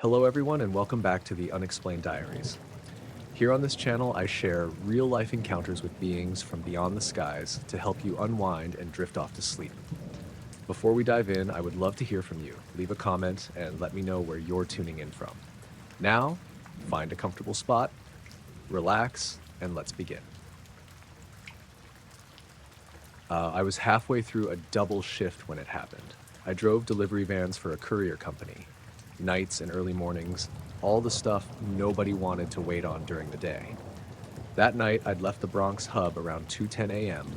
Hello, everyone, and welcome back to the Unexplained Diaries. Here on this channel, I share real life encounters with beings from beyond the skies to help you unwind and drift off to sleep. Before we dive in, I would love to hear from you. Leave a comment and let me know where you're tuning in from. Now, find a comfortable spot, relax, and let's begin. I was halfway through a double shift when it happened. I drove delivery vans for a courier company. Nights and early mornings, all the stuff nobody wanted to wait on during the day. That night, I'd left the Bronx hub around 2:10 a.m.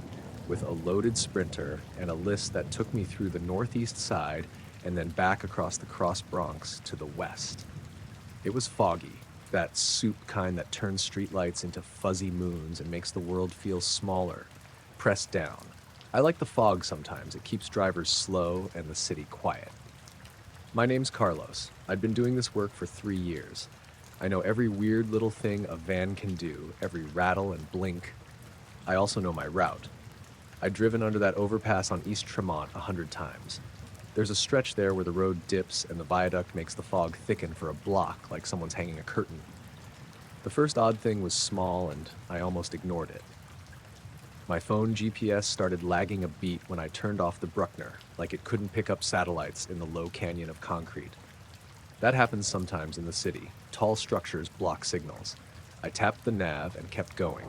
with a loaded Sprinter and a list that took me through the northeast side and then back across the Cross Bronx to the west. It was foggy, that soup kind that turns streetlights into fuzzy moons and makes the world feel smaller, pressed down. I like the fog sometimes. It keeps drivers slow and the city quiet. My name's Carlos. I'd been doing this work for 3 years. I know every weird little thing a van can do, every rattle and blink. I also know my route. I'd driven under that overpass on East Tremont 100 times. There's a stretch there where the road dips and the viaduct makes the fog thicken for a block like someone's hanging a curtain. The first odd thing was small and I almost ignored it. My phone GPS started lagging a beat when I turned off the Bruckner, like it couldn't pick up satellites in the low canyon of concrete. That happens sometimes in the city. Tall structures block signals. I tapped the nav and kept going.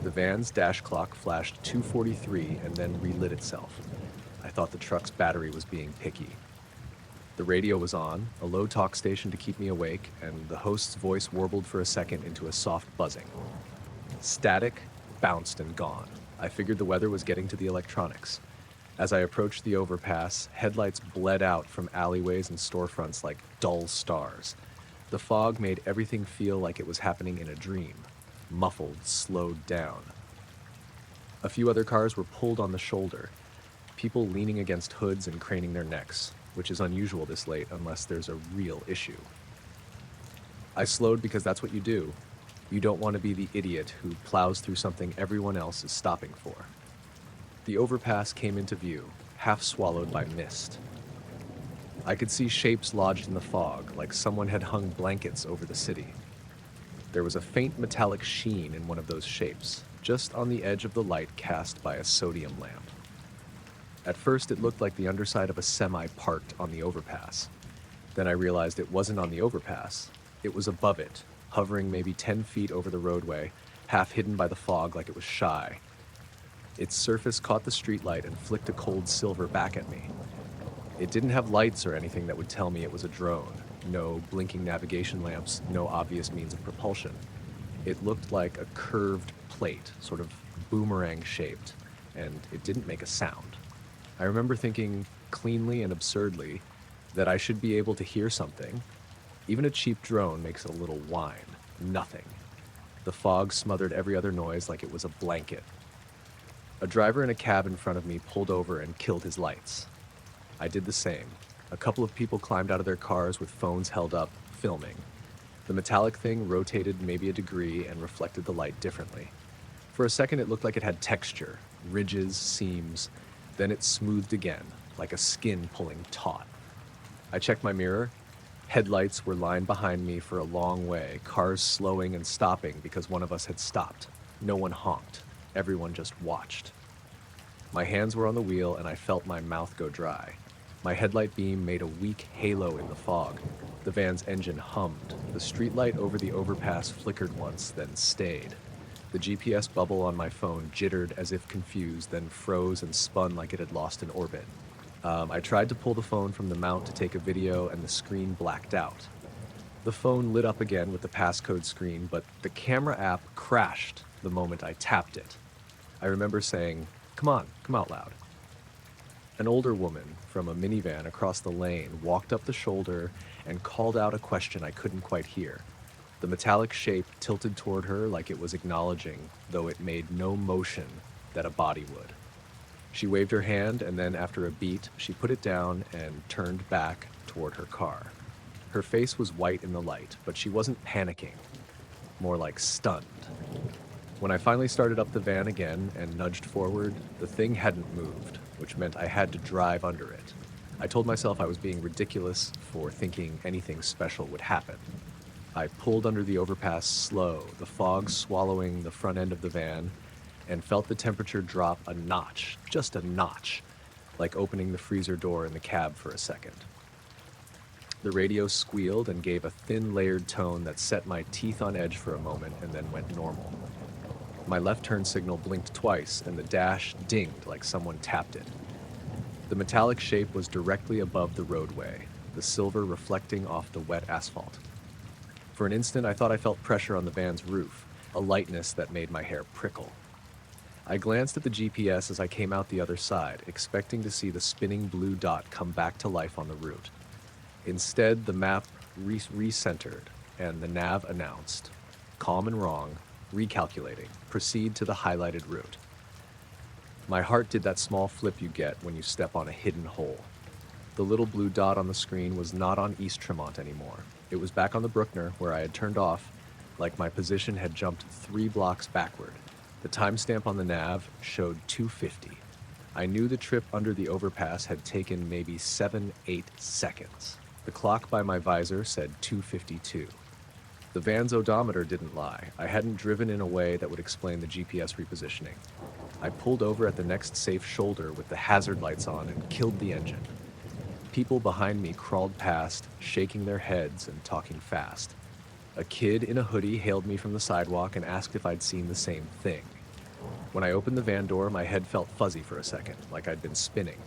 The van's dash clock flashed 2:43 and then relit itself. I thought the truck's battery was being picky. The radio was on, a low talk station to keep me awake, and the host's voice warbled for a second into a soft buzzing. Static, bounced and gone. I figured the weather was getting to the electronics. As I approached the overpass, headlights bled out from alleyways and storefronts like dull stars. The fog made everything feel like it was happening in a dream. Muffled, slowed down. A few other cars were pulled on the shoulder, people leaning against hoods and craning their necks, which is unusual this late unless there's a real issue. I slowed because that's what you do. You don't want to be the idiot who plows through something everyone else is stopping for. The overpass came into view, half swallowed by mist. I could see shapes lodged in the fog, like someone had hung blankets over the city. There was a faint metallic sheen in one of those shapes, just on the edge of the light cast by a sodium lamp. At first, it looked like the underside of a semi parked on the overpass. Then I realized it wasn't on the overpass. It was above it, hovering maybe 10 feet over the roadway, half hidden by the fog like it was shy. Its surface caught the streetlight and flicked a cold silver back at me. It didn't have lights or anything that would tell me it was a drone. No blinking navigation lamps, no obvious means of propulsion. It looked like a curved plate, sort of boomerang-shaped, and it didn't make a sound. I remember thinking, cleanly and absurdly, that I should be able to hear something. Even a cheap drone makes a little whine. Nothing. The fog smothered every other noise like it was a blanket. A driver in a cab in front of me pulled over and killed his lights. I did the same. A couple of people climbed out of their cars with phones held up, filming. The metallic thing rotated maybe a degree and reflected the light differently. For a second it looked like it had texture, ridges, seams. Then it smoothed again, like a skin pulling taut. I checked my mirror. Headlights were lined behind me for a long way, cars slowing and stopping because one of us had stopped. No one honked. Everyone just watched. My hands were on the wheel and I felt my mouth go dry. My headlight beam made a weak halo in the fog. The van's engine hummed. The streetlight over the overpass flickered once, then stayed. The GPS bubble on my phone jittered as if confused, then froze and spun like it had lost an orbit. I tried to pull the phone from the mount to take a video and the screen blacked out. The phone lit up again with the passcode screen, but the camera app crashed the moment I tapped it. I remember saying, "Come on, come out loud." An older woman from a minivan across the lane walked up the shoulder and called out a question I couldn't quite hear. The metallic shape tilted toward her like it was acknowledging, though it made no motion, that a body would. She waved her hand, and then after a beat, she put it down and turned back toward her car. Her face was white in the light, but she wasn't panicking, more like stunned. When I finally started up the van again and nudged forward, the thing hadn't moved, which meant I had to drive under it. I told myself I was being ridiculous for thinking anything special would happen. I pulled under the overpass slow, the fog swallowing the front end of the van, and felt the temperature drop a notch, just a notch, like opening the freezer door in the cab for a second. The radio squealed and gave a thin layered tone that set my teeth on edge for a moment and then went normal. My left turn signal blinked twice and the dash dinged like someone tapped it. The metallic shape was directly above the roadway, the silver reflecting off the wet asphalt. For an instant, I thought I felt pressure on the van's roof, a lightness that made my hair prickle. I glanced at the GPS as I came out the other side, expecting to see the spinning blue dot come back to life on the route. Instead, the map recentered, and the nav announced, calm and wrong, recalculating, proceed to the highlighted route. My heart did that small flip you get when you step on a hidden hole. The little blue dot on the screen was not on East Tremont anymore. It was back on the Bruckner, where I had turned off, like my position had jumped 3 blocks backward. The timestamp on the nav showed 2:50. I knew the trip under the overpass had taken maybe 7-8 seconds. The clock by my visor said 2:52. The van's odometer didn't lie. I hadn't driven in a way that would explain the GPS repositioning. I pulled over at the next safe shoulder with the hazard lights on and killed the engine. People behind me crawled past, shaking their heads and talking fast. A kid in a hoodie hailed me from the sidewalk and asked if I'd seen the same thing. When I opened the van door, my head felt fuzzy for a second, like I'd been spinning.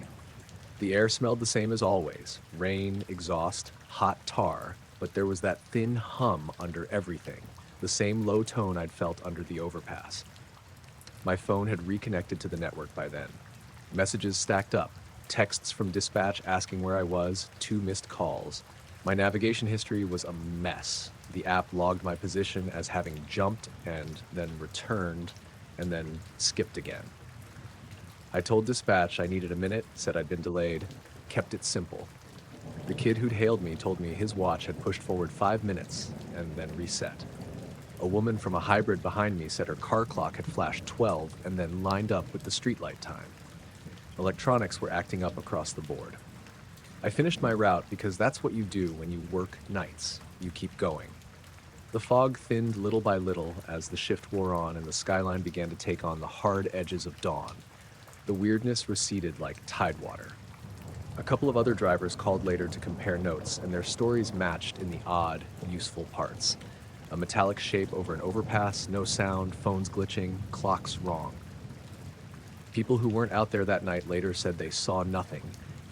The air smelled the same as always, rain, exhaust, hot tar, but there was that thin hum under everything, the same low tone I'd felt under the overpass. My phone had reconnected to the network by then. Messages stacked up, texts from dispatch asking where I was, 2 missed calls. My navigation history was a mess. The app logged my position as having jumped and then returned and then skipped again. I told dispatch I needed a minute, said I'd been delayed, kept it simple. The kid who'd hailed me told me his watch had pushed forward 5 minutes and then reset. A woman from a hybrid behind me said her car clock had flashed 12 and then lined up with the streetlight time. Electronics were acting up across the board. I finished my route because that's what you do when you work nights. You keep going. The fog thinned little by little as the shift wore on and the skyline began to take on the hard edges of dawn. The weirdness receded like tidewater. A couple of other drivers called later to compare notes, and their stories matched in the odd, useful parts. A metallic shape over an overpass, no sound, phones glitching, clocks wrong. People who weren't out there that night later said they saw nothing,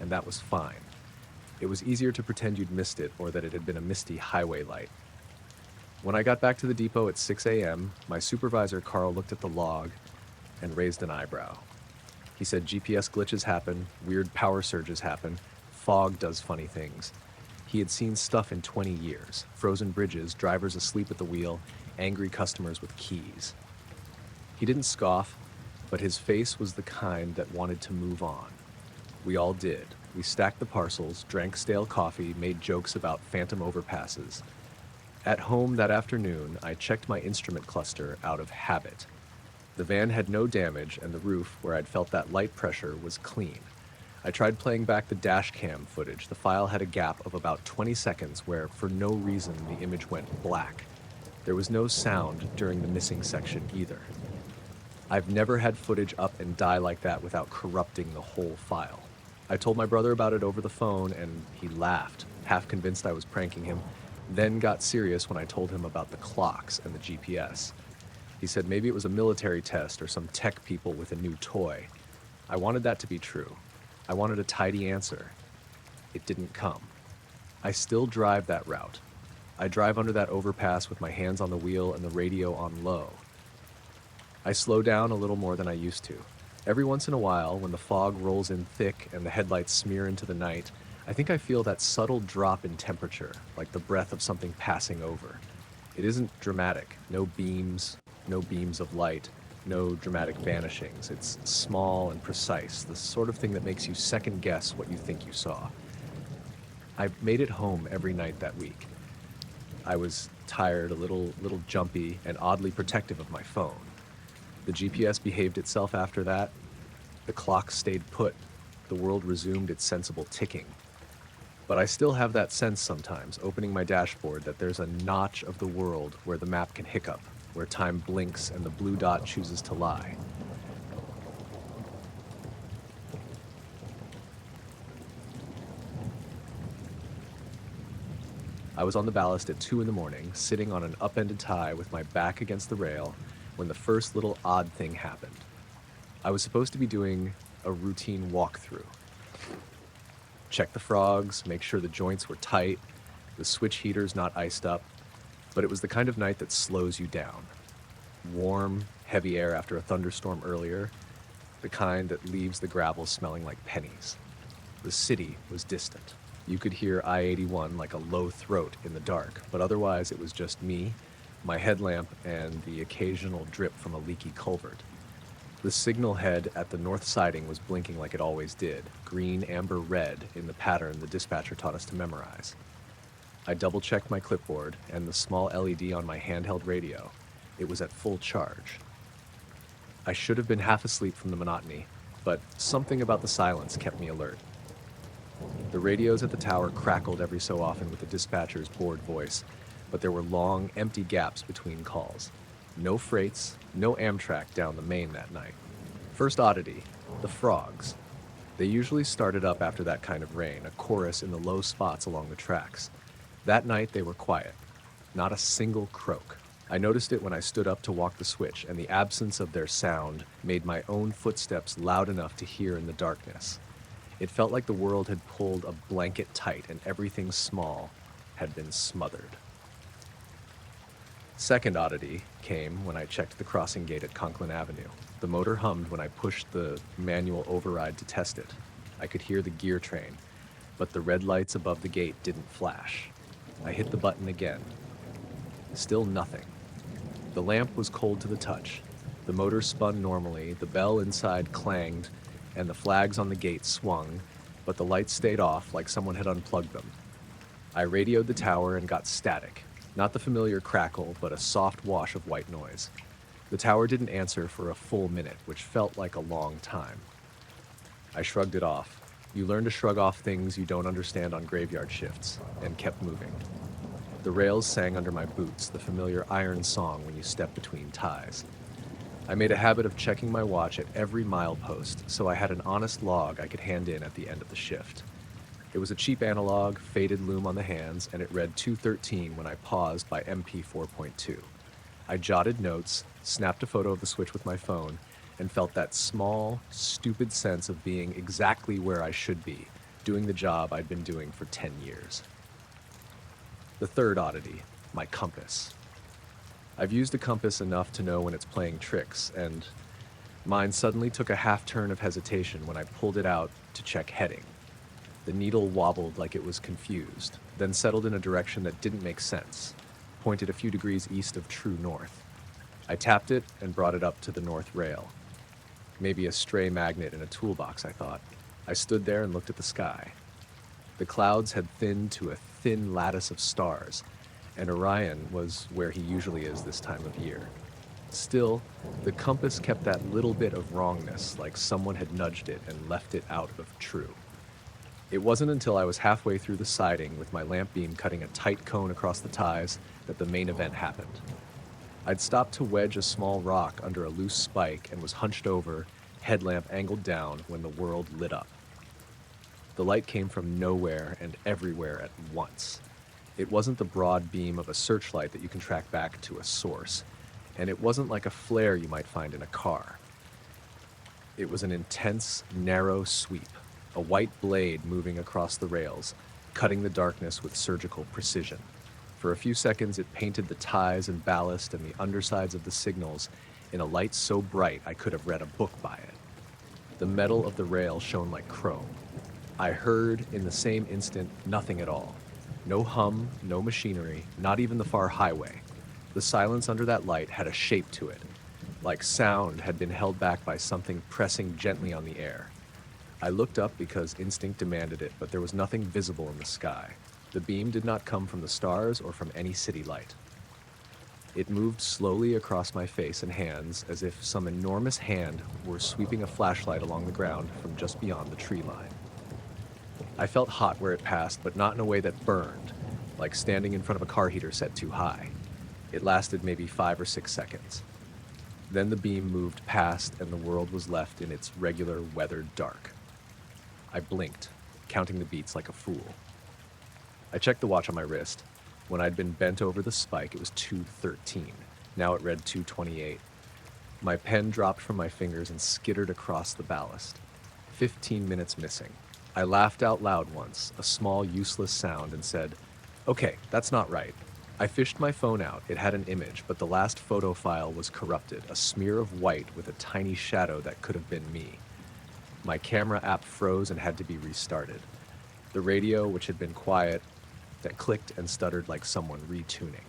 and that was fine. It was easier to pretend you'd missed it or that it had been a misty highway light. When I got back to the depot at 6 a.m., my supervisor, Carl, looked at the log and raised an eyebrow. He said GPS glitches happen, weird power surges happen, fog does funny things. He had seen stuff in 20 years, frozen bridges, drivers asleep at the wheel, angry customers with keys. He didn't scoff, but his face was the kind that wanted to move on. We all did. We stacked the parcels, drank stale coffee, made jokes about phantom overpasses. At home that afternoon, I checked my instrument cluster out of habit. The van had no damage, and the roof, where I'd felt that light pressure, was clean. I tried playing back the dash cam footage. The file had a gap of about 20 seconds where, for no reason, the image went black. There was no sound during the missing section either. I've never had footage up and die like that without corrupting the whole file. I told my brother about it over the phone, and he laughed, half convinced I was pranking him, then got serious when I told him about the clocks and the GPS. He said maybe it was a military test or some tech people with a new toy. I wanted that to be true. I wanted a tidy answer. It didn't come. I still drive that route. I drive under that overpass with my hands on the wheel and the radio on low. I slow down a little more than I used to. Every once in a while, when the fog rolls in thick and the headlights smear into the night, I think I feel that subtle drop in temperature, like the breath of something passing over. It isn't dramatic. No beams of light, no dramatic vanishings. It's small and precise, the sort of thing that makes you second guess what you think you saw. I made it home every night that week. I was tired, a little jumpy, and oddly protective of my phone. The GPS behaved itself after that. The clock stayed put. the world resumed its sensible ticking. But I still have that sense sometimes, opening my dashboard, that there's a notch of the world where the map can hiccup, where time blinks and the blue dot chooses to lie. I was on the ballast at 2 in the morning, sitting on an upended tie with my back against the rail, when the first little odd thing happened. I was supposed to be doing a routine walkthrough. Check the frogs, make sure the joints were tight, the switch heaters not iced up, but it was the kind of night that slows you down. Warm, heavy air after a thunderstorm earlier, the kind that leaves the gravel smelling like pennies. The city was distant. You could hear I-81 like a low throat in the dark, but otherwise it was just me, my headlamp, and the occasional drip from a leaky culvert. The signal head at the north siding was blinking like it always did, green, amber, red, in the pattern the dispatcher taught us to memorize. I double-checked my clipboard and the small LED on my handheld radio. It was at full charge. I should have been half asleep from the monotony, but something about the silence kept me alert. The radios at the tower crackled every so often with the dispatcher's bored voice, but there were long, empty gaps between calls. No freights, no Amtrak down the main that night. First oddity, the frogs. They usually started up after that kind of rain, a chorus in the low spots along the tracks. That night they were quiet, not a single croak. I noticed it when I stood up to walk the switch, and the absence of their sound made my own footsteps loud enough to hear in the darkness. It felt like the world had pulled a blanket tight and everything small had been smothered. Second oddity came when I checked the crossing gate at Conklin Avenue. The motor hummed when I pushed the manual override to test it. I could hear the gear train, but the red lights above the gate didn't flash. I hit the button again. Still nothing. The lamp was cold to the touch. The motor spun normally, the bell inside clanged, and the flags on the gate swung, but the lights stayed off like someone had unplugged them. I radioed the tower and got static. Not the familiar crackle, but a soft wash of white noise. The tower didn't answer for a full minute, which felt like a long time. I shrugged it off. You learn to shrug off things you don't understand on graveyard shifts, and kept moving. The rails sang under my boots, the familiar iron song when you step between ties. I made a habit of checking my watch at every milepost, so I had an honest log I could hand in at the end of the shift. It was a cheap analog, faded loom on the hands, and it read 2:13 when I paused by MP 4.2. I jotted notes, snapped a photo of the switch with my phone, and felt that small, stupid sense of being exactly where I should be, doing the job I'd been doing for 10 years. The third oddity, my compass. I've used a compass enough to know when it's playing tricks, and mine suddenly took a half-turn of hesitation when I pulled it out to check heading. The needle wobbled like it was confused, then settled in a direction that didn't make sense, pointed a few degrees east of true north. I tapped it and brought it up to the north rail. Maybe a stray magnet in a toolbox, I thought. I stood there and looked at the sky. The clouds had thinned to a thin lattice of stars, and Orion was where he usually is this time of year. Still, the compass kept that little bit of wrongness, like someone had nudged it and left it out of true. It wasn't until I was halfway through the siding with my lamp beam cutting a tight cone across the ties that the main event happened. I'd stopped to wedge a small rock under a loose spike and was hunched over, headlamp angled down, when the world lit up. The light came from nowhere and everywhere at once. It wasn't the broad beam of a searchlight that you can track back to a source, and it wasn't like a flare you might find in a car. It was an intense, narrow sweep, a white blade moving across the rails, cutting the darkness with surgical precision. For a few seconds, it painted the ties and ballast and the undersides of the signals in a light so bright I could have read a book by it. The metal of the rail shone like chrome. I heard, in the same instant, nothing at all. No hum, no machinery, not even the far highway. The silence under that light had a shape to it, like sound had been held back by something pressing gently on the air. I looked up because instinct demanded it, but there was nothing visible in the sky. The beam did not come from the stars or from any city light. It moved slowly across my face and hands as if some enormous hand were sweeping a flashlight along the ground from just beyond the tree line. I felt hot where it passed, but not in a way that burned, like standing in front of a car heater set too high. It lasted maybe 5 or 6 seconds. Then the beam moved past and the world was left in its regular weathered dark. I blinked, counting the beats like a fool. I checked the watch on my wrist. When I'd been bent over the spike, it was 2:13. Now it read 2:28. My pen dropped from my fingers and skittered across the ballast. 15 minutes missing. I laughed out loud once, a small, useless sound, and said, "Okay, that's not right." I fished my phone out. It had an image, but the last photo file was corrupted, a smear of white with a tiny shadow that could have been me. My camera app froze and had to be restarted. The radio, which had been quiet, that clicked and stuttered like someone retuning.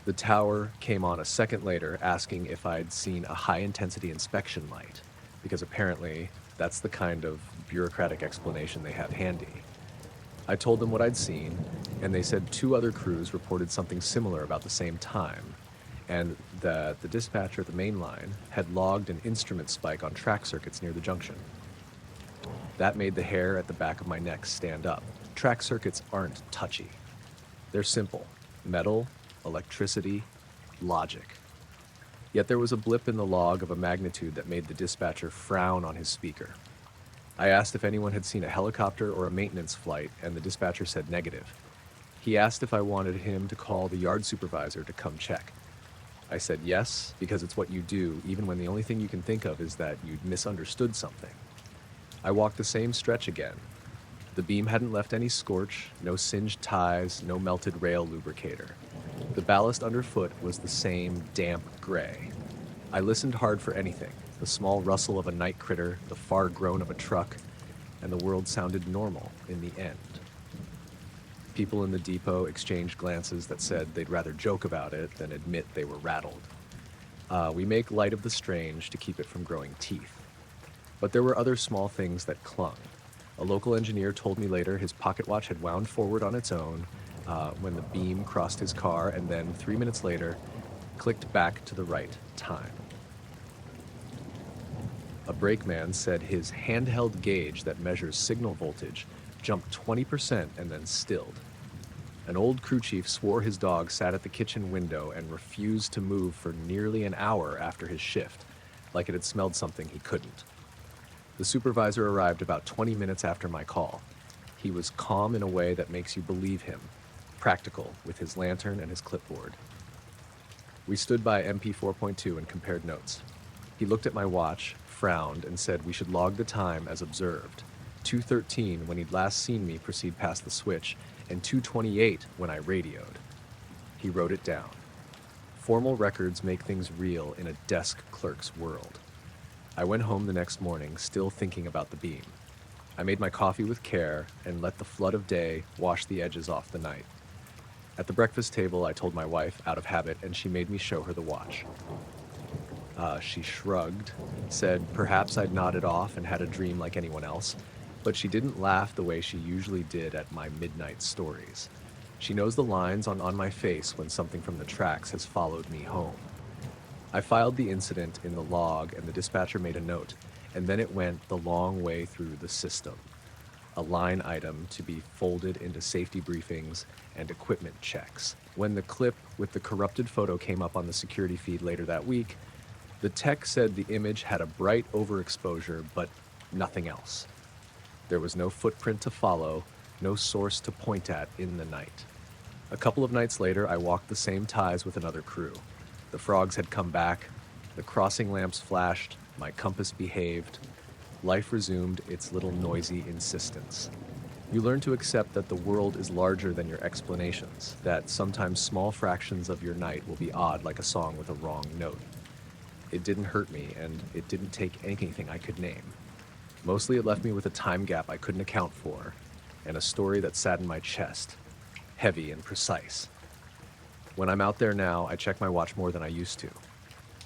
The tower came on a second later asking if I'd seen a high-intensity inspection light, because apparently that's the kind of bureaucratic explanation they have handy. I told them what I'd seen, and they said 2 other crews reported something similar about the same time, and that the dispatcher at the main line had logged an instrument spike on track circuits near the junction. That made the hair at the back of my neck stand up. Track circuits aren't touchy. They're simple: metal, electricity, logic. Yet there was a blip in the log of a magnitude that made the dispatcher frown on his speaker. I asked if anyone had seen a helicopter or a maintenance flight, and the dispatcher said negative. He asked if I wanted him to call the yard supervisor to come check. I said yes, because it's what you do, even when the only thing you can think of is that you'd misunderstood something. I walked the same stretch again. The beam hadn't left any scorch, no singed ties, no melted rail lubricator. The ballast underfoot was the same damp gray. I listened hard for anything: the small rustle of a night critter, the far groan of a truck, and the world sounded normal in the end. People in the depot exchanged glances that said they'd rather joke about it than admit they were rattled. We make light of the strange to keep it from growing teeth. But there were other small things that clung. A local engineer told me later his pocket watch had wound forward on its own when the beam crossed his car, and then 3 minutes later clicked back to the right time. A brakeman said his handheld gauge that measures signal voltage jumped 20% and then stilled. An old crew chief swore his dog sat at the kitchen window and refused to move for nearly an hour after his shift, like it had smelled something he couldn't. The supervisor arrived about 20 minutes after my call. He was calm in a way that makes you believe him, practical with his lantern and his clipboard. We stood by MP 4.2 and compared notes. He looked at my watch, frowned, and said we should log the time as observed: 2:13 when he'd last seen me proceed past the switch, and 2:28 when I radioed. He wrote it down. Formal records make things real in a desk clerk's world. I went home the next morning, still thinking about the beam. I made my coffee with care and let the flood of day wash the edges off the night. At the breakfast table, I told my wife, out of habit, and she made me show her the watch. She shrugged, said perhaps I'd nodded off and had a dream like anyone else, but she didn't laugh the way she usually did at my midnight stories. She knows the lines on my face when something from the tracks has followed me home. I filed the incident in the log, and the dispatcher made a note, and then it went the long way through the system. A line item to be folded into safety briefings and equipment checks. When the clip with the corrupted photo came up on the security feed later that week, the tech said the image had a bright overexposure, but nothing else. There was no footprint to follow, no source to point at in the night. A couple of nights later, I walked the same ties with another crew. The frogs had come back, the crossing lamps flashed, my compass behaved. Life resumed its little noisy insistence. You learn to accept that the world is larger than your explanations, that sometimes small fractions of your night will be odd like a song with a wrong note. It didn't hurt me, and it didn't take anything I could name. Mostly it left me with a time gap I couldn't account for, and a story that sat in my chest, heavy and precise. When I'm out there now, I check my watch more than I used to.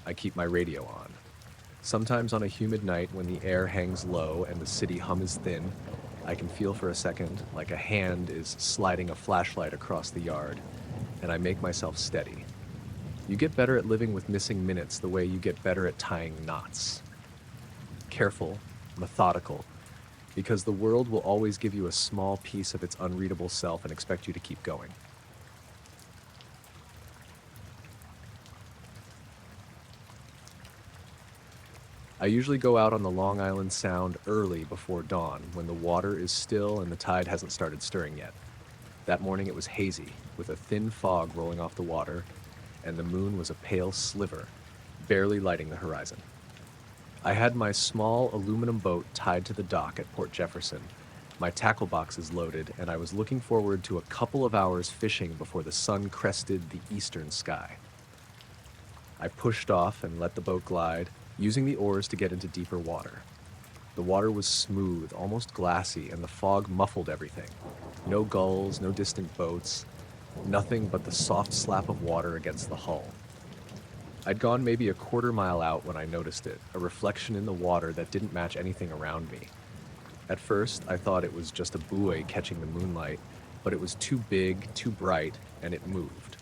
I keep my radio on. Sometimes on a humid night when the air hangs low and the city hum is thin, I can feel for a second like a hand is sliding a flashlight across the yard, and I make myself steady. You get better at living with missing minutes the way you get better at tying knots. Careful, methodical, because the world will always give you a small piece of its unreadable self and expect you to keep going. I usually go out on the Long Island Sound early before dawn, when the water is still and the tide hasn't started stirring yet. That morning it was hazy, with a thin fog rolling off the water, and the moon was a pale sliver, barely lighting the horizon. I had my small aluminum boat tied to the dock at Port Jefferson, my tackle boxes loaded, and I was looking forward to a couple of hours fishing before the sun crested the eastern sky. I pushed off and let the boat glide, using the oars to get into deeper water. The water was smooth, almost glassy, and the fog muffled everything. No gulls, no distant boats, nothing but the soft slap of water against the hull. I'd gone maybe a quarter mile out when I noticed it, a reflection in the water that didn't match anything around me. At first, I thought it was just a buoy catching the moonlight, but it was too big, too bright, and it moved.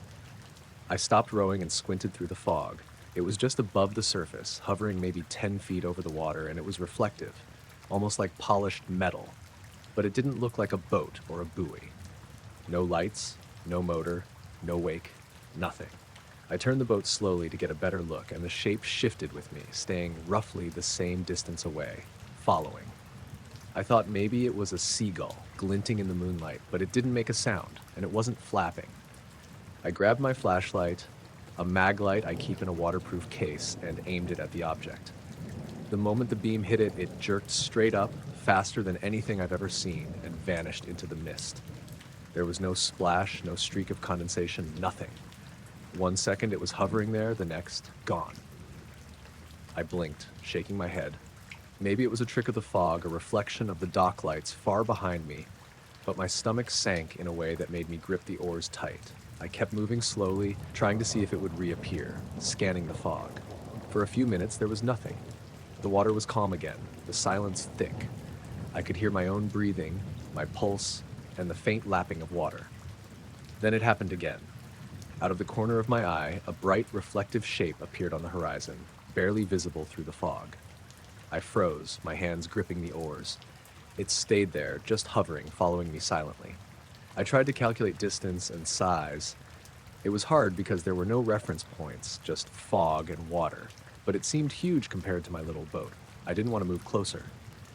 I stopped rowing and squinted through the fog. It was just above the surface, hovering maybe 10 feet over the water, and it was reflective, almost like polished metal. But it didn't look like a boat or a buoy. No lights, no motor, no wake, nothing. I turned the boat slowly to get a better look, and the shape shifted with me, staying roughly the same distance away, following. I thought maybe it was a seagull, glinting in the moonlight, but it didn't make a sound, and it wasn't flapping. I grabbed my flashlight, a mag light I keep in a waterproof case, and aimed it at the object. The moment the beam hit it, it jerked straight up, faster than anything I've ever seen, and vanished into the mist. There was no splash, no streak of condensation, nothing. 1 second it was hovering there, the next, gone. I blinked, shaking my head. Maybe it was a trick of the fog, a reflection of the dock lights far behind me, but my stomach sank in a way that made me grip the oars tight. I kept moving slowly, trying to see if it would reappear, scanning the fog. For a few minutes there was nothing. The water was calm again, the silence thick. I could hear my own breathing, my pulse, and the faint lapping of water. Then it happened again. Out of the corner of my eye, a bright, reflective shape appeared on the horizon, barely visible through the fog. I froze, my hands gripping the oars. It stayed there, just hovering, following me silently. I tried to calculate distance and size. It was hard because there were no reference points, just fog and water, but it seemed huge compared to my little boat. I didn't want to move closer.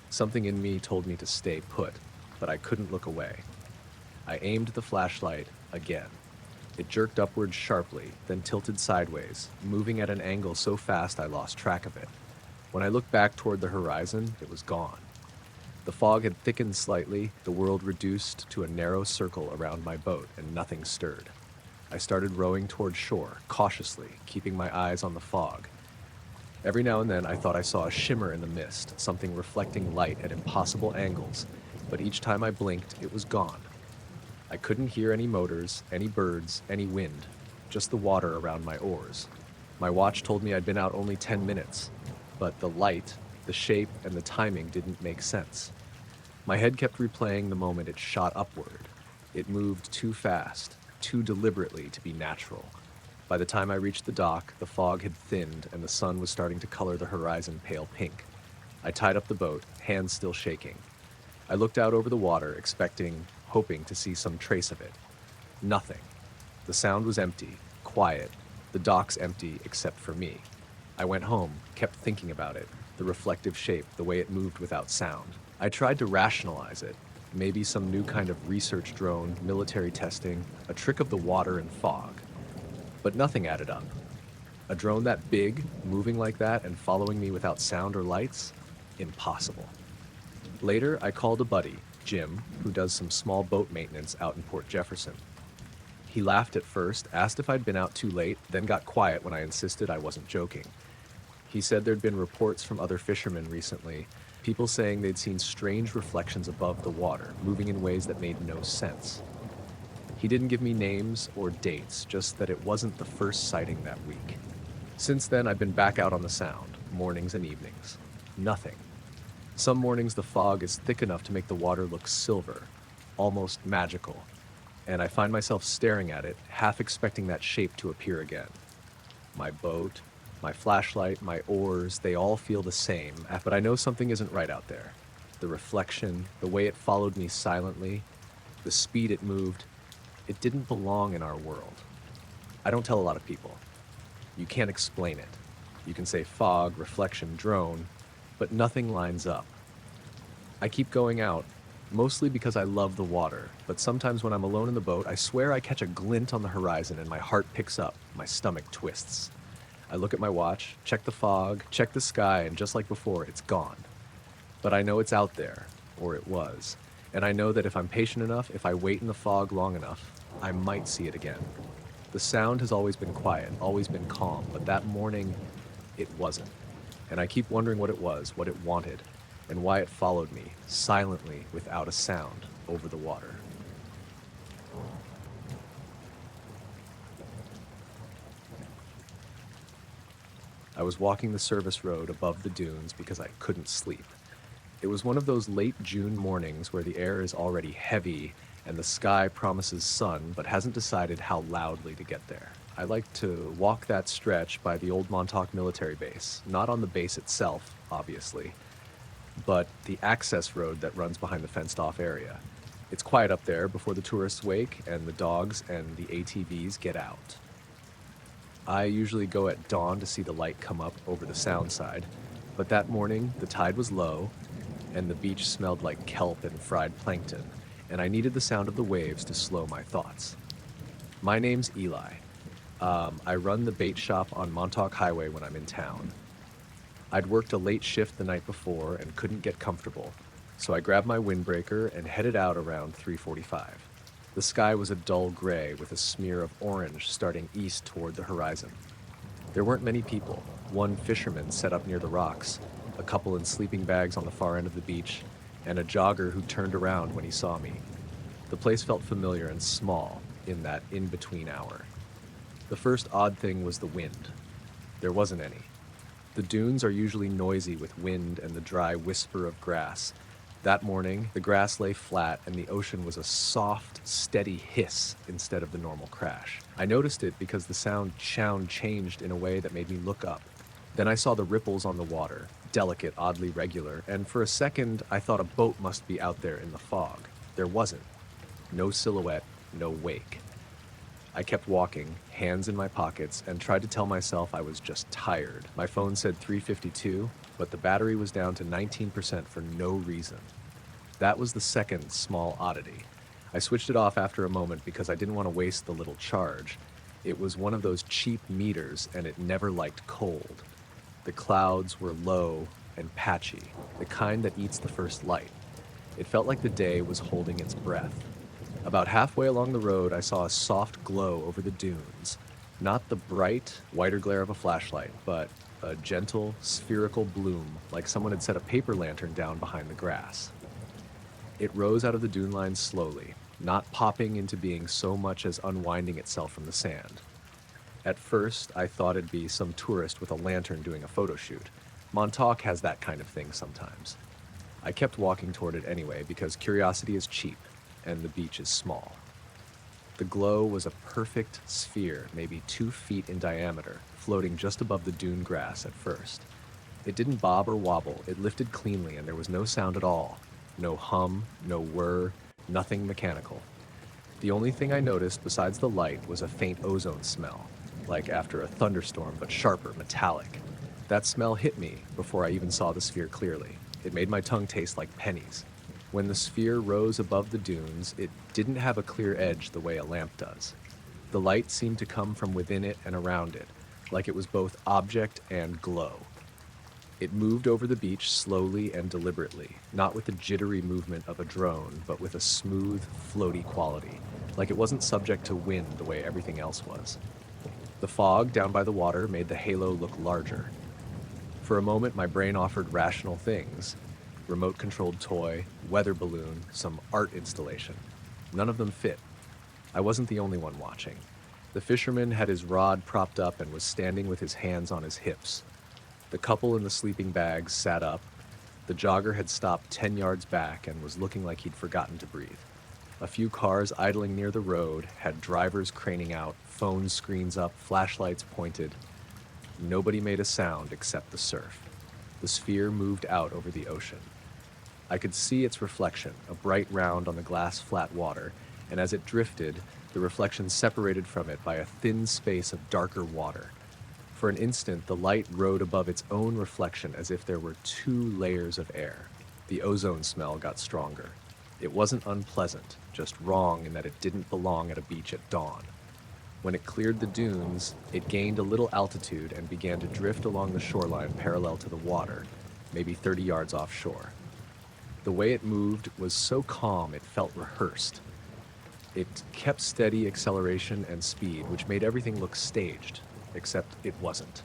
Something in me told me to stay put, but I couldn't look away. I aimed the flashlight again. It jerked upward sharply, then tilted sideways, moving at an angle so fast I lost track of it. When I looked back toward the horizon, it was gone. The fog had thickened slightly, the world reduced to a narrow circle around my boat, and nothing stirred. I started rowing toward shore, cautiously, keeping my eyes on the fog. Every now and then I thought I saw a shimmer in the mist, something reflecting light at impossible angles, but each time I blinked, it was gone. I couldn't hear any motors, any birds, any wind, just the water around my oars. My watch told me I'd been out only 10 minutes, but the light, the shape, and the timing didn't make sense. My head kept replaying the moment it shot upward. It moved too fast, too deliberately to be natural. By the time I reached the dock, the fog had thinned and the sun was starting to color the horizon pale pink. I tied up the boat, hands still shaking. I looked out over the water, expecting, hoping to see some trace of it. Nothing. The sound was empty, quiet, the docks empty except for me. I went home, kept thinking about it, the reflective shape, the way it moved without sound. I tried to rationalize it. Maybe some new kind of research drone, military testing, a trick of the water and fog. But nothing added up. A drone that big, moving like that, and following me without sound or lights? Impossible. Later, I called a buddy, Jim, who does some small boat maintenance out in Port Jefferson. He laughed at first, asked if I'd been out too late, then got quiet when I insisted I wasn't joking. He said there'd been reports from other fishermen recently, people saying they'd seen strange reflections above the water, moving in ways that made no sense. He didn't give me names or dates, just that it wasn't the first sighting that week. Since then, I've been back out on the Sound, mornings and evenings. Nothing. Some mornings the fog is thick enough to make the water look silver, almost magical. and I find myself staring at it, half expecting that shape to appear again. My boat, my flashlight, my oars, they all feel the same, but I know something isn't right out there. The reflection, the way it followed me silently, the speed it moved, it didn't belong in our world. I don't tell a lot of people. You can't explain it. You can say fog, reflection, drone, but nothing lines up. I keep going out, mostly because I love the water, but sometimes when I'm alone in the boat, I swear I catch a glint on the horizon and my heart picks up, my stomach twists. I look at my watch, check the fog, check the sky, and just like before, it's gone. But I know it's out there, or it was, and I know that if I'm patient enough, if I wait in the fog long enough, I might see it again. The sound has always been quiet, always been calm, but that morning, it wasn't. And I keep wondering what it was, what it wanted, and why it followed me, silently, without a sound, over the water. I was walking the service road above the dunes because I couldn't sleep. It was one of those late June mornings where the air is already heavy and the sky promises sun but hasn't decided how loudly to get there. I like to walk that stretch by the old Montauk military base, not on the base itself, obviously, but the access road that runs behind the fenced-off area. It's quiet up there before the tourists wake and the dogs and the ATVs get out. I usually go at dawn to see the light come up over the sound side, but that morning the tide was low and the beach smelled like kelp and fried plankton, and I needed the sound of the waves to slow my thoughts. My name's Eli. I run the bait shop on Montauk Highway when I'm in town. I'd worked a late shift the night before and couldn't get comfortable, so I grabbed my windbreaker and headed out around 3:45. The sky was a dull gray with a smear of orange starting east toward the horizon. There weren't many people. One fisherman set up near the rocks, a couple in sleeping bags on the far end of the beach, and a jogger who turned around when he saw me. The place felt familiar and small in that in-between hour. The first odd thing was the wind. There wasn't any. The dunes are usually noisy with wind and the dry whisper of grass. That morning, the grass lay flat and the ocean was a soft, steady hiss instead of the normal crash. I noticed it because the sound changed in a way that made me look up. Then I saw the ripples on the water, delicate, oddly regular, and for a second I thought a boat must be out there in the fog. There wasn't. No silhouette, no wake. I kept walking, hands in my pockets, and tried to tell myself I was just tired. My phone said 3:52, but the battery was down to 19% for no reason. That was the second small oddity. I switched it off after a moment because I didn't want to waste the little charge. It was one of those cheap meters, and it never liked cold. The clouds were low and patchy, the kind that eats the first light. It felt like the day was holding its breath. About halfway along the road, I saw a soft glow over the dunes. Not the bright, whiter glare of a flashlight, but a gentle, spherical bloom, like someone had set a paper lantern down behind the grass. It rose out of the dune line slowly, not popping into being so much as unwinding itself from the sand. At first, I thought it'd be some tourist with a lantern doing a photo shoot. Montauk has that kind of thing sometimes. I kept walking toward it anyway because curiosity is cheap and the beach is small. The glow was a perfect sphere, maybe 2 feet in diameter, floating just above the dune grass at first. It didn't bob or wobble, it lifted cleanly and there was no sound at all. No hum, no whir, nothing mechanical. The only thing I noticed besides the light was a faint ozone smell, like after a thunderstorm but sharper, metallic. That smell hit me before I even saw the sphere clearly. It made my tongue taste like pennies. When the sphere rose above the dunes, it didn't have a clear edge the way a lamp does. The light seemed to come from within it and around it, like it was both object and glow. It moved over the beach slowly and deliberately, not with the jittery movement of a drone, but with a smooth, floaty quality, like it wasn't subject to wind the way everything else was. The fog down by the water made the halo look larger. For a moment, my brain offered rational things: remote-controlled toy, weather balloon, some art installation. None of them fit. I wasn't the only one watching. The fisherman had his rod propped up and was standing with his hands on his hips. The couple in the sleeping bags sat up. The jogger had stopped 10 yards back and was looking like he'd forgotten to breathe. A few cars idling near the road had drivers craning out, phone screens up, flashlights pointed. Nobody made a sound except the surf. The sphere moved out over the ocean. I could see its reflection, a bright round on the glass flat water, and as it drifted, the reflection separated from it by a thin space of darker water. For an instant, the light rode above its own reflection as if there were two layers of air. The ozone smell got stronger. It wasn't unpleasant, just wrong in that it didn't belong at a beach at dawn. When it cleared the dunes, it gained a little altitude and began to drift along the shoreline parallel to the water, maybe 30 yards offshore. The way it moved was so calm it felt rehearsed. It kept steady acceleration and speed, which made everything look staged, except it wasn't.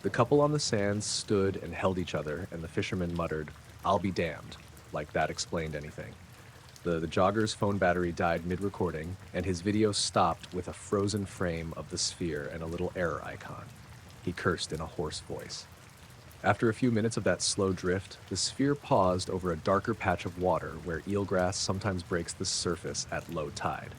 The couple on the sands stood and held each other, and the fisherman muttered, "I'll be damned," like that explained anything. The jogger's phone battery died mid-recording, and his video stopped with a frozen frame of the sphere and a little error icon. He cursed in a hoarse voice. After a few minutes of that slow drift, the sphere paused over a darker patch of water where eelgrass sometimes breaks the surface at low tide.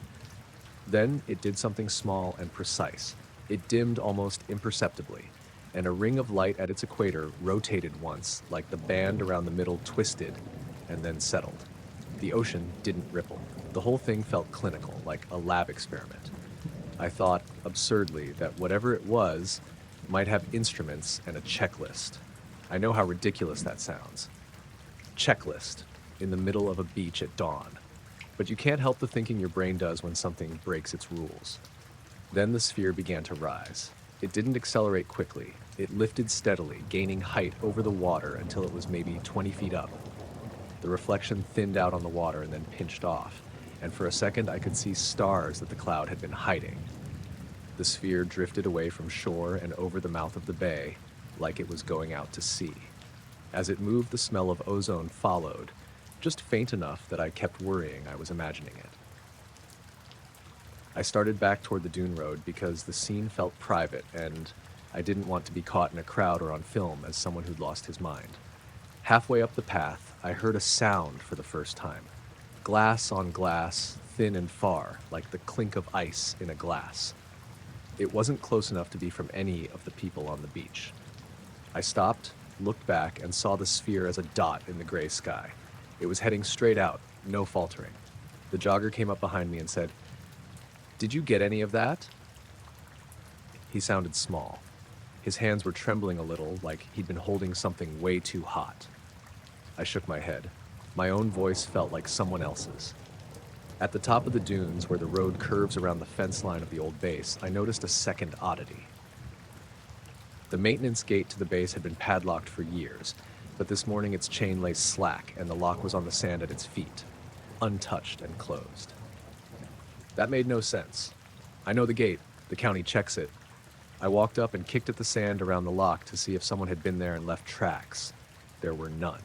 Then it did something small and precise. It dimmed almost imperceptibly, and a ring of light at its equator rotated once, like the band around the middle twisted, and then settled. The ocean didn't ripple. The whole thing felt clinical, like a lab experiment. I thought, absurdly, that whatever it was might have instruments and a checklist. I know how ridiculous that sounds. Checklist, in the middle of a beach at dawn. But you can't help the thinking your brain does when something breaks its rules. Then the sphere began to rise. It didn't accelerate quickly. It lifted steadily, gaining height over the water until it was maybe 20 feet up. The reflection thinned out on the water and then pinched off, and for a second I could see stars that the cloud had been hiding. The sphere drifted away from shore and over the mouth of the bay, like it was going out to sea. As it moved, the smell of ozone followed, just faint enough that I kept worrying I was imagining it. I started back toward the dune road because the scene felt private, and I didn't want to be caught in a crowd or on film as someone who'd lost his mind. Halfway up the path, I heard a sound for the first time. Glass on glass, thin and far, like the clink of ice in a glass. It wasn't close enough to be from any of the people on the beach. I stopped, looked back, and saw the sphere as a dot in the gray sky. It was heading straight out, no faltering. The jogger came up behind me and said, "Did you get any of that?" He sounded small. His hands were trembling a little, like he'd been holding something way too hot. I shook my head. My own voice felt like someone else's. At the top of the dunes, where the road curves around the fence line of the old base, I noticed a second oddity. The maintenance gate to the base had been padlocked for years, but this morning its chain lay slack and the lock was on the sand at its feet, untouched and closed. That made no sense. I know the gate. The county checks it. I walked up and kicked at the sand around the lock to see if someone had been there and left tracks. There were none.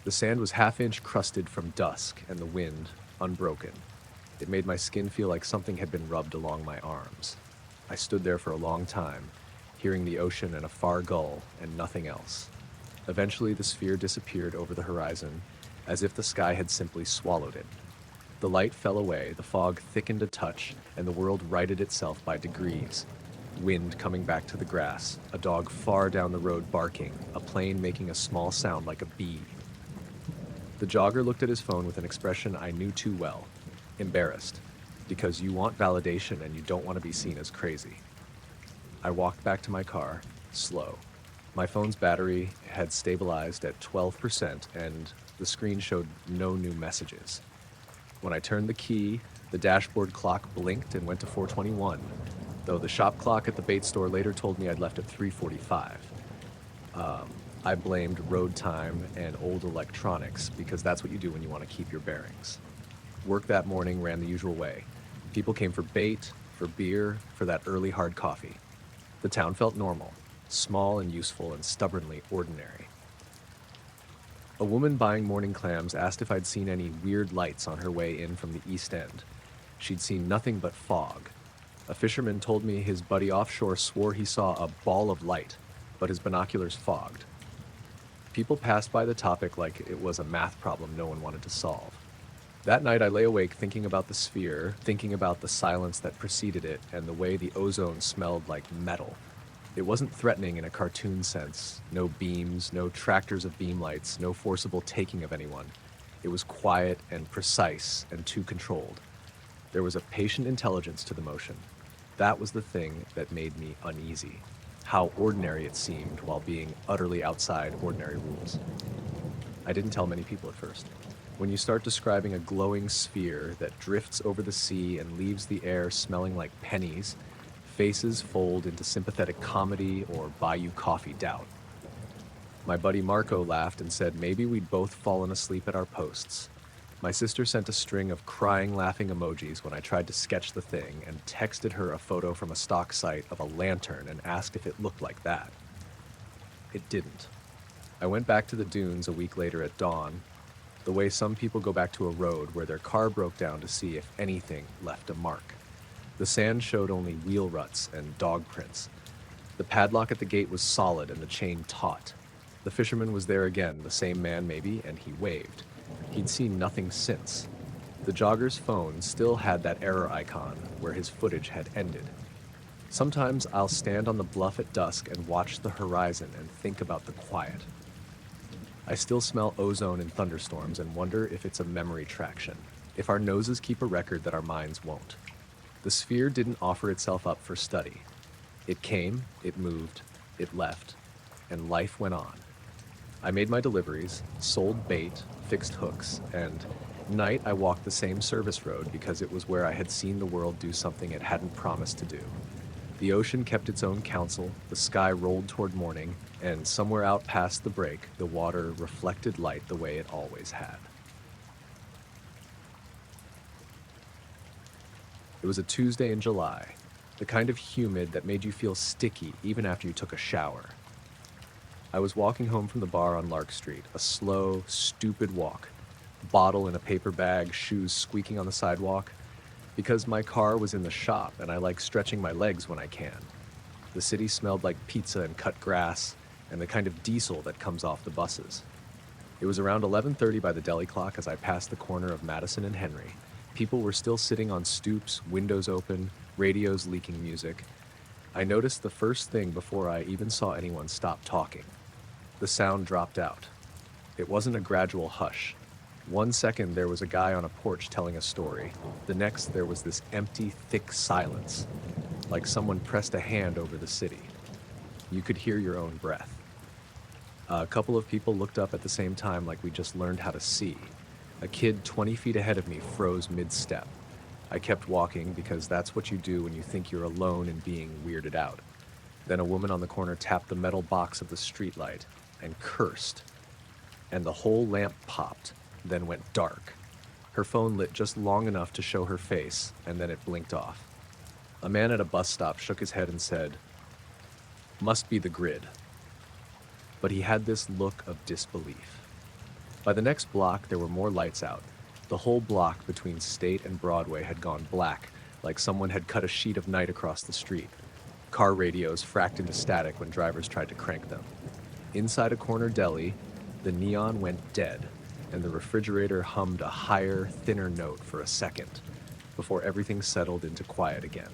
The sand was half-inch crusted from dusk and the wind, unbroken. It made my skin feel like something had been rubbed along my arms. I stood there for a long time, hearing the ocean and a far gull and nothing else. Eventually the sphere disappeared over the horizon, as if the sky had simply swallowed it. The light fell away, the fog thickened a touch, and the world righted itself by degrees. Wind coming back to the grass, a dog far down the road barking, a plane making a small sound like a bee. The jogger looked at his phone with an expression I knew too well. Embarrassed, because you want validation and you don't want to be seen as crazy. I walked back to my car, slow. My phone's battery had stabilized at 12% and the screen showed no new messages. When I turned the key, the dashboard clock blinked and went to 4:21, though the shop clock at the bait store later told me I'd left at 3:45. I blamed road time and old electronics because that's what you do when you want to keep your bearings. Work that morning ran the usual way. People came for bait, for beer, for that early hard coffee. The town felt normal, small and useful and stubbornly ordinary. A woman buying morning clams asked if I'd seen any weird lights on her way in from the east end. She'd seen nothing but fog. A fisherman told me his buddy offshore swore he saw a ball of light, but his binoculars fogged. People passed by the topic like it was a math problem no one wanted to solve. That night I lay awake thinking about the sphere, thinking about the silence that preceded it, and the way the ozone smelled like metal. It wasn't threatening in a cartoon sense. No beams, no tractors of beam lights, no forcible taking of anyone. It was quiet and precise and too controlled. There was a patient intelligence to the motion. That was the thing that made me uneasy. How ordinary it seemed while being utterly outside ordinary rules. I didn't tell many people at first. When you start describing a glowing sphere that drifts over the sea and leaves the air smelling like pennies, faces fold into sympathetic comedy or buy you coffee doubt. My buddy Marco laughed and said maybe we'd both fallen asleep at our posts. My sister sent a string of crying, laughing emojis when I tried to sketch the thing and texted her a photo from a stock site of a lantern and asked if it looked like that. It didn't. I went back to the dunes a week later at dawn, the way some people go back to a road where their car broke down to see if anything left a mark. The sand showed only wheel ruts and dog prints. The padlock at the gate was solid and the chain taut. The fisherman was there again, the same man maybe, and he waved. He'd seen nothing since. The jogger's phone still had that error icon where his footage had ended. Sometimes I'll stand on the bluff at dusk and watch the horizon and think about the quiet. I still smell ozone in thunderstorms and wonder if it's a memory traction, if our noses keep a record that our minds won't. The sphere didn't offer itself up for study. It came, it moved, it left, and life went on. I made my deliveries, sold bait, fixed hooks, and night I walked the same service road because it was where I had seen the world do something it hadn't promised to do. The ocean kept its own counsel, the sky rolled toward morning, and somewhere out past the break, the water reflected light the way it always had. It was a Tuesday in July, the kind of humid that made you feel sticky even after you took a shower. I was walking home from the bar on Lark Street, a slow, stupid walk, bottle in a paper bag, shoes squeaking on the sidewalk, because my car was in the shop and I like stretching my legs when I can. The city smelled like pizza and cut grass and the kind of diesel that comes off the buses. It was around 11:30 by the deli clock as I passed the corner of Madison and Henry. People were still sitting on stoops, windows open, radios leaking music. I noticed the first thing before I even saw anyone stop talking. The sound dropped out. It wasn't a gradual hush. 1 second there was a guy on a porch telling a story. The next there was this empty, thick silence, like someone pressed a hand over the city. You could hear your own breath. A couple of people looked up at the same time like we just learned how to see. A kid 20 feet ahead of me froze mid-step. I kept walking because that's what you do when you think you're alone and being weirded out. Then a woman on the corner tapped the metal box of the streetlight and cursed. And the whole lamp popped, then went dark. Her phone lit just long enough to show her face, and then it blinked off. A man at a bus stop shook his head and said, "Must be the grid." But he had this look of disbelief. By the next block, there were more lights out. The whole block between State and Broadway had gone black, like someone had cut a sheet of night across the street. Car radios fracked into static when drivers tried to crank them. Inside a corner deli, the neon went dead, and the refrigerator hummed a higher, thinner note for a second, before everything settled into quiet again.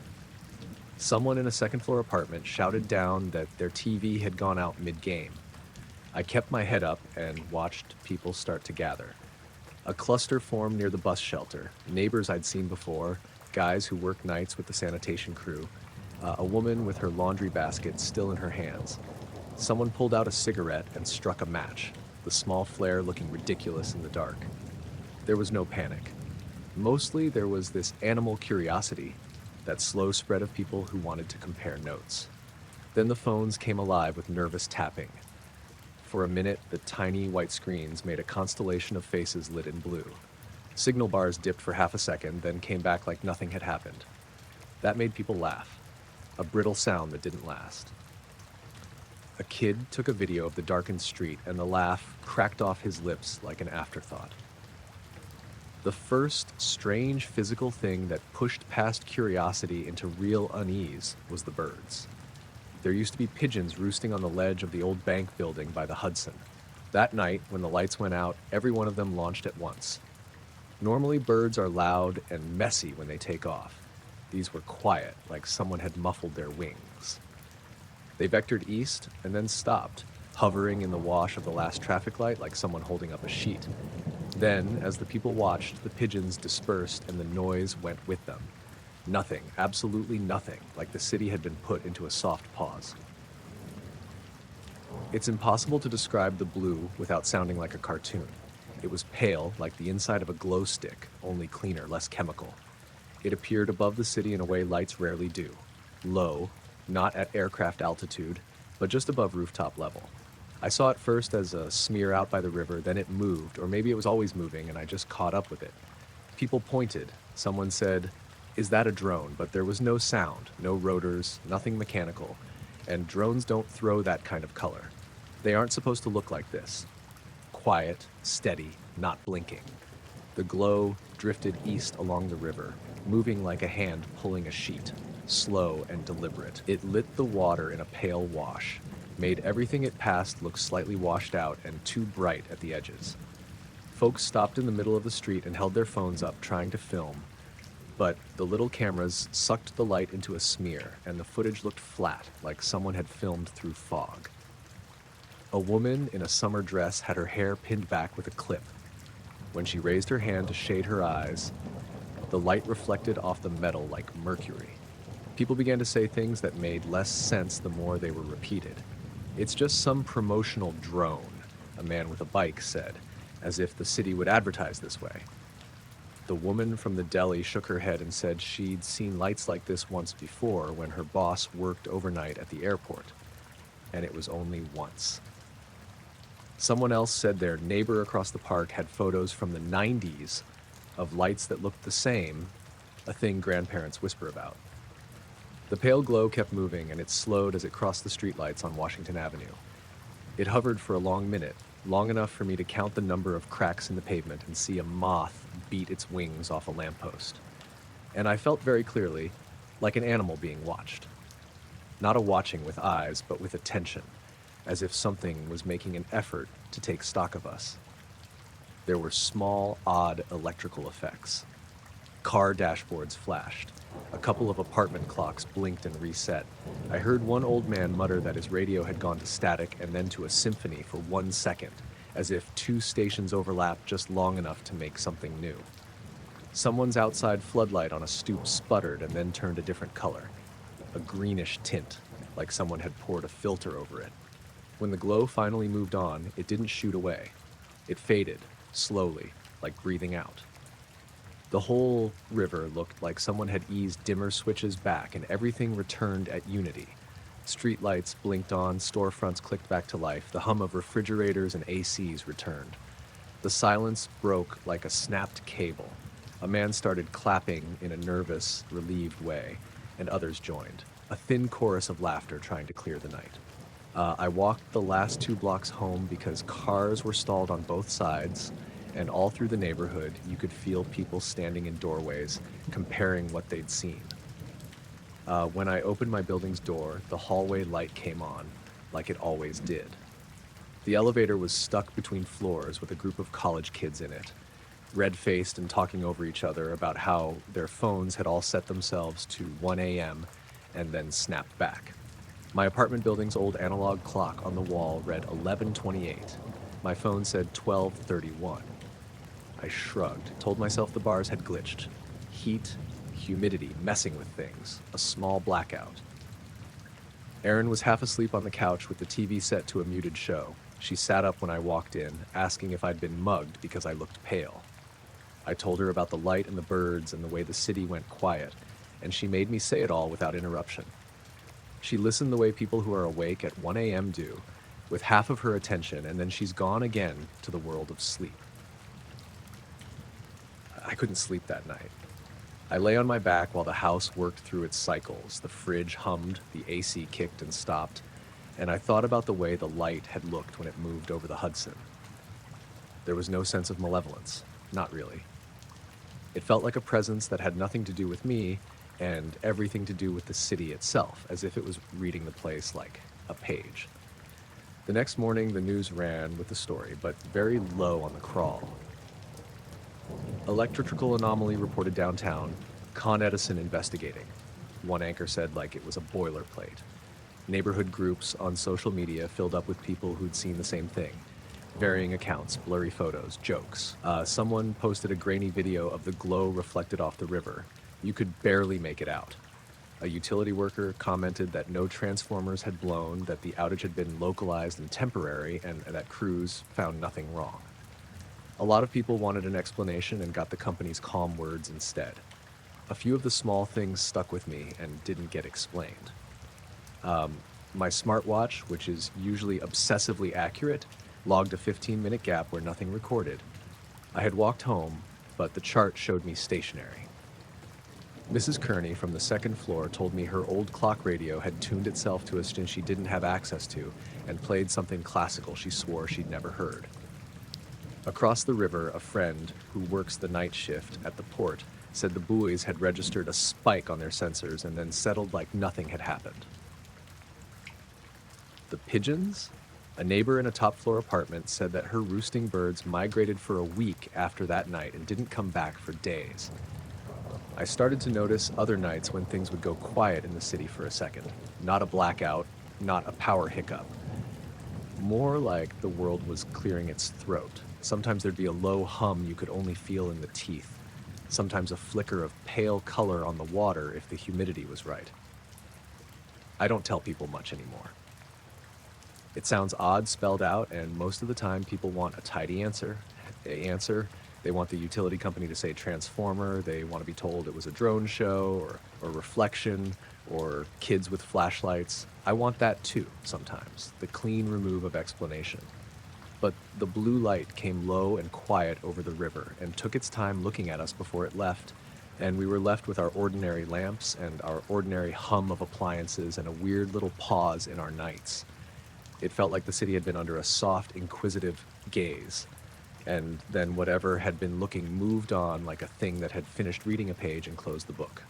Someone in a second-floor apartment shouted down that their TV had gone out mid-game. I kept my head up and watched people start to gather. A cluster formed near the bus shelter, neighbors I'd seen before, guys who work nights with the sanitation crew, a woman with her laundry basket still in her hands. Someone pulled out a cigarette and struck a match, the small flare looking ridiculous in the dark. There was no panic. Mostly there was this animal curiosity, that slow spread of people who wanted to compare notes. Then the phones came alive with nervous tapping. For a minute, the tiny white screens made a constellation of faces lit in blue. Signal bars dipped for half a second, then came back like nothing had happened. That made people laugh, a brittle sound that didn't last. A kid took a video of the darkened street, and the laugh cracked off his lips like an afterthought. The first strange physical thing that pushed past curiosity into real unease was the birds. There used to be pigeons roosting on the ledge of the old bank building by the Hudson. That night, when the lights went out, every one of them launched at once. Normally, birds are loud and messy when they take off. These were quiet, like someone had muffled their wings. They vectored east and then stopped, hovering in the wash of the last traffic light like someone holding up a sheet. Then, as the people watched, the pigeons dispersed and the noise went with them. Nothing, absolutely nothing, like the city had been put into a soft pause. It's impossible to describe the blue without sounding like a cartoon. It was pale, like the inside of a glow stick, only cleaner, less chemical. It appeared above the city in a way lights rarely do. Low, not at aircraft altitude, but just above rooftop level. I saw it first as a smear out by the river, then it moved, or maybe it was always moving and I just caught up with it. People pointed. Someone said, "Is that a drone?" But there was no sound, no rotors, nothing mechanical. And drones don't throw that kind of color. They aren't supposed to look like this. Quiet, steady, not blinking. The glow drifted east along the river, moving like a hand pulling a sheet, slow and deliberate. It lit the water in a pale wash, made everything it passed look slightly washed out and too bright at the edges. Folks stopped in the middle of the street and held their phones up, trying to film. But the little cameras sucked the light into a smear, and the footage looked flat, like someone had filmed through fog. A woman in a summer dress had her hair pinned back with a clip. When she raised her hand to shade her eyes, the light reflected off the metal like mercury. People began to say things that made less sense the more they were repeated. "It's just some promotional drone," a man with a bike said, as if the city would advertise this way. The woman from the deli shook her head and said she'd seen lights like this once before when her boss worked overnight at the airport, and it was only once. Someone else said their neighbor across the park had photos from the 90s of lights that looked the same, a thing grandparents whisper about. The pale glow kept moving, and it slowed as it crossed the streetlights on Washington Avenue. It hovered for a long minute, long enough for me to count the number of cracks in the pavement and see a moth beat its wings off a lamppost. And I felt very clearly, like an animal being watched. Not a watching with eyes, but with attention, as if something was making an effort to take stock of us. There were small, odd electrical effects. Car dashboards flashed. A couple of apartment clocks blinked and reset. I heard one old man mutter that his radio had gone to static and then to a symphony for 1 second, as if two stations overlapped just long enough to make something new. Someone's outside floodlight on a stoop sputtered and then turned a different color, a greenish tint, like someone had poured a filter over it. When the glow finally moved on, it didn't shoot away. It faded, slowly, like breathing out. The whole river looked like someone had eased dimmer switches back and everything returned at unity. Streetlights blinked on, storefronts clicked back to life, the hum of refrigerators and ACs returned. The silence broke like a snapped cable. A man started clapping in a nervous, relieved way, and others joined. A thin chorus of laughter trying to clear the night. I walked the last 2 blocks home because cars were stalled on both sides, and all through the neighborhood, you could feel people standing in doorways, comparing what they'd seen. When I opened my building's door, the hallway light came on, like it always did. The elevator was stuck between floors with a group of college kids in it, red-faced and talking over each other about how their phones had all set themselves to 1 a.m. and then snapped back. My apartment building's old analog clock on the wall read 11:28. My phone said 12:31. I shrugged, told myself the bars had glitched. Heat, humidity, messing with things. A small blackout. Erin was half asleep on the couch with the TV set to a muted show. She sat up when I walked in, asking if I'd been mugged because I looked pale. I told her about the light and the birds and the way the city went quiet, and she made me say it all without interruption. She listened the way people who are awake at 1 a.m. do, with half of her attention, and then she's gone again to the world of sleep. I couldn't sleep that night. I lay on my back while the house worked through its cycles. The fridge hummed, the AC kicked and stopped, and I thought about the way the light had looked when it moved over the Hudson. There was no sense of malevolence, not really. It felt like a presence that had nothing to do with me and everything to do with the city itself, as if it was reading the place like a page. The next morning, the news ran with the story, but very low on the crawl. Electrical anomaly reported downtown. Con Edison investigating. One anchor said like it was a boilerplate. Neighborhood groups on social media filled up with people who'd seen the same thing. Varying accounts, blurry photos, jokes. Someone posted a grainy video of the glow reflected off the river. You could barely make it out. A utility worker commented that no transformers had blown, that the outage had been localized and temporary, and that crews found nothing wrong. A lot of people wanted an explanation and got the company's calm words instead. A few of the small things stuck with me and didn't get explained. My smartwatch, which is usually obsessively accurate, logged a 15-minute gap where nothing recorded. I had walked home, but the chart showed me stationary. Mrs. Kearney from the second floor told me her old clock radio had tuned itself to a station she didn't have access to and played something classical she swore she'd never heard. Across the river, a friend who works the night shift at the port said the buoys had registered a spike on their sensors and then settled like nothing had happened. The pigeons? A neighbor in a top-floor apartment said that her roosting birds migrated for a week after that night and didn't come back for days. I started to notice other nights when things would go quiet in the city for a second. Not a blackout, not a power hiccup. More like the world was clearing its throat. Sometimes there'd be a low hum you could only feel in the teeth. Sometimes a flicker of pale color on the water if the humidity was right. I don't tell people much anymore. It sounds odd spelled out, and most of the time people want a tidy answer. They want the utility company to say transformer, they want to be told it was a drone show, or reflection, or kids with flashlights. I want that too, sometimes, the clean remove of explanation. But the blue light came low and quiet over the river and took its time looking at us before it left, and we were left with our ordinary lamps and our ordinary hum of appliances and a weird little pause in our nights. It felt like the city had been under a soft, inquisitive gaze, and then whatever had been looking moved on like a thing that had finished reading a page and closed the book.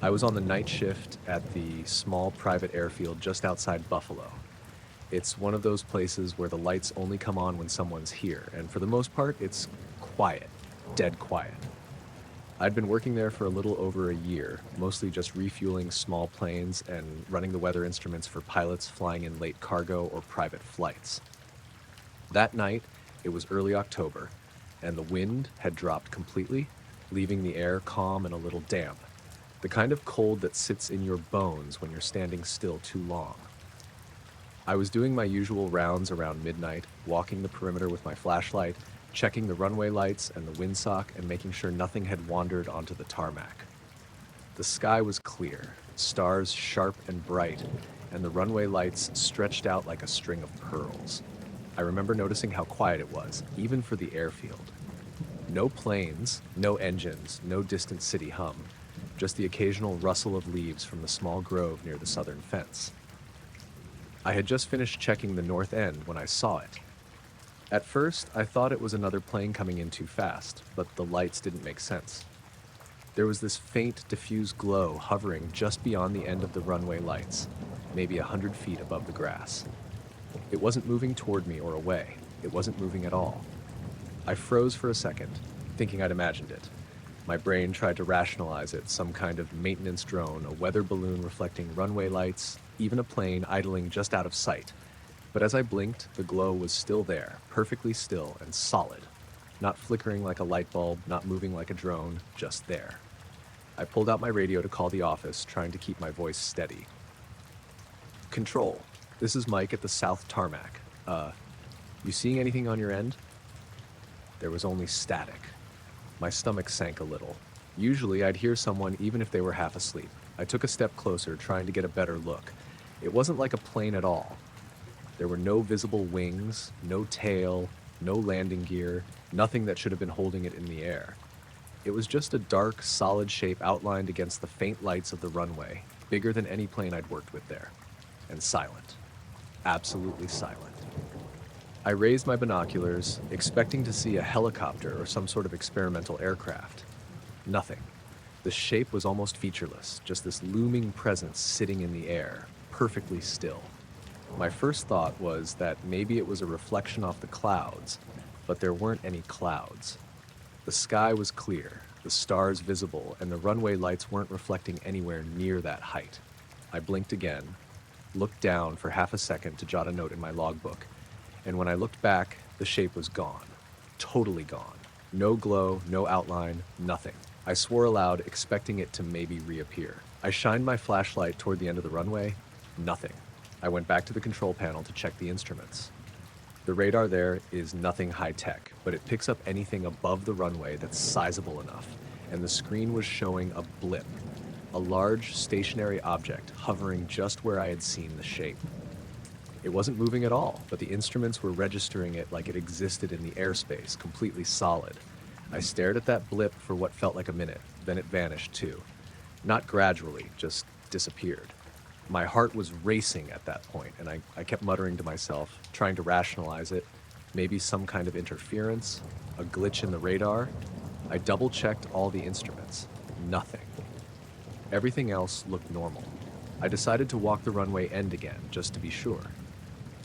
I was on the night shift at the small private airfield just outside Buffalo. It's one of those places where the lights only come on when someone's here, and for the most part, it's quiet, dead quiet. I'd been working there for a little over a year, mostly just refueling small planes and running the weather instruments for pilots flying in late cargo or private flights. That night, it was early October, and the wind had dropped completely, leaving the air calm and a little damp, the kind of cold that sits in your bones when you're standing still too long. I was doing my usual rounds around midnight, walking the perimeter with my flashlight, checking the runway lights and the windsock and making sure nothing had wandered onto the tarmac. The sky was clear, stars sharp and bright, and the runway lights stretched out like a string of pearls. I remember noticing how quiet it was, even for the airfield. No planes, no engines, no distant city hum, just the occasional rustle of leaves from the small grove near the southern fence. I had just finished checking the north end when I saw it. At first, I thought it was another plane coming in too fast, but the lights didn't make sense. There was this faint, diffuse glow hovering just beyond the end of the runway lights, maybe 100 feet above the grass. It wasn't moving toward me or away. It wasn't moving at all. I froze for a second, thinking I'd imagined it. My brain tried to rationalize it, some kind of maintenance drone, a weather balloon reflecting runway lights, even a plane idling just out of sight. But as I blinked, the glow was still there, perfectly still and solid. Not flickering like a light bulb, not moving like a drone, just there. I pulled out my radio to call the office, trying to keep my voice steady. Control, this is Mike at the South Tarmac. You seeing anything on your end? There was only static. My stomach sank a little. Usually I'd hear someone even if they were half asleep. I took a step closer, trying to get a better look. It wasn't like a plane at all. There were no visible wings, no tail, no landing gear, nothing that should have been holding it in the air. It was just a dark, solid shape outlined against the faint lights of the runway, bigger than any plane I'd worked with there, and silent. Absolutely silent. I raised my binoculars, expecting to see a helicopter or some sort of experimental aircraft. Nothing. The shape was almost featureless, just this looming presence sitting in the air, perfectly still. My first thought was that maybe it was a reflection off the clouds, but there weren't any clouds. The sky was clear, the stars visible, and the runway lights weren't reflecting anywhere near that height. I blinked again, looked down for half a second to jot a note in my logbook, and when I looked back, the shape was gone. Totally gone. No glow, no outline, nothing. I swore aloud, expecting it to maybe reappear. I shined my flashlight toward the end of the runway. Nothing. I went back to the control panel to check the instruments. The radar there is nothing high-tech, but it picks up anything above the runway that's sizable enough, and the screen was showing a blip, a large stationary object hovering just where I had seen the shape. It wasn't moving at all, but the instruments were registering it like it existed in the airspace, completely solid. I stared at that blip for what felt like a minute, then it vanished too. Not gradually, just disappeared. My heart was racing at that point, and I kept muttering to myself, trying to rationalize it. Maybe some kind of interference, a glitch in the radar. I double-checked all the instruments. Nothing. Everything else looked normal. I decided to walk the runway end again, just to be sure.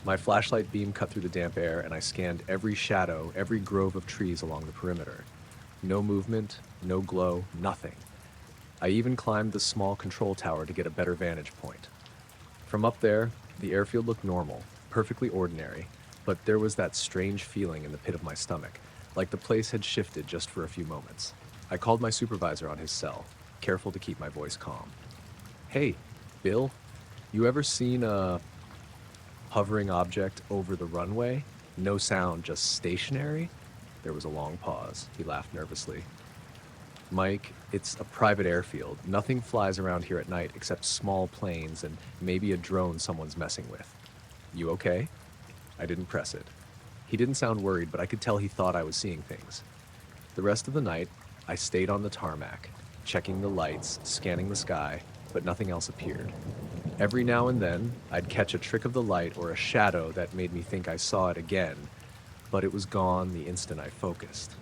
My flashlight beam cut through the damp air, and I scanned every shadow, every grove of trees along the perimeter. No movement, no glow, nothing. I even climbed the small control tower to get a better vantage point. From up there, the airfield looked normal, perfectly ordinary, but there was that strange feeling in the pit of my stomach, like the place had shifted just for a few moments. I called my supervisor on his cell, careful to keep my voice calm. "Hey, Bill, you ever seen a hovering object over the runway? No sound, just stationary?" There was a long pause. He laughed nervously. "Mike, it's a private airfield. Nothing flies around here at night except small planes and maybe a drone someone's messing with. You okay?" I didn't press it. He didn't sound worried, but I could tell he thought I was seeing things. The rest of the night, I stayed on the tarmac, checking the lights, scanning the sky, but nothing else appeared. Every now and then, I'd catch a trick of the light or a shadow that made me think I saw it again, but it was gone the instant I focused.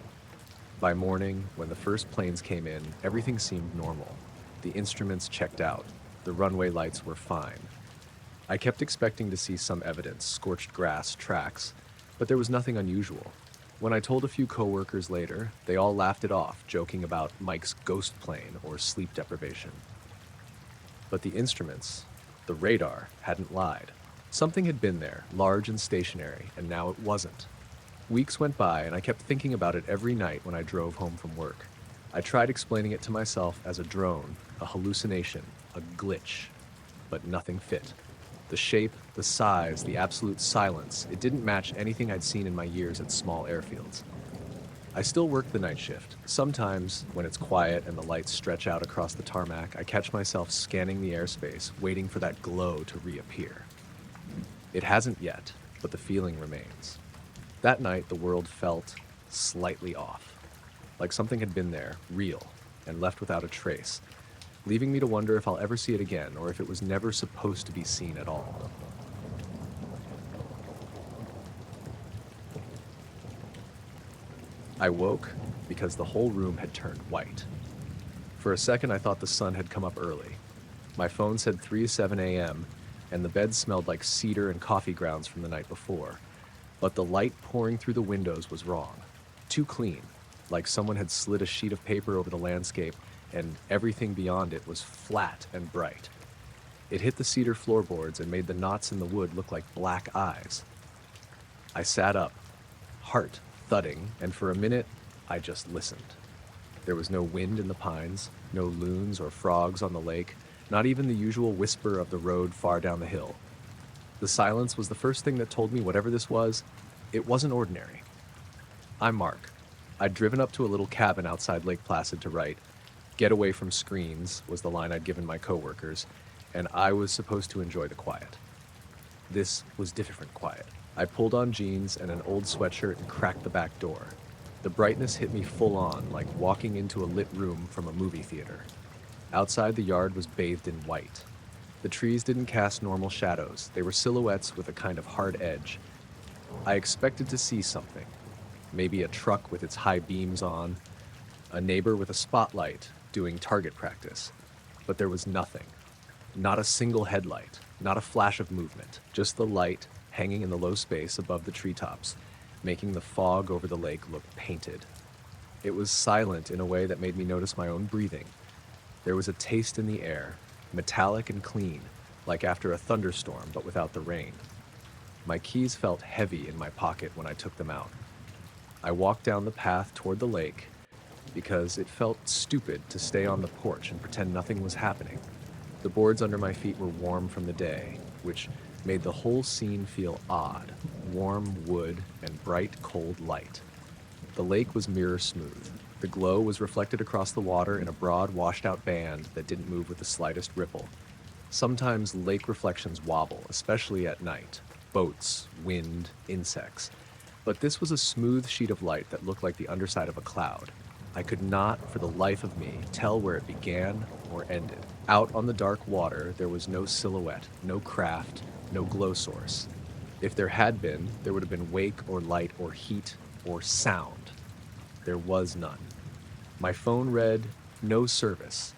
By morning, when the first planes came in, everything seemed normal. The instruments checked out. The runway lights were fine. I kept expecting to see some evidence, scorched grass, tracks, but there was nothing unusual. When I told a few coworkers later, they all laughed it off, joking about Mike's ghost plane or sleep deprivation. But the instruments, the radar, hadn't lied. Something had been there, large and stationary, and now it wasn't. Weeks went by, and I kept thinking about it every night when I drove home from work. I tried explaining it to myself as a drone, a hallucination, a glitch, but nothing fit. The shape, the size, the absolute silence, it didn't match anything I'd seen in my years at small airfields. I still work the night shift. Sometimes, when it's quiet and the lights stretch out across the tarmac, I catch myself scanning the airspace, waiting for that glow to reappear. It hasn't yet, but the feeling remains. That night, the world felt slightly off, like something had been there, real, and left without a trace, leaving me to wonder if I'll ever see it again or if it was never supposed to be seen at all. I woke because the whole room had turned white. For a second, I thought the sun had come up early. My phone said 3:07 a.m., and the bed smelled like cedar and coffee grounds from the night before. But the light pouring through the windows was wrong. Too clean, like someone had slid a sheet of paper over the landscape, and everything beyond it was flat and bright. It hit the cedar floorboards and made the knots in the wood look like black eyes. I sat up, heart thudding, and for a minute, I just listened. There was no wind in the pines, no loons or frogs on the lake, not even the usual whisper of the road far down the hill. The silence was the first thing that told me whatever this was, it wasn't ordinary. I'm Mark. I'd driven up to a little cabin outside Lake Placid to write. "Get away from screens" was the line I'd given my coworkers, and I was supposed to enjoy the quiet. This was different quiet. I pulled on jeans and an old sweatshirt and cracked the back door. The brightness hit me full on, like walking into a lit room from a movie theater. Outside, the yard was bathed in white. The trees didn't cast normal shadows. They were silhouettes with a kind of hard edge. I expected to see something. Maybe a truck with its high beams on, a neighbor with a spotlight doing target practice. But there was nothing. Not a single headlight, not a flash of movement, just the light hanging in the low space above the treetops, making the fog over the lake look painted. It was silent in a way that made me notice my own breathing. There was a taste in the air, metallic and clean, like after a thunderstorm but without the rain. My keys felt heavy in my pocket when I took them out. I walked down the path toward the lake because it felt stupid to stay on the porch and pretend nothing was happening. The boards under my feet were warm from the day, which made the whole scene feel odd, warm wood and bright, cold light. The lake was mirror smooth. The glow was reflected across the water in a broad, washed-out band that didn't move with the slightest ripple. Sometimes lake reflections wobble, especially at night. Boats, wind, insects. But this was a smooth sheet of light that looked like the underside of a cloud. I could not, for the life of me, tell where it began or ended. Out on the dark water, there was no silhouette, no craft, no glow source. If there had been, there would have been wake or light or heat or sound. There was none. My phone read, "No service."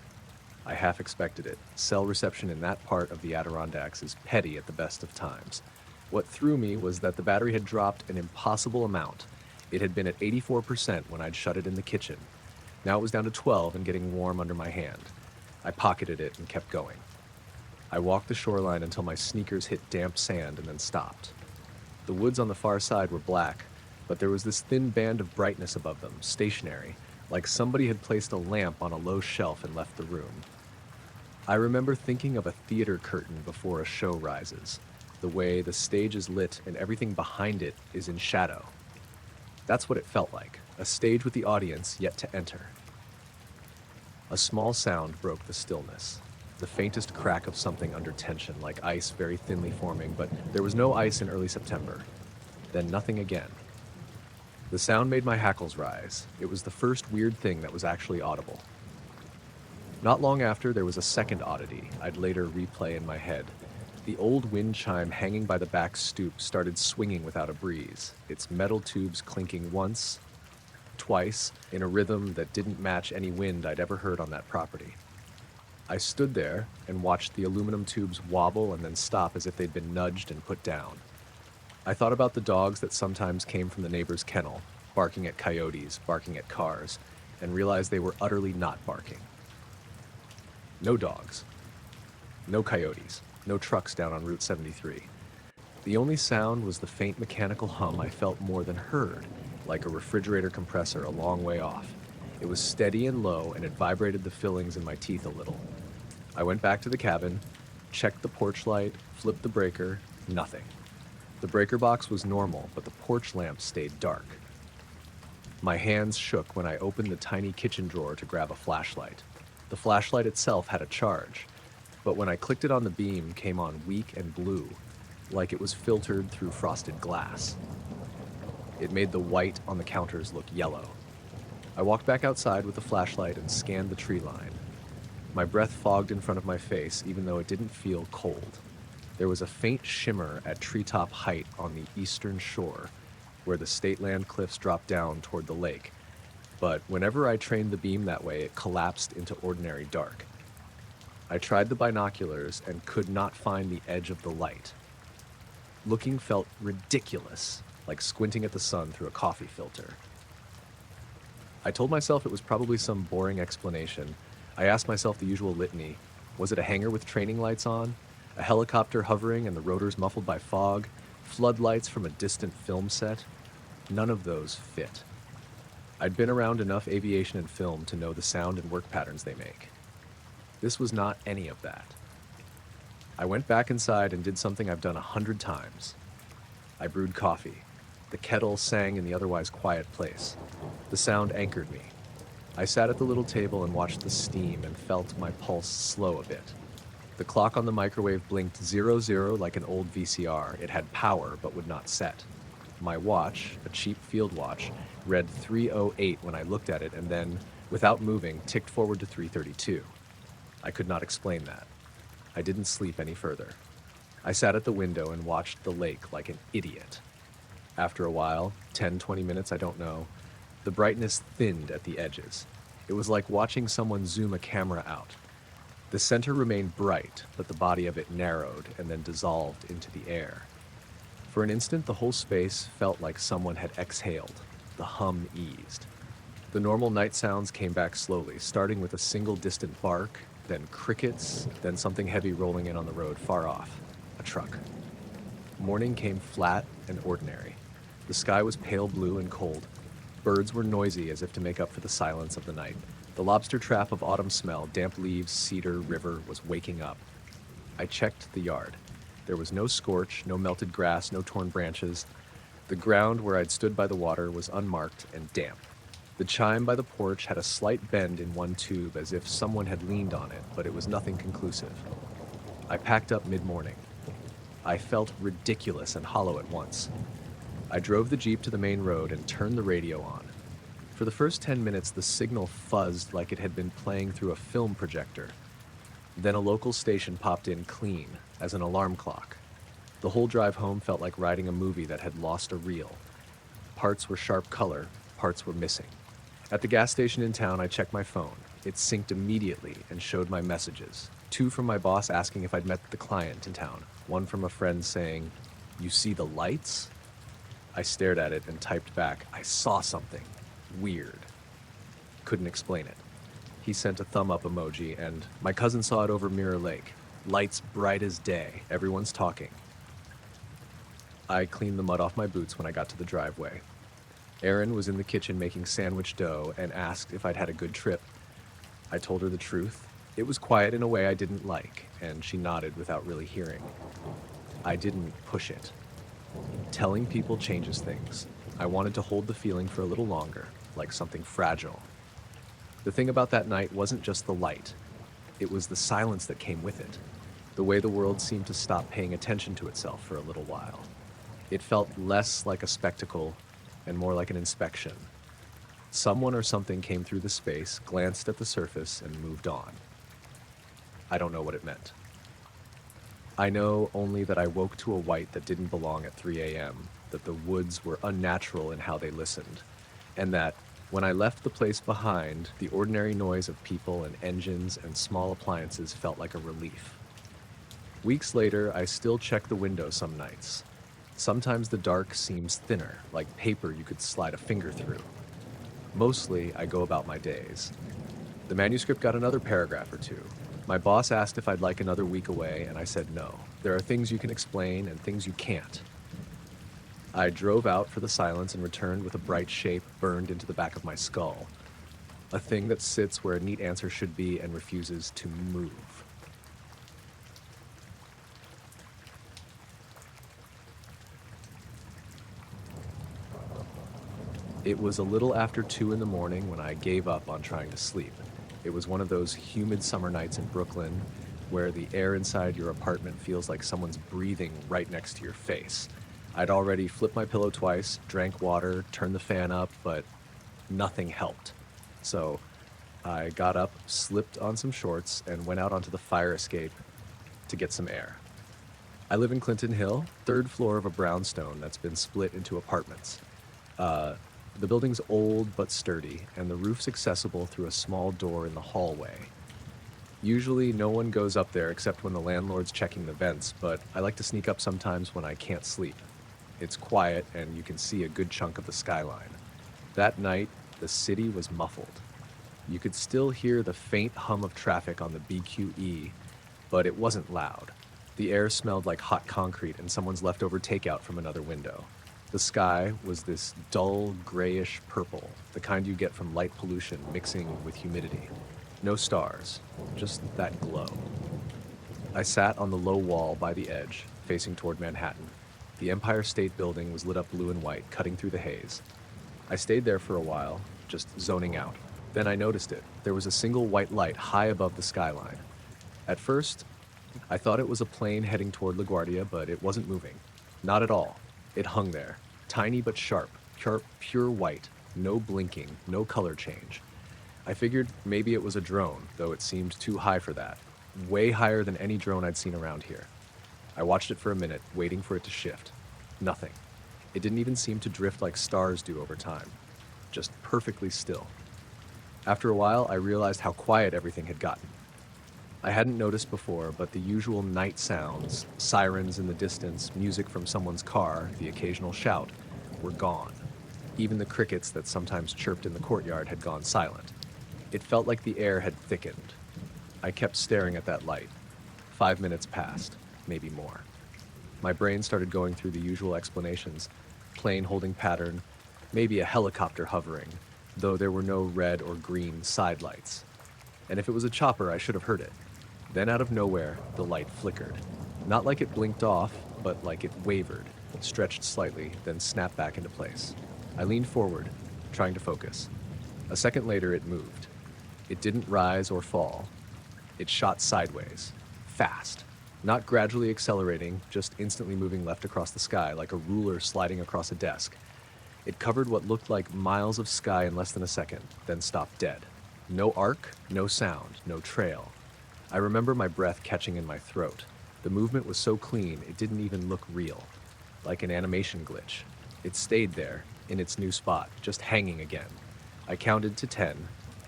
I half expected it. Cell reception in that part of the Adirondacks is petty at the best of times. What threw me was that the battery had dropped an impossible amount. It had been at 84% when I'd shut it in the kitchen. Now it was down to 12 and getting warm under my hand. I pocketed it and kept going. I walked the shoreline until my sneakers hit damp sand and then stopped. The woods on the far side were black, but there was this thin band of brightness above them, stationary, like somebody had placed a lamp on a low shelf and left the room. I remember thinking of a theater curtain before a show rises, the way the stage is lit and everything behind it is in shadow. That's what it felt like, a stage with the audience yet to enter. A small sound broke the stillness, the faintest crack of something under tension, like ice very thinly forming, but there was no ice in early September. Then nothing again. The sound made my hackles rise. It was the first weird thing that was actually audible. Not long after, there was a second oddity I'd later replay in my head. The old wind chime hanging by the back stoop started swinging without a breeze, its metal tubes clinking once, twice, in a rhythm that didn't match any wind I'd ever heard on that property. I stood there and watched the aluminum tubes wobble and then stop as if they'd been nudged and put down. I thought about the dogs that sometimes came from the neighbor's kennel, barking at coyotes, barking at cars, and realized they were utterly not barking. No dogs. No coyotes. No trucks down on Route 73. The only sound was the faint mechanical hum I felt more than heard, like a refrigerator compressor a long way off. It was steady and low, and it vibrated the fillings in my teeth a little. I went back to the cabin, checked the porch light, flipped the breaker, nothing. The breaker box was normal, but the porch lamp stayed dark. My hands shook when I opened the tiny kitchen drawer to grab a flashlight. The flashlight itself had a charge, but when I clicked it on the beam, came on weak and blue, like it was filtered through frosted glass. It made the white on the counters look yellow. I walked back outside with the flashlight and scanned the tree line. My breath fogged in front of my face, even though it didn't feel cold. There was a faint shimmer at treetop height on the eastern shore, where the state land cliffs dropped down toward the lake. But whenever I trained the beam that way, it collapsed into ordinary dark. I tried the binoculars and could not find the edge of the light. Looking felt ridiculous, like squinting at the sun through a coffee filter. I told myself it was probably some boring explanation. I asked myself the usual litany. Was it a hangar with training lights on? A helicopter hovering and the rotors muffled by fog? Floodlights from a distant film set? None of those fit. I'd been around enough aviation and film to know the sound and work patterns they make. This was not any of that. I went back inside and did something I've done 100 times. I brewed coffee. The kettle sang in the otherwise quiet place. The sound anchored me. I sat at the little table and watched the steam and felt my pulse slow a bit. The clock on the microwave blinked 00 like an old VCR. It had power but would not set. My watch, a cheap field watch, read 3:08 when I looked at it and then, without moving, ticked forward to 3:32. I could not explain that. I didn't sleep any further. I sat at the window and watched the lake like an idiot. After a while, 10, 20 minutes, I don't know, the brightness thinned at the edges. It was like watching someone zoom a camera out. The center remained bright, but the body of it narrowed and then dissolved into the air. For an instant, the whole space felt like someone had exhaled. The hum eased. The normal night sounds came back slowly, starting with a single distant bark, then crickets, then something heavy rolling in on the road far off. A truck. Morning came flat and ordinary. The sky was pale blue and cold. Birds were noisy as if to make up for the silence of the night. The lobster trap of autumn smell, damp leaves, cedar, river, was waking up. I checked the yard. There was no scorch, no melted grass, no torn branches. The ground where I'd stood by the water was unmarked and damp. The chime by the porch had a slight bend in one tube as if someone had leaned on it, but it was nothing conclusive. I packed up mid-morning. I felt ridiculous and hollow at once. I drove the Jeep to the main road and turned the radio on. For the first 10 minutes, the signal fuzzed like it had been playing through a film projector. Then a local station popped in clean, as an alarm clock. The whole drive home felt like riding a movie that had lost a reel. Parts were sharp color, parts were missing. At the gas station in town, I checked my phone. It synced immediately and showed my messages. 2 from my boss asking if I'd met the client in town. 1 from a friend saying, "You see the lights?" I stared at it and typed back, "I saw something. Weird." Couldn't explain it. He sent a thumb up emoji and, "My cousin saw it over Mirror Lake. Lights bright as day. Everyone's talking." I cleaned the mud off my boots when I got to the driveway. Erin was in the kitchen making sandwich dough and asked if I'd had a good trip. I told her the truth. It was quiet in a way I didn't like, and she nodded without really hearing. I didn't push it. Telling people changes things. I wanted to hold the feeling for a little longer, like something fragile. The thing about that night wasn't just the light. It was the silence that came with it. The way the world seemed to stop paying attention to itself for a little while. It felt less like a spectacle and more like an inspection. Someone or something came through the space, glanced at the surface, and moved on. I don't know what it meant. I know only that I woke to a white that didn't belong at 3 a.m., that the woods were unnatural in how they listened, and that, when I left the place behind, the ordinary noise of people and engines and small appliances felt like a relief. Weeks later, I still check the window some nights. Sometimes the dark seems thinner, like paper you could slide a finger through. Mostly, I go about my days. The manuscript got another paragraph or 2. My boss asked if I'd like another week away, and I said no. There are things you can explain and things you can't. I drove out for the silence and returned with a bright shape burned into the back of my skull. A thing that sits where a neat answer should be and refuses to move. It was a little after 2 in the morning when I gave up on trying to sleep. It was one of those humid summer nights in Brooklyn where the air inside your apartment feels like someone's breathing right next to your face. I'd already flipped my pillow twice, drank water, turned the fan up, but nothing helped. So I got up, slipped on some shorts, and went out onto the fire escape to get some air. I live in Clinton Hill, 3rd floor of a brownstone that's been split into apartments. The building's old but sturdy, and the roof's accessible through a small door in the hallway. Usually no one goes up there except when the landlord's checking the vents, but I like to sneak up sometimes when I can't sleep. It's quiet, and you can see a good chunk of the skyline. That night, the city was muffled. You could still hear the faint hum of traffic on the BQE, but it wasn't loud. The air smelled like hot concrete and someone's leftover takeout from another window. The sky was this dull, grayish purple, the kind you get from light pollution mixing with humidity. No stars, just that glow. I sat on the low wall by the edge, facing toward Manhattan. The Empire State Building was lit up blue and white, cutting through the haze. I stayed there for a while, just zoning out. Then I noticed it. There was a single white light high above the skyline. At first, I thought it was a plane heading toward LaGuardia, but it wasn't moving. Not at all. It hung there, tiny but sharp, pure white, no blinking, no color change. I figured maybe it was a drone, though it seemed too high for that. Way higher than any drone I'd seen around here. I watched it for a minute, waiting for it to shift. Nothing. It didn't even seem to drift like stars do over time. Just perfectly still. After a while, I realized how quiet everything had gotten. I hadn't noticed before, but the usual night sounds, sirens in the distance, music from someone's car, the occasional shout, were gone. Even the crickets that sometimes chirped in the courtyard had gone silent. It felt like the air had thickened. I kept staring at that light. 5 minutes passed, maybe more. My brain started going through the usual explanations: plane holding pattern, maybe a helicopter hovering, though there were no red or green side lights. And if it was a chopper, I should have heard it. Then out of nowhere, the light flickered. Not like it blinked off, but like it wavered, stretched slightly, then snapped back into place. I leaned forward, trying to focus. A second later, it moved. It didn't rise or fall. It shot sideways, fast, not gradually accelerating, just instantly moving left across the sky like a ruler sliding across a desk. It covered what looked like miles of sky in less than a second, then stopped dead. No arc, no sound, no trail. I remember my breath catching in my throat. The movement was so clean, it didn't even look real, like an animation glitch. It stayed there, in its new spot, just hanging again. I counted to 10,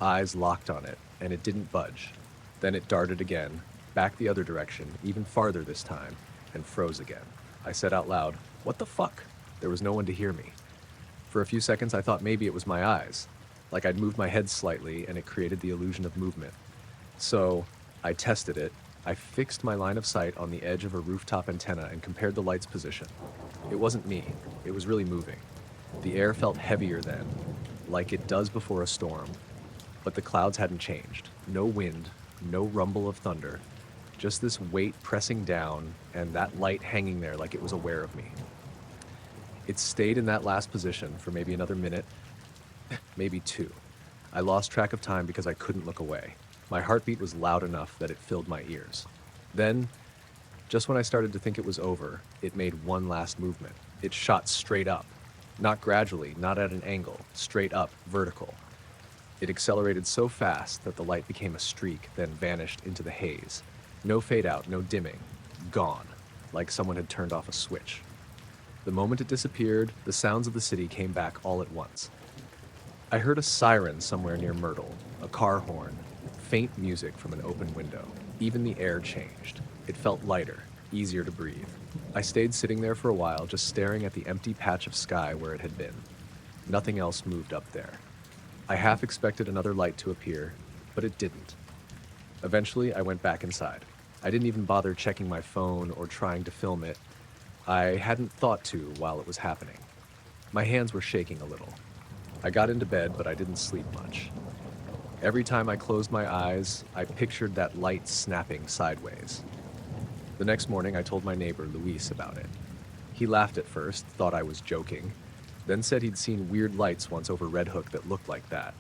eyes locked on it, and it didn't budge. Then it darted again, back the other direction, even farther this time, and froze again. I said out loud, "What the fuck?" There was no one to hear me. For a few seconds, I thought maybe it was my eyes, like I'd moved my head slightly and it created the illusion of movement. So I tested it. I fixed my line of sight on the edge of a rooftop antenna and compared the light's position. It wasn't me. It was really moving. The air felt heavier then, like it does before a storm. But the clouds hadn't changed. No wind, no rumble of thunder. Just this weight pressing down and that light hanging there like it was aware of me. It stayed in that last position for maybe another minute, maybe two. I lost track of time because I couldn't look away. My heartbeat was loud enough that it filled my ears. Then, just when I started to think it was over, it made one last movement. It shot straight up. Not gradually, not at an angle, straight up, vertical. It accelerated so fast that the light became a streak, then vanished into the haze. No fade out, no dimming. Gone, like someone had turned off a switch. The moment it disappeared, the sounds of the city came back all at once. I heard a siren somewhere near Myrtle, a car horn, faint music from an open window. Even the air changed. It felt lighter, easier to breathe. I stayed sitting there for a while, just staring at the empty patch of sky where it had been. Nothing else moved up there. I half expected another light to appear, but it didn't. Eventually, I went back inside. I didn't even bother checking my phone or trying to film it. I hadn't thought to while it was happening. My hands were shaking a little. I got into bed, but I didn't sleep much. Every time I closed my eyes, I pictured that light snapping sideways. The next morning, I told my neighbor, Luis, about it. He laughed at first, thought I was joking, then said he'd seen weird lights once over Red Hook that looked like that.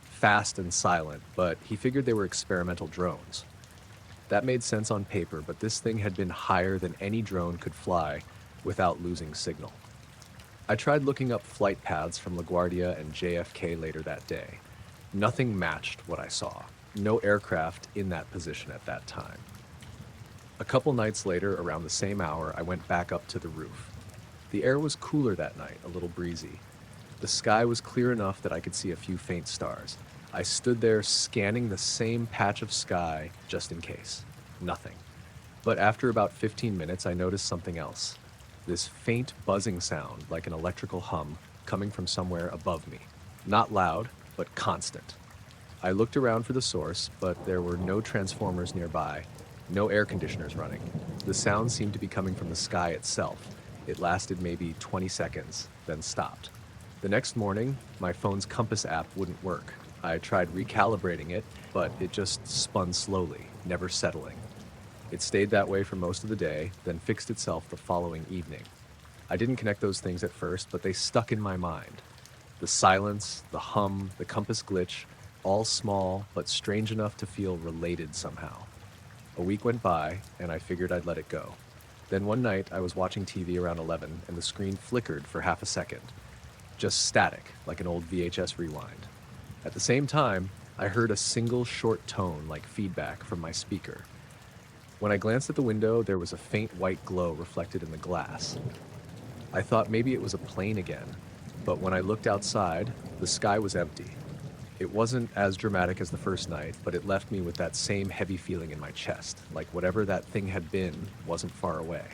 Fast and silent, but he figured they were experimental drones. That made sense on paper, but this thing had been higher than any drone could fly without losing signal. I tried looking up flight paths from LaGuardia and JFK later that day. Nothing matched what I saw. No aircraft in that position at that time. A couple nights later, around the same hour, I went back up to the roof. The air was cooler that night, a little breezy. The sky was clear enough that I could see a few faint stars. I stood there scanning the same patch of sky just in case. Nothing. But after about 15 minutes, I noticed something else. This faint buzzing sound, like an electrical hum, coming from somewhere above me. Not loud, but constant. I looked around for the source, but there were no transformers nearby, no air conditioners running. The sound seemed to be coming from the sky itself. It lasted maybe 20 seconds, then stopped. The next morning, my phone's compass app wouldn't work. I tried recalibrating it, but it just spun slowly, never settling. It stayed that way for most of the day, then fixed itself the following evening. I didn't connect those things at first, but they stuck in my mind. The silence, the hum, the compass glitch, all small, but strange enough to feel related somehow. A week went by, and I figured I'd let it go. Then one night, I was watching TV around 11, and the screen flickered for half a second. Just static, like an old VHS rewind. At the same time, I heard a single short tone like feedback from my speaker. When I glanced at the window, there was a faint white glow reflected in the glass. I thought maybe it was a plane again, but when I looked outside, the sky was empty. It wasn't as dramatic as the first night, but it left me with that same heavy feeling in my chest, like whatever that thing had been wasn't far away.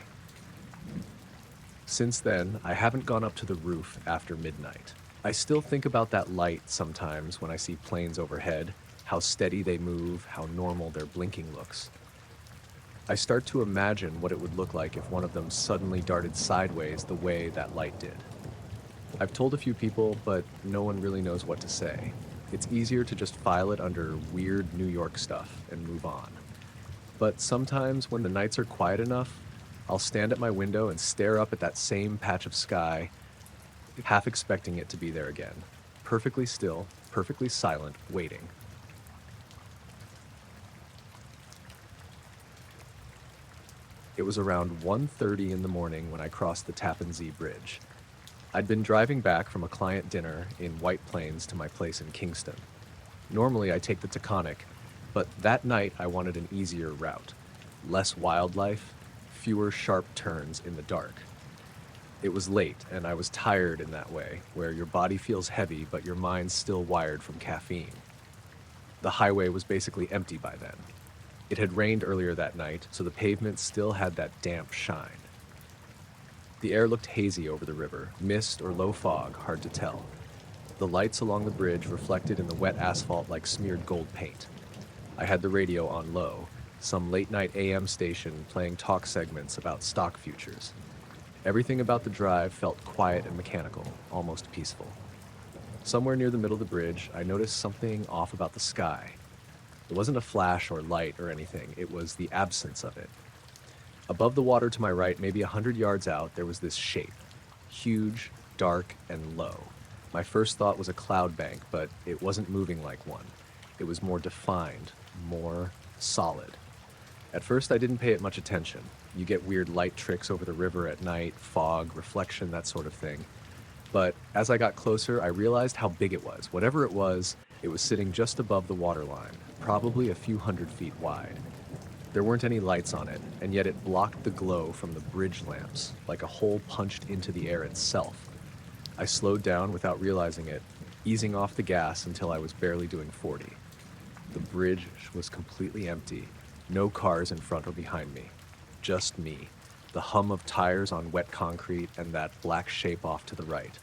Since then, I haven't gone up to the roof after midnight. I still think about that light sometimes when I see planes overhead, how steady they move, how normal their blinking looks. I start to imagine what it would look like if one of them suddenly darted sideways the way that light did. I've told a few people, but no one really knows what to say. It's easier to just file it under weird New York stuff and move on. But sometimes when the nights are quiet enough, I'll stand at my window and stare up at that same patch of sky, half expecting it to be there again. Perfectly still, perfectly silent, waiting. It was around 1:30 in the morning when I crossed the Tappan Zee Bridge. I'd been driving back from a client dinner in White Plains to my place in Kingston. Normally I take the Taconic, but that night I wanted an easier route. Less wildlife, fewer sharp turns in the dark. It was late, and I was tired in that way, where your body feels heavy but your mind's still wired from caffeine. The highway was basically empty by then. It had rained earlier that night, so the pavement still had that damp shine. The air looked hazy over the river, mist or low fog, hard to tell. The lights along the bridge reflected in the wet asphalt like smeared gold paint. I had the radio on low, some late-night AM station playing talk segments about stock futures. Everything about the drive felt quiet and mechanical, almost peaceful. Somewhere near the middle of the bridge, I noticed something off about the sky. It wasn't a flash or light or anything, it was the absence of it. Above the water to my right, maybe 100 yards out, there was this shape. Huge, dark, and low. My first thought was a cloud bank, but it wasn't moving like one. It was more defined, more solid. At first, I didn't pay it much attention. You get weird light tricks over the river at night, fog, reflection, that sort of thing. But as I got closer, I realized how big it was. Whatever it was sitting just above the waterline, probably a few 100 feet wide. There weren't any lights on it, and yet it blocked the glow from the bridge lamps, like a hole punched into the air itself. I slowed down without realizing it, easing off the gas until I was barely doing 40. The bridge was completely empty, no cars in front or behind me, just me, the hum of tires on wet concrete and that black shape off to the right.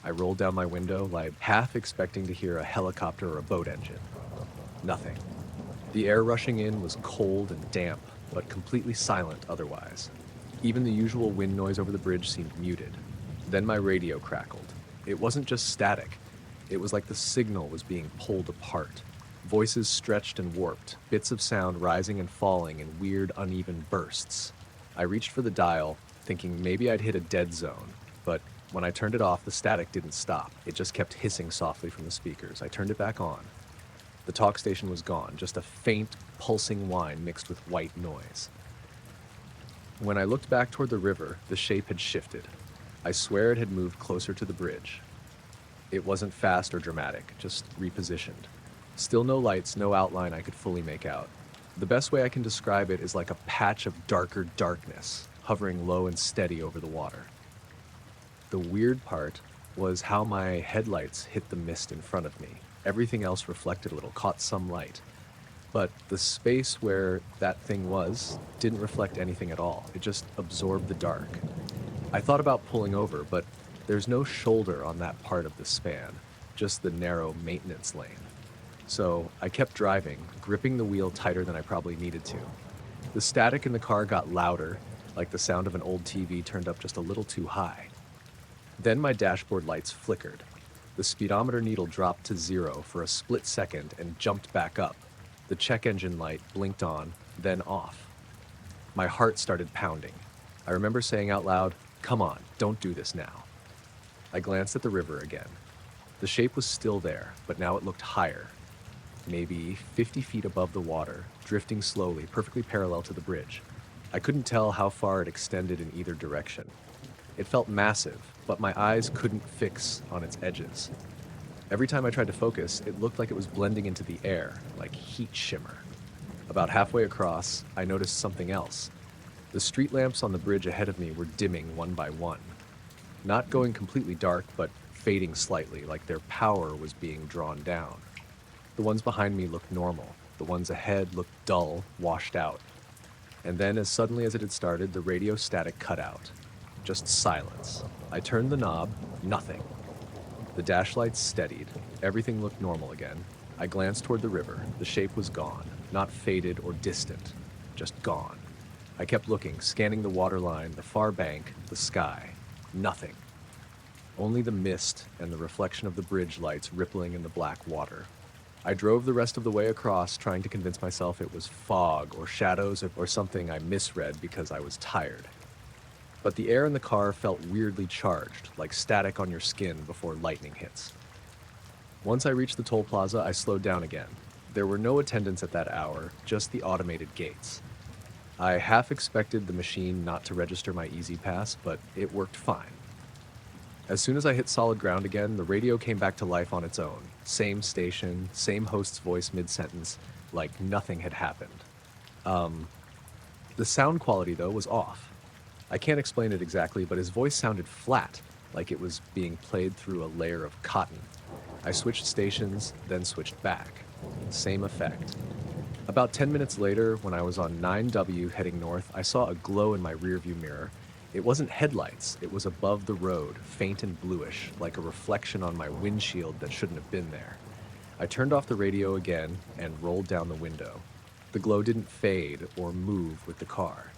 I rolled down my window, like half expecting to hear a helicopter or a boat engine. Nothing. The air rushing in was cold and damp, but completely silent otherwise. Even the usual wind noise over the bridge seemed muted. Then my radio crackled. It wasn't just static. It was like the signal was being pulled apart. Voices stretched and warped, bits of sound rising and falling in weird, uneven bursts. I reached for the dial, thinking maybe I'd hit a dead zone, but when I turned it off, the static didn't stop. It just kept hissing softly from the speakers. I turned it back on. The talk station was gone, just a faint, pulsing whine mixed with white noise. When I looked back toward the river, the shape had shifted. I swear it had moved closer to the bridge. It wasn't fast or dramatic, just repositioned. Still no lights, no outline I could fully make out. The best way I can describe it is like a patch of darker darkness, hovering low and steady over the water. The weird part was how my headlights hit the mist in front of me. Everything else reflected a little, caught some light. But the space where that thing was didn't reflect anything at all. It just absorbed the dark. I thought about pulling over, but there's no shoulder on that part of the span, just the narrow maintenance lane. So I kept driving, gripping the wheel tighter than I probably needed to. The static in the car got louder, like the sound of an old TV turned up just a little too high. Then my dashboard lights flickered. The speedometer needle dropped to 0 for a split second and jumped back up. The check engine light blinked on, then off. My heart started pounding. I remember saying out loud, "Come on, don't do this now." I glanced at the river again. The shape was still there, but now it looked higher. Maybe 50 feet above the water, drifting slowly, perfectly parallel to the bridge. I couldn't tell how far it extended in either direction. It felt massive, but my eyes couldn't fix on its edges. Every time I tried to focus, it looked like it was blending into the air, like heat shimmer. About halfway across, I noticed something else. The street lamps on the bridge ahead of me were dimming one by one. Not going completely dark, but fading slightly, like their power was being drawn down. The ones behind me looked normal. The ones ahead looked dull, washed out. And then, as suddenly as it had started, the radio static cut out. Just silence. I turned the knob, nothing. The dash lights steadied. Everything looked normal again. I glanced toward the river. The shape was gone, not faded or distant, just gone. I kept looking, scanning the waterline, the far bank, the sky. Nothing. Only the mist and the reflection of the bridge lights rippling in the black water. I drove the rest of the way across, trying to convince myself it was fog or shadows or something I misread because I was tired. But the air in the car felt weirdly charged, like static on your skin before lightning hits. Once I reached the toll plaza, I slowed down again. There were no attendants at that hour, just the automated gates. I half expected the machine not to register my Easy Pass, but it worked fine. As soon as I hit solid ground again, the radio came back to life on its own. Same station, same host's voice mid-sentence, like nothing had happened. The sound quality, though, was off. I can't explain it exactly, but his voice sounded flat, like it was being played through a layer of cotton. I switched stations, then switched back. Same effect. About 10 minutes later, when I was on 9W heading north, I saw a glow in my rearview mirror. It wasn't headlights, it was above the road, faint and bluish, like a reflection on my windshield that shouldn't have been there. I turned off the radio again and rolled down the window. The glow didn't fade or move with the car.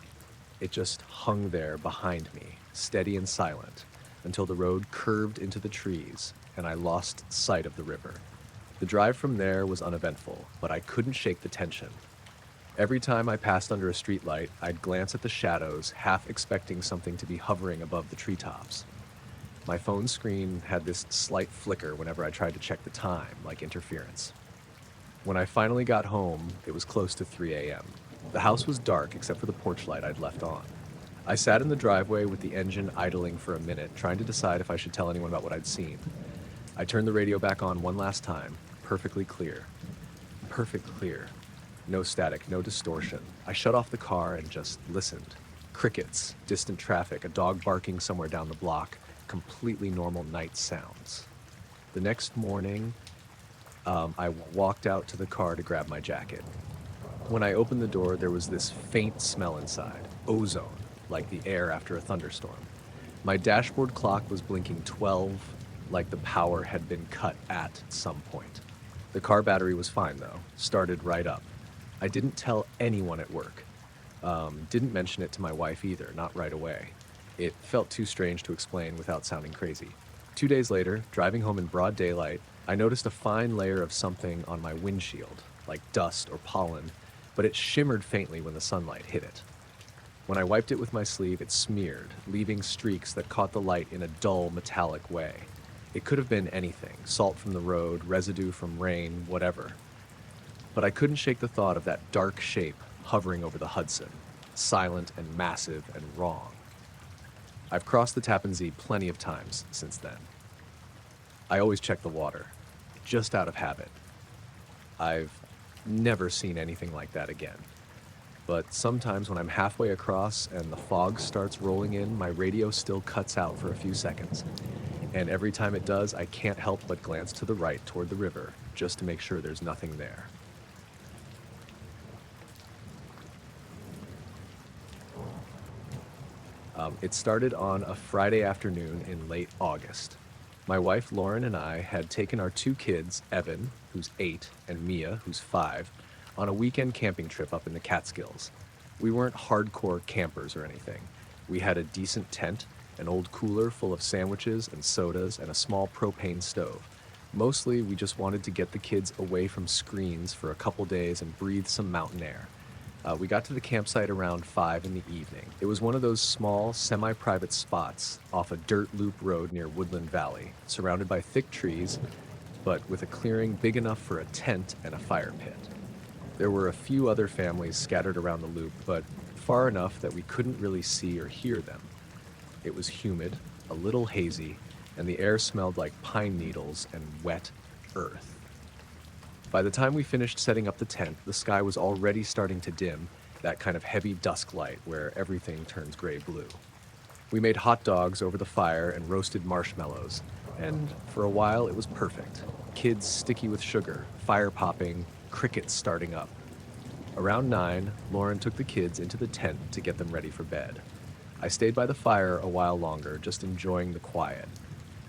It just hung there behind me, steady and silent, until the road curved into the trees and I lost sight of the river. The drive from there was uneventful, but I couldn't shake the tension. Every time I passed under a streetlight, I'd glance at the shadows, half expecting something to be hovering above the treetops. My phone screen had this slight flicker whenever I tried to check the time, like interference. When I finally got home, it was close to 3 a.m. The house was dark except for the porch light I'd left on. I sat in the driveway with the engine idling for a minute, trying to decide if I should tell anyone about what I'd seen. I turned the radio back on one last time, perfectly clear. Perfect clear. No static, no distortion. I shut off the car and just listened. Crickets, distant traffic, a dog barking somewhere down the block, completely normal night sounds. The next morning, I walked out to the car to grab my jacket. When I opened the door, there was this faint smell inside, ozone, like the air after a thunderstorm. My dashboard clock was blinking 12, like the power had been cut at some point. The car battery was fine though, started right up. I didn't tell anyone at work. Didn't mention it to my wife either, not right away. It felt too strange to explain without sounding crazy. 2 days later, driving home in broad daylight, I noticed a fine layer of something on my windshield, like dust or pollen, but it shimmered faintly when the sunlight hit it. When I wiped it with my sleeve, it smeared, leaving streaks that caught the light in a dull, metallic way. It could have been anything, salt from the road, residue from rain, whatever. But I couldn't shake the thought of that dark shape hovering over the Hudson, silent and massive and wrong. I've crossed the Tappan Zee plenty of times since then. I always check the water, just out of habit. I've never seen anything like that again. But sometimes when I'm halfway across and the fog starts rolling in, my radio still cuts out for a few seconds. And every time it does, I can't help but glance to the right toward the river, just to make sure there's nothing there. It started on a Friday afternoon in late August. My wife Lauren and I had taken our 2 kids, Evan, who's 8, and Mia, who's 5, on a weekend camping trip up in the Catskills. We weren't hardcore campers or anything. We had a decent tent, an old cooler full of sandwiches and sodas, and a small propane stove. Mostly, we just wanted to get the kids away from screens for a couple days and breathe some mountain air. We got to the campsite around 5 in the evening. It was one of those small, semi-private spots off a dirt loop road near Woodland Valley, surrounded by thick trees, but with a clearing big enough for a tent and a fire pit. There were a few other families scattered around the loop, but far enough that we couldn't really see or hear them. It was humid, a little hazy, and the air smelled like pine needles and wet earth. By the time we finished setting up the tent, the sky was already starting to dim, that kind of heavy dusk light where everything turns gray-blue. We made hot dogs over the fire and roasted marshmallows, and for a while it was perfect. kids sticky with sugar, fire popping, crickets starting up. Around 9, Lauren took the kids into the tent to get them ready for bed. I stayed by the fire a while longer, just enjoying the quiet.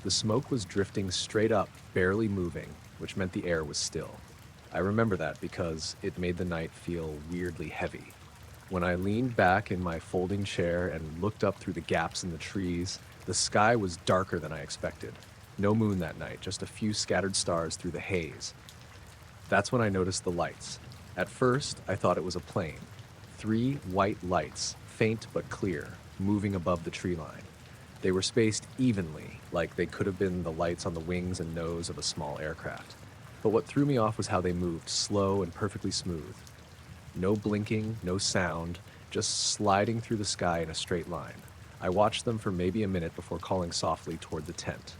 The smoke was drifting straight up, barely moving, which meant the air was still. I remember that because it made the night feel weirdly heavy. When I leaned back in my folding chair and looked up through the gaps in the trees, the sky was darker than I expected. No moon that night, just a few scattered stars through the haze. That's when I noticed the lights. At first, I thought it was a plane. 3 white lights, faint but clear, moving above the tree line. They were spaced evenly, like they could have been the lights on the wings and nose of a small aircraft. But what threw me off was how they moved, slow and perfectly smooth. No blinking, no sound, just sliding through the sky in a straight line. I watched them for maybe a minute before calling softly toward the tent.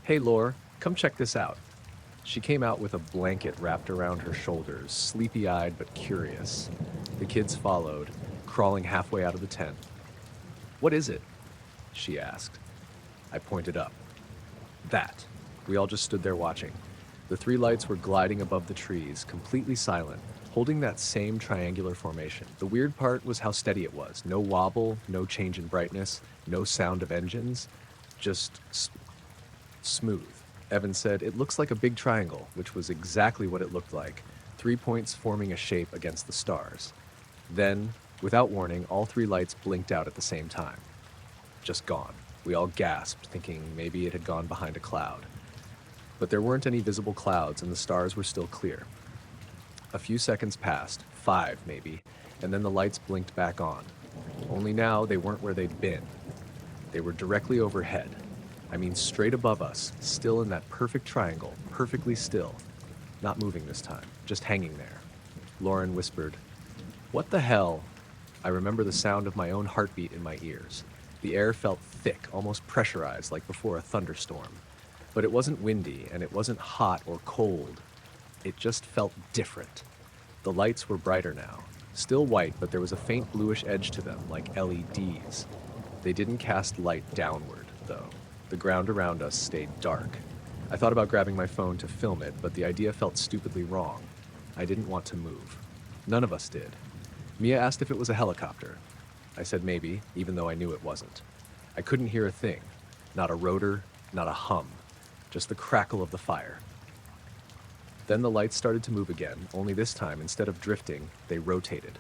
"Hey, Lore, come check this out." She came out with a blanket wrapped around her shoulders, sleepy-eyed but curious. The kids followed, crawling halfway out of the tent. "What is it?" she asked. I pointed up. That. We all just stood there watching. The 3 lights were gliding above the trees, completely silent, holding that same triangular formation. The weird part was how steady it was. No wobble, no change in brightness, no sound of engines, just smooth. Evan said, "It looks like a big triangle," which was exactly what it looked like, 3 points forming a shape against the stars. Then, without warning, all 3 lights blinked out at the same time. Just gone. We all gasped, thinking maybe it had gone behind a cloud. But there weren't any visible clouds, and the stars were still clear. A few seconds passed, 5 maybe, and then the lights blinked back on. Only now they weren't where they'd been. They were directly overhead. I mean, straight above us, still in that perfect triangle, perfectly still. Not moving this time, just hanging there. Lauren whispered, "What the hell?" I remember the sound of my own heartbeat in my ears. The air felt thick, almost pressurized, like before a thunderstorm. But it wasn't windy, and it wasn't hot or cold. It just felt different. The lights were brighter now. Still white, but there was a faint bluish edge to them, like LEDs. They didn't cast light downward, though. The ground around us stayed dark. I thought about grabbing my phone to film it, but the idea felt stupidly wrong. I didn't want to move. None of us did. Mia asked if it was a helicopter. I said maybe, even though I knew it wasn't. I couldn't hear a thing. Not a rotor, not a hum. Just the crackle of the fire. Then the lights started to move again, only this time, instead of drifting, they rotated.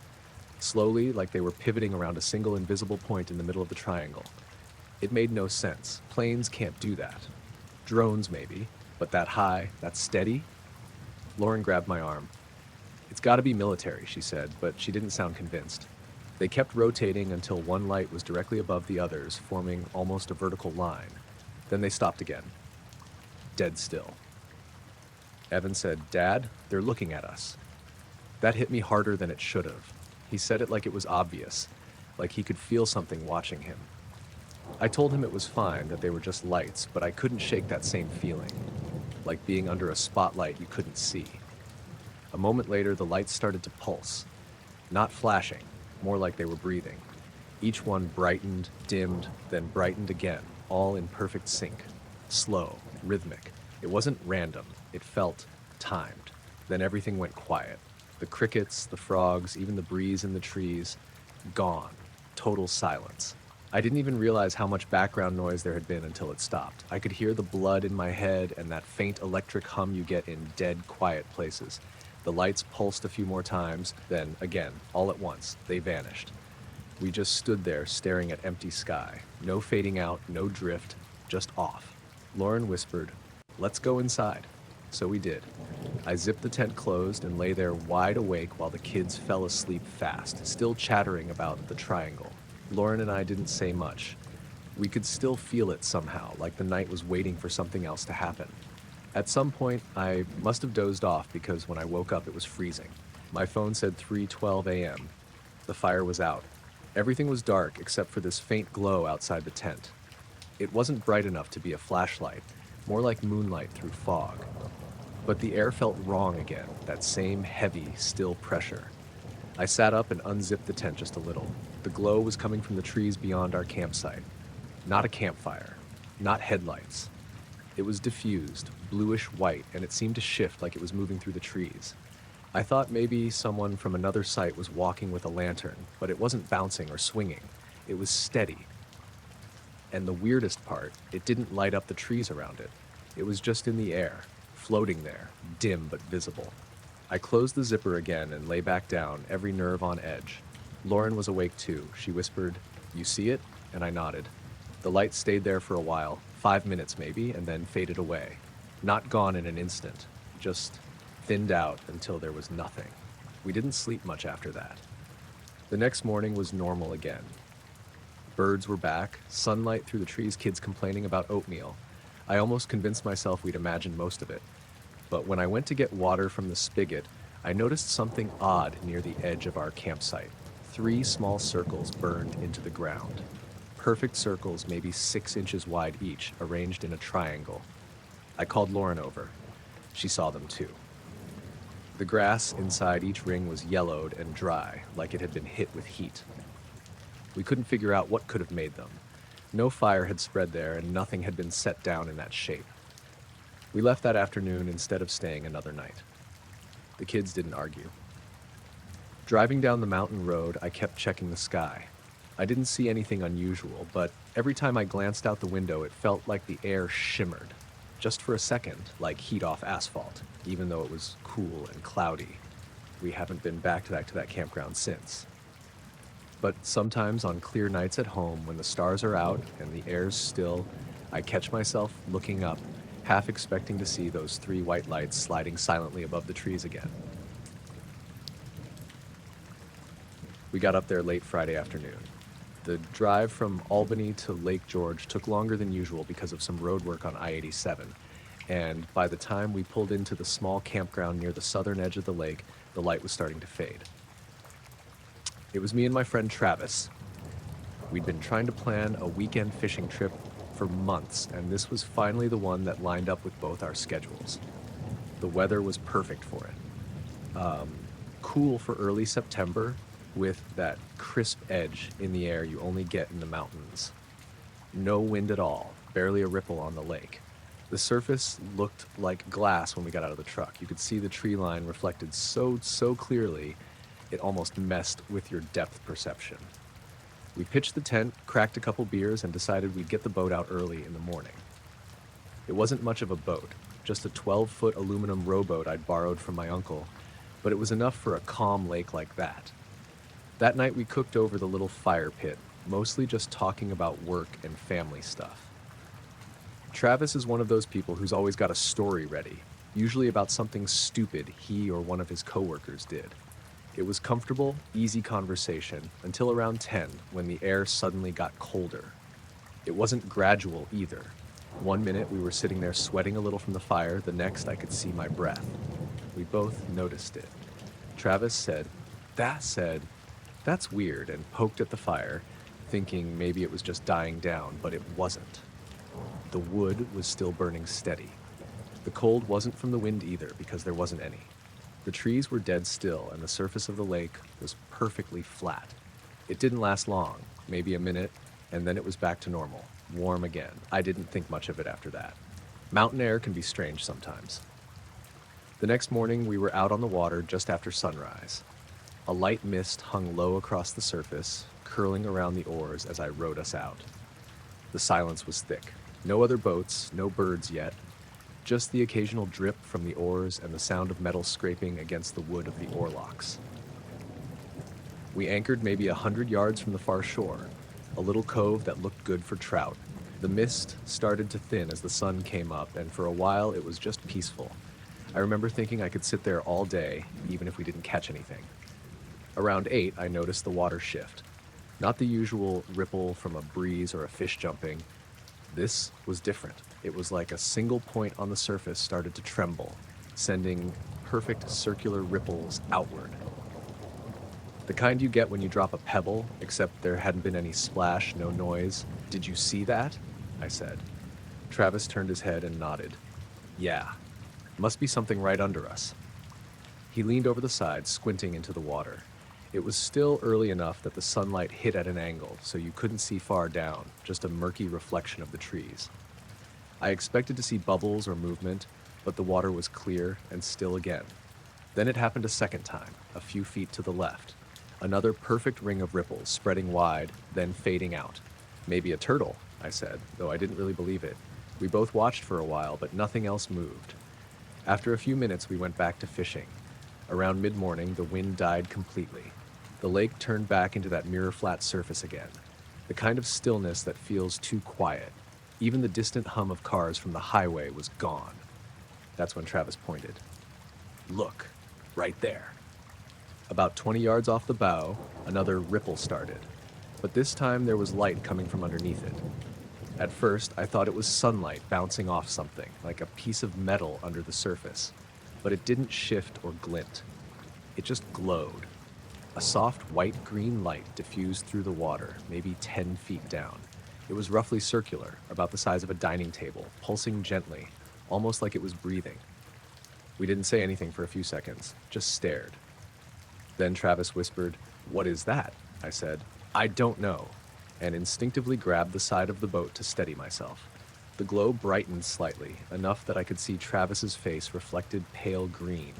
Slowly, like they were pivoting around a single invisible point in the middle of the triangle. It made no sense. Planes can't do that. Drones, maybe, but that high, that steady? Lauren grabbed my arm. "It's got to be military," she said, but she didn't sound convinced. They kept rotating until one light was directly above the others, forming almost a vertical line. Then they stopped again. Dead still. Evan said, "Dad, they're looking at us." That hit me harder than it should have. He said it like it was obvious, like he could feel something watching him. I told him it was fine, that they were just lights, but I couldn't shake that same feeling, like being under a spotlight you couldn't see. A moment later, the lights started to pulse. Not flashing, more like they were breathing. Each one brightened, dimmed, then brightened again, all in perfect sync. Slow, rhythmic. It wasn't random, it felt timed. Then everything went quiet. The crickets, the frogs, even the breeze in the trees, gone. Total silence. I didn't even realize how much background noise there had been until it stopped. I could hear the blood in my head and that faint electric hum you get in dead, quiet places. The lights pulsed a few more times, then, again, all at once, they vanished. We just stood there staring at empty sky. No fading out, no drift, just off. Lauren whispered, "Let's go inside." So we did. I zipped the tent closed and lay there wide awake while the kids fell asleep fast, still chattering about the triangle. Lauren and I didn't say much. We could still feel it somehow, like the night was waiting for something else to happen. At some point, I must have dozed off because when I woke up it was freezing. My phone said 3:12 a.m. The fire was out. Everything was dark except for this faint glow outside the tent. It wasn't bright enough to be a flashlight, more like moonlight through fog. But the air felt wrong again, that same heavy, still pressure. I sat up and unzipped the tent just a little. The glow was coming from the trees beyond our campsite. Not a campfire, not headlights. It was diffused, bluish white, and it seemed to shift like it was moving through the trees. I thought maybe someone from another site was walking with a lantern, but it wasn't bouncing or swinging. It was steady. And the weirdest part, it didn't light up the trees around it. It was just in the air, floating there, dim but visible. I closed the zipper again and lay back down, every nerve on edge. Lauren was awake too. She whispered, "You see it?" And I nodded. The light stayed there for a while, 5 minutes maybe, and then faded away. Not gone in an instant, just thinned out until there was nothing. We didn't sleep much after that. The next morning was normal again. Birds were back, sunlight through the trees, kids complaining about oatmeal. I almost convinced myself we'd imagined most of it. But when I went to get water from the spigot, I noticed something odd near the edge of our campsite. 3 small circles burned into the ground. Perfect circles, maybe 6 inches wide each, arranged in a triangle. I called Lauren over. She saw them too. The grass inside each ring was yellowed and dry, like it had been hit with heat. We couldn't figure out what could have made them. No fire had spread there, and nothing had been set down in that shape. We left that afternoon instead of staying another night. The kids didn't argue. Driving down the mountain road, I kept checking the sky. I didn't see anything unusual, but every time I glanced out the window, it felt like the air shimmered. Just for a second, like heat off asphalt, even though it was cool and cloudy. We haven't been back to that campground since. But sometimes on clear nights at home, when the stars are out and the air's still, I catch myself looking up, half expecting to see those 3 white lights sliding silently above the trees again. We got up there late Friday afternoon. The drive from Albany to Lake George took longer than usual because of some road work on I-87, and by the time we pulled into the small campground near the southern edge of the lake, the light was starting to fade. It was me and my friend Travis. We'd been trying to plan a weekend fishing trip for months, and this was finally the one that lined up with both our schedules. The weather was perfect for it. Cool for early September, with that crisp edge in the air you only get in the mountains. No wind at all, barely a ripple on the lake. The surface looked like glass when we got out of the truck. You could see the tree line reflected so clearly, it almost messed with your depth perception. We pitched the tent, cracked a couple beers, and decided we'd get the boat out early in the morning. It wasn't much of a boat, just a 12-foot aluminum rowboat I'd borrowed from my uncle, but it was enough for a calm lake like that. That night we cooked over the little fire pit, mostly just talking about work and family stuff. Travis is one of those people who's always got a story ready, usually about something stupid he or one of his coworkers did. It was comfortable, easy conversation until around 10 when the air suddenly got colder. It wasn't gradual either. One minute we were sitting there sweating a little from the fire, the next I could see my breath. We both noticed it. Travis said, "That's weird," and poked at the fire, thinking maybe it was just dying down, but it wasn't. The wood was still burning steady. The cold wasn't from the wind either, because there wasn't any. The trees were dead still, and the surface of the lake was perfectly flat. It didn't last long, maybe a minute, and then it was back to normal, warm again. I didn't think much of it after that. Mountain air can be strange sometimes. The next morning, we were out on the water just after sunrise. A light mist hung low across the surface, curling around the oars as I rowed us out. The silence was thick. No other boats, no birds yet, just the occasional drip from the oars and the sound of metal scraping against the wood of the oarlocks. We anchored maybe 100 yards from the far shore, a little cove that looked good for trout. The mist started to thin as the sun came up, and for a while it was just peaceful. I remember thinking I could sit there all day, even if we didn't catch anything. Around 8, I noticed the water shift. Not the usual ripple from a breeze or a fish jumping. This was different. It was like a single point on the surface started to tremble, sending perfect circular ripples outward. The kind you get when you drop a pebble, except there hadn't been any splash, no noise. "Did you see that?" I said. Travis turned his head and nodded. "Yeah. Must be something right under us." He leaned over the side, squinting into the water. It was still early enough that the sunlight hit at an angle, so you couldn't see far down, just a murky reflection of the trees. I expected to see bubbles or movement, but the water was clear and still again. Then it happened a second time, a few feet to the left. Another perfect ring of ripples, spreading wide, then fading out. Maybe a turtle, I said, though I didn't really believe it. We both watched for a while, but nothing else moved. After a few minutes, we went back to fishing. Around mid-morning, the wind died completely. The lake turned back into that mirror-flat surface again. The kind of stillness that feels too quiet. Even the distant hum of cars from the highway was gone. That's when Travis pointed. Look, right there. About 20 yards off the bow, another ripple started. But this time there was light coming from underneath it. At first, I thought it was sunlight bouncing off something, like a piece of metal under the surface. But it didn't shift or glint. It just glowed. A soft white-green light diffused through the water, maybe 10 feet down. It was roughly circular, about the size of a dining table, pulsing gently, almost like it was breathing. We didn't say anything for a few seconds, just stared. Then Travis whispered, "What is that?" I said, "I don't know," and instinctively grabbed the side of the boat to steady myself. The glow brightened slightly, enough that I could see Travis's face reflected pale green.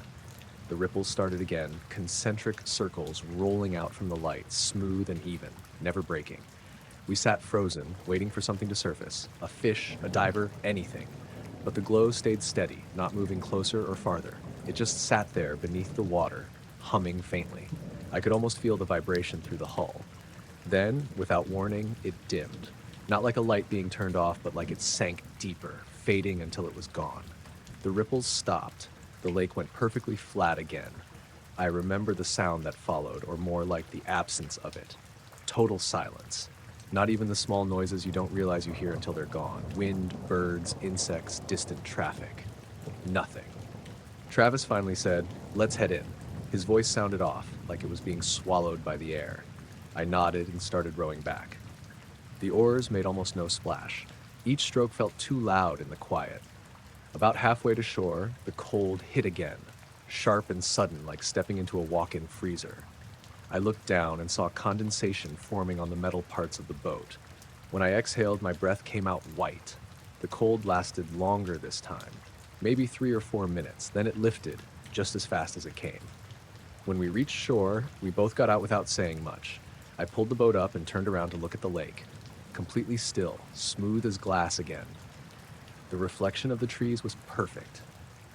The ripples started again, concentric circles rolling out from the light, smooth and even, never breaking. We sat frozen, waiting for something to surface, a fish, a diver, anything. But the glow stayed steady, not moving closer or farther. It just sat there beneath the water, humming faintly. I could almost feel the vibration through the hull. Then, without warning, it dimmed. Not like a light being turned off, but like it sank deeper, fading until it was gone. The ripples stopped. The lake went perfectly flat again. I remember the sound that followed, or more like the absence of it. Total silence. Not even the small noises you don't realize you hear until they're gone. Wind, birds, insects, distant traffic. Nothing. Travis finally said, "Let's head in." His voice sounded off, like it was being swallowed by the air. I nodded and started rowing back. The oars made almost no splash. Each stroke felt too loud in the quiet. About halfway to shore, the cold hit again, sharp and sudden like stepping into a walk-in freezer. I looked down and saw condensation forming on the metal parts of the boat. When I exhaled, my breath came out white. The cold lasted longer this time, maybe 3 or 4 minutes, then it lifted, just as fast as it came. When we reached shore, we both got out without saying much. I pulled the boat up and turned around to look at the lake. Completely still, smooth as glass again. The reflection of the trees was perfect.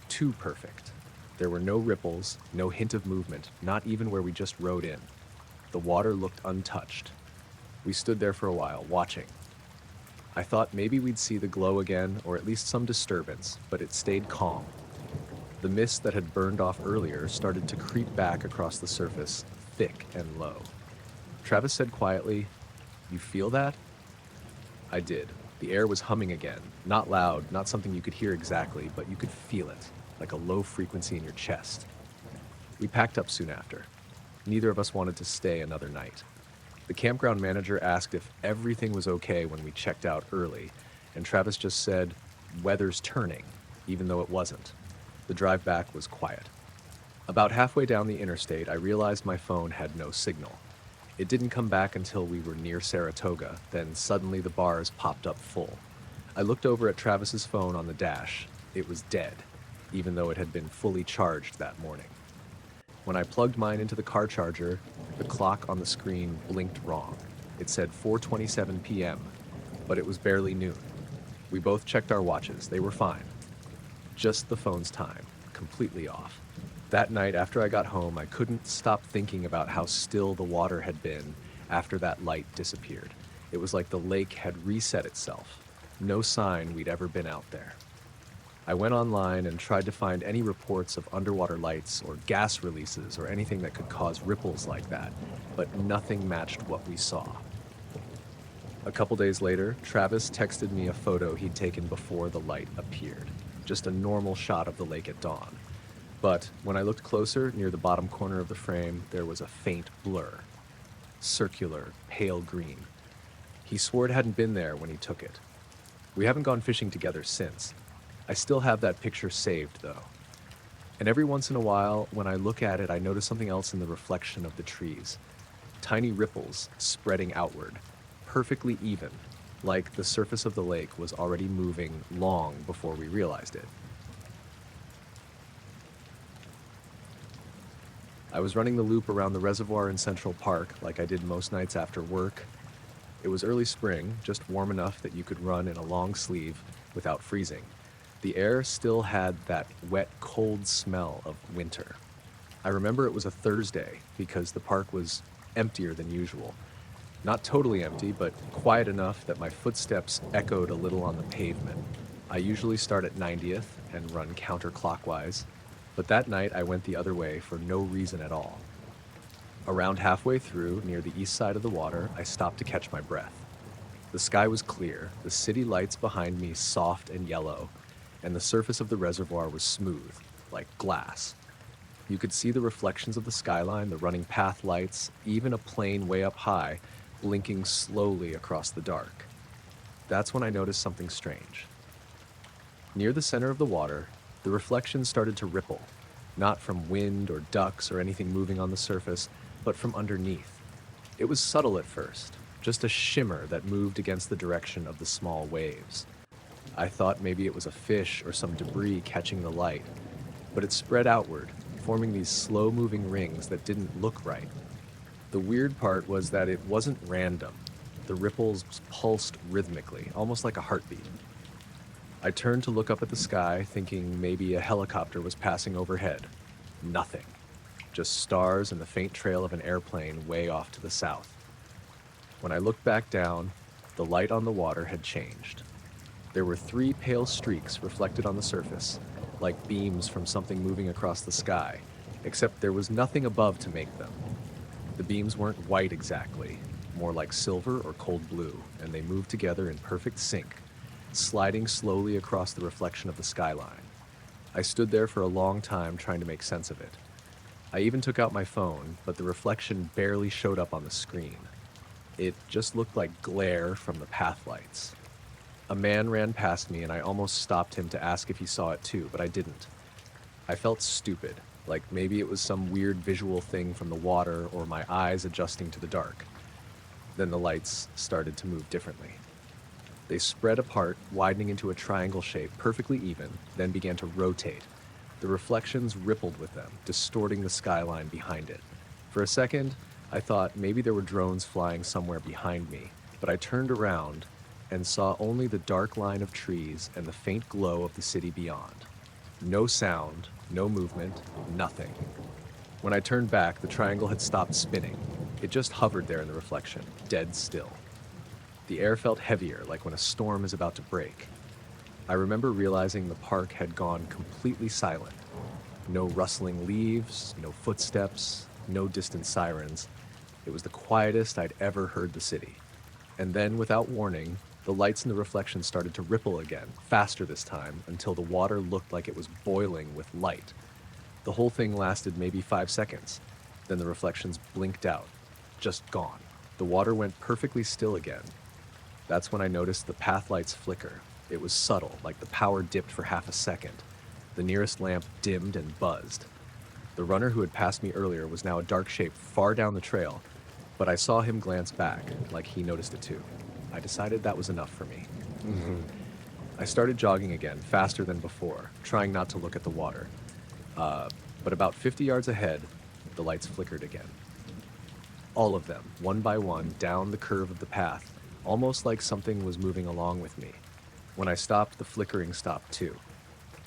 Too perfect. There were no ripples, no hint of movement, not even where we just rode in. The water looked untouched. We stood there for a while, watching. I thought maybe we'd see the glow again, or at least some disturbance, but it stayed calm. The mist that had burned off earlier started to creep back across the surface, thick and low. Travis said quietly, "You feel that?" I did. The air was humming again. Not loud, not something you could hear exactly, but you could feel it, like a low frequency in your chest. We packed up soon after. Neither of us wanted to stay another night. The campground manager asked if everything was okay when we checked out early, and Travis just said, "Weather's turning," even though it wasn't. The drive back was quiet. About halfway down the interstate, I realized my phone had no signal. It didn't come back until we were near Saratoga, then suddenly the bars popped up full. I looked over at Travis's phone on the dash. It was dead, even though it had been fully charged that morning. When I plugged mine into the car charger, the clock on the screen blinked wrong. It said 4:27 p.m., but it was barely noon. We both checked our watches. They were fine. Just the phone's time, completely off. That night after I got home, I couldn't stop thinking about how still the water had been after that light disappeared. It was like the lake had reset itself. No sign we'd ever been out there. I went online and tried to find any reports of underwater lights or gas releases or anything that could cause ripples like that, but nothing matched what we saw. A couple days later, Travis texted me a photo he'd taken before the light appeared. Just a normal shot of the lake at dawn. But when I looked closer, near the bottom corner of the frame, there was a faint blur. Circular, pale green. He swore it hadn't been there when he took it. We haven't gone fishing together since. I still have that picture saved, though. And every once in a while, when I look at it, I notice something else in the reflection of the trees. Tiny ripples spreading outward, perfectly even, like the surface of the lake was already moving long before we realized it. I was running the loop around the reservoir in Central Park like I did most nights after work. It was early spring, just warm enough that you could run in a long sleeve without freezing. The air still had that wet, cold smell of winter. I remember it was a Thursday because the park was emptier than usual. Not totally empty, but quiet enough that my footsteps echoed a little on the pavement. I usually start at 90th and run counterclockwise, but that night I went the other way for no reason at all. Around halfway through, near the east side of the water, I stopped to catch my breath. The sky was clear, the city lights behind me soft and yellow, and the surface of the reservoir was smooth, like glass. You could see the reflections of the skyline, the running path lights, even a plane way up high, blinking slowly across the dark. That's when I noticed something strange. Near the center of the water, the reflections started to ripple, not from wind or ducks or anything moving on the surface, but from underneath. It was subtle at first, just a shimmer that moved against the direction of the small waves. I thought maybe it was a fish or some debris catching the light, but it spread outward, forming these slow-moving rings that didn't look right. The weird part was that it wasn't random. The ripples pulsed rhythmically, almost like a heartbeat. I turned to look up at the sky, thinking maybe a helicopter was passing overhead. Nothing. Just stars and the faint trail of an airplane way off to the south. When I looked back down, the light on the water had changed. There were 3 pale streaks reflected on the surface, like beams from something moving across the sky, except there was nothing above to make them. The beams weren't white exactly, more like silver or cold blue, and they moved together in perfect sync, sliding slowly across the reflection of the skyline. I stood there for a long time trying to make sense of it. I even took out my phone, but the reflection barely showed up on the screen. It just looked like glare from the path lights. A man ran past me and I almost stopped him to ask if he saw it too, but I didn't. I felt stupid, like maybe it was some weird visual thing from the water or my eyes adjusting to the dark. Then the lights started to move differently. They spread apart, widening into a triangle shape, perfectly even, then began to rotate. The reflections rippled with them, distorting the skyline behind it. For a second, I thought maybe there were drones flying somewhere behind me, but I turned around and saw only the dark line of trees and the faint glow of the city beyond. No sound, no movement, nothing. When I turned back, the triangle had stopped spinning. It just hovered there in the reflection, dead still. The air felt heavier, like when a storm is about to break. I remember realizing the park had gone completely silent. No rustling leaves, no footsteps, no distant sirens. It was the quietest I'd ever heard the city. And then, without warning, the lights in the reflection started to ripple again, faster this time, until the water looked like it was boiling with light. The whole thing lasted maybe 5 seconds. Then the reflections blinked out, just gone. The water went perfectly still again. That's when I noticed the path lights flicker. It was subtle, like the power dipped for half a second. The nearest lamp dimmed and buzzed. The runner who had passed me earlier was now a dark shape far down the trail, but I saw him glance back, like he noticed it too. I decided that was enough for me. I started jogging again, faster than before, trying not to look at the water. But about 50 yards ahead, the lights flickered again. All of them, one by one, down the curve of the path, almost like something was moving along with me. When I stopped, the flickering stopped too.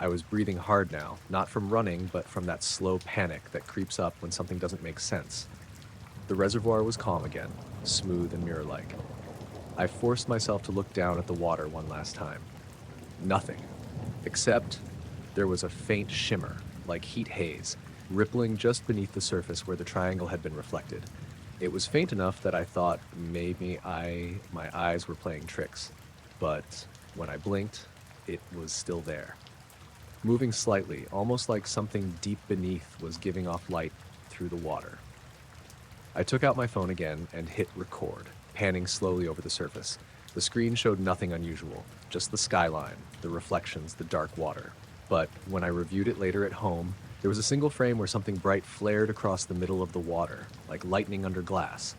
I was breathing hard now, not from running, but from that slow panic that creeps up when something doesn't make sense. The reservoir was calm again, smooth and mirror-like. I forced myself to look down at the water one last time. Nothing. Except there was a faint shimmer, like heat haze, rippling just beneath the surface where the triangle had been reflected. It was faint enough that I thought maybe my eyes were playing tricks. But when I blinked, it was still there. Moving slightly, almost like something deep beneath was giving off light through the water. I took out my phone again and hit record, panning slowly over the surface. The screen showed nothing unusual, just the skyline, the reflections, the dark water. But when I reviewed it later at home, there was a single frame where something bright flared across the middle of the water, like lightning under glass.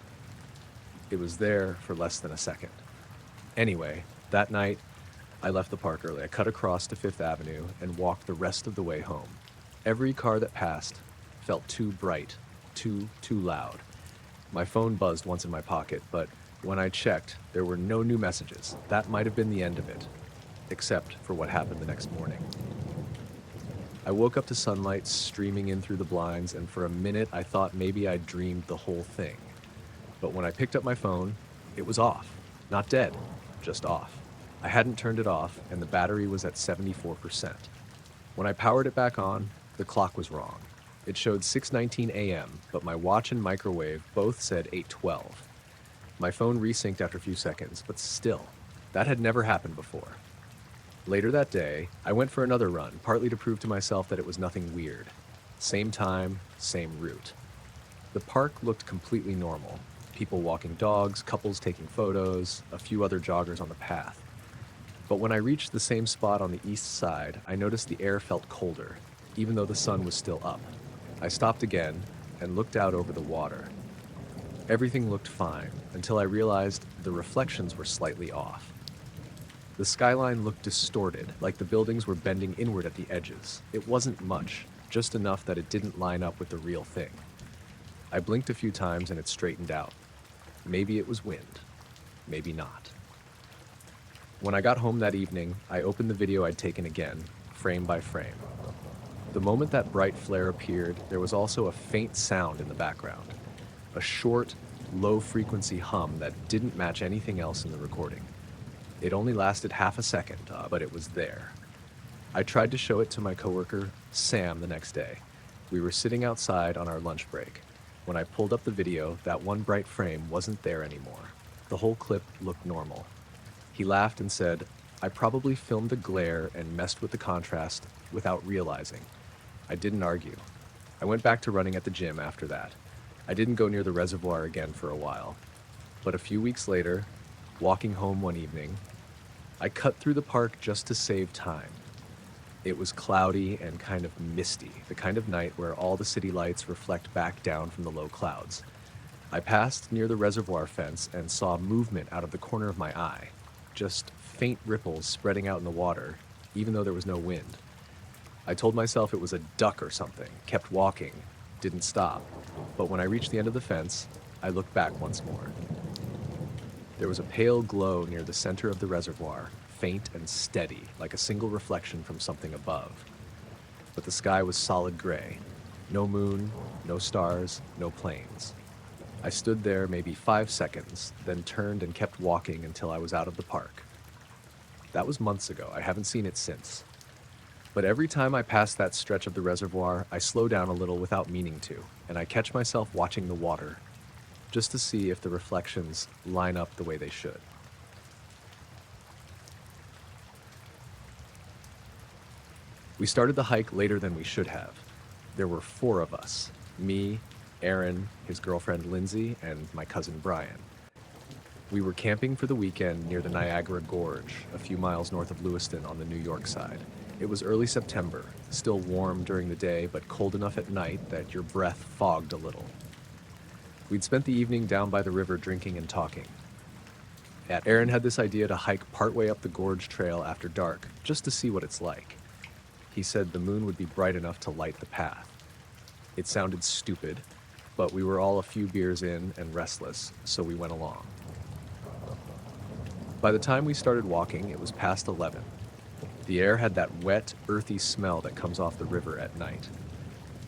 It was there for less than a second. Anyway, that night, I left the park early. I cut across to Fifth Avenue and walked the rest of the way home. Every car that passed felt too bright, too loud. My phone buzzed once in my pocket, but when I checked, there were no new messages. That might have been the end of it, except for what happened the next morning. I woke up to sunlight streaming in through the blinds, and for a minute I thought maybe I'd dreamed the whole thing. But when I picked up my phone, it was off. Not dead, just off. I hadn't turned it off, and the battery was at 74%. When I powered it back on, the clock was wrong. It showed 6:19 a.m., but my watch and microwave both said 8:12. My phone resynced after a few seconds, but still, that had never happened before. Later that day, I went for another run, partly to prove to myself that it was nothing weird. Same time, same route. The park looked completely normal. People walking dogs, couples taking photos, a few other joggers on the path. But when I reached the same spot on the east side, I noticed the air felt colder, even though the sun was still up. I stopped again and looked out over the water. Everything looked fine until I realized the reflections were slightly off. The skyline looked distorted, like the buildings were bending inward at the edges. It wasn't much, just enough that it didn't line up with the real thing. I blinked a few times and it straightened out. Maybe it was wind, maybe not. When I got home that evening, I opened the video I'd taken again, frame by frame. The moment that bright flare appeared, there was also a faint sound in the background. A short, low-frequency hum that didn't match anything else in the recording. It only lasted half a second, but it was there. I tried to show it to my coworker, Sam, the next day. We were sitting outside on our lunch break. When I pulled up the video, that one bright frame wasn't there anymore. The whole clip looked normal. He laughed and said, "I probably filmed the glare and messed with the contrast without realizing." I didn't argue. I went back to running at the gym after that. I didn't go near the reservoir again for a while. But a few weeks later, walking home one evening, I cut through the park just to save time. It was cloudy and kind of misty, the kind of night where all the city lights reflect back down from the low clouds. I passed near the reservoir fence and saw movement out of the corner of my eye, just faint ripples spreading out in the water, even though there was no wind. I told myself it was a duck or something, kept walking, didn't stop, but when I reached the end of the fence, I looked back once more. There was a pale glow near the center of the reservoir, faint and steady, like a single reflection from something above. But the sky was solid gray. No moon, no stars, no planes. I stood there maybe 5 seconds, then turned and kept walking until I was out of the park. That was months ago. I haven't seen it since. But every time I pass that stretch of the reservoir, I slow down a little without meaning to, and I catch myself watching the water, just to see if the reflections line up the way they should. We started the hike later than we should have. There were 4 of us, me, Aaron, his girlfriend Lindsay, and my cousin Brian. We were camping for the weekend near the Niagara Gorge, a few miles north of Lewiston on the New York side. It was early September, still warm during the day, but cold enough at night that your breath fogged a little. We'd spent the evening down by the river drinking and talking. Aaron had this idea to hike partway up the gorge trail after dark, just to see what it's like. He said the moon would be bright enough to light the path. It sounded stupid, but we were all a few beers in and restless, so we went along. By the time we started walking, it was past 11. The air had that wet, earthy smell that comes off the river at night.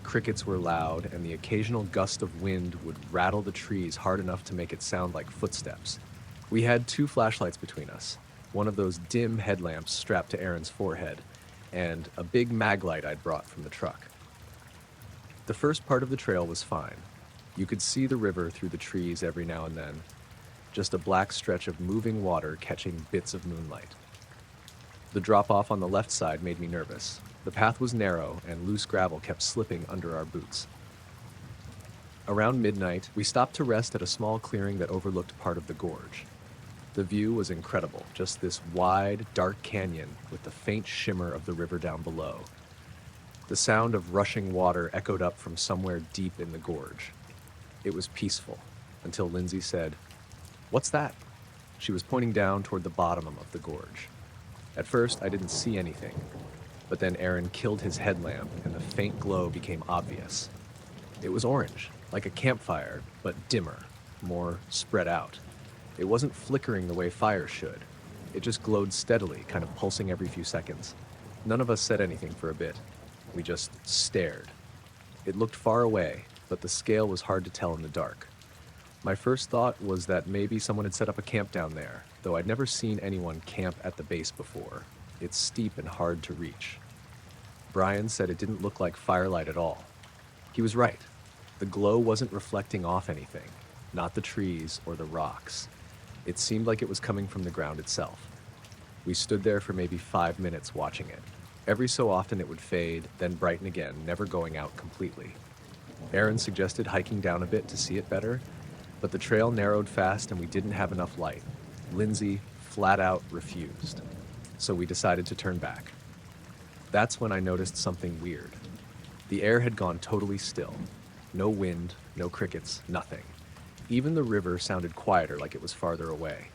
Crickets were loud, and the occasional gust of wind would rattle the trees hard enough to make it sound like footsteps. We had 2 flashlights between us, one of those dim headlamps strapped to Aaron's forehead, and a big mag light I'd brought from the truck. The first part of the trail was fine. You could see the river through the trees every now and then, just a black stretch of moving water catching bits of moonlight. The drop-off on the left side made me nervous. The path was narrow, and loose gravel kept slipping under our boots. Around midnight, we stopped to rest at a small clearing that overlooked part of the gorge. The view was incredible, just this wide, dark canyon with the faint shimmer of the river down below. The sound of rushing water echoed up from somewhere deep in the gorge. It was peaceful, until Lindsay said, "What's that?" She was pointing down toward the bottom of the gorge. At first, I didn't see anything, but then Aaron killed his headlamp and the faint glow became obvious. It was orange, like a campfire, but dimmer, more spread out. It wasn't flickering the way fire should. It just glowed steadily, kind of pulsing every few seconds. None of us said anything for a bit. We just stared. It looked far away, but the scale was hard to tell in the dark. My first thought was that maybe someone had set up a camp down there, though I'd never seen anyone camp at the base before. It's steep and hard to reach. Brian said it didn't look like firelight at all. He was right. The glow wasn't reflecting off anything, not the trees or the rocks. It seemed like it was coming from the ground itself. We stood there for maybe 5 minutes watching it. Every so often it would fade, then brighten again, never going out completely. Aaron suggested hiking down a bit to see it better, but the trail narrowed fast and we didn't have enough light. Lindsay flat out refused. So we decided to turn back. That's when I noticed something weird. The air had gone totally still. No wind, no crickets, nothing. Even the river sounded quieter, like it was farther away.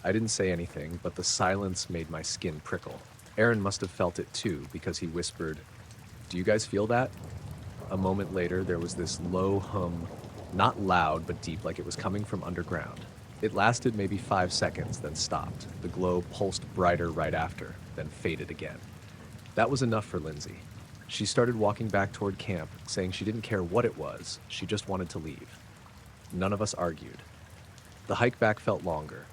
I didn't say anything, but the silence made my skin prickle. Aaron must have felt it too, because he whispered, "Do you guys feel that?" A moment later, there was this low hum, not loud, but deep, like it was coming from underground. It lasted maybe 5 seconds, then stopped. The glow pulsed brighter right after, then faded again. That was enough for Lindsay. She started walking back toward camp, saying she didn't care what it was, she just wanted to leave. None of us argued. The hike back felt longer.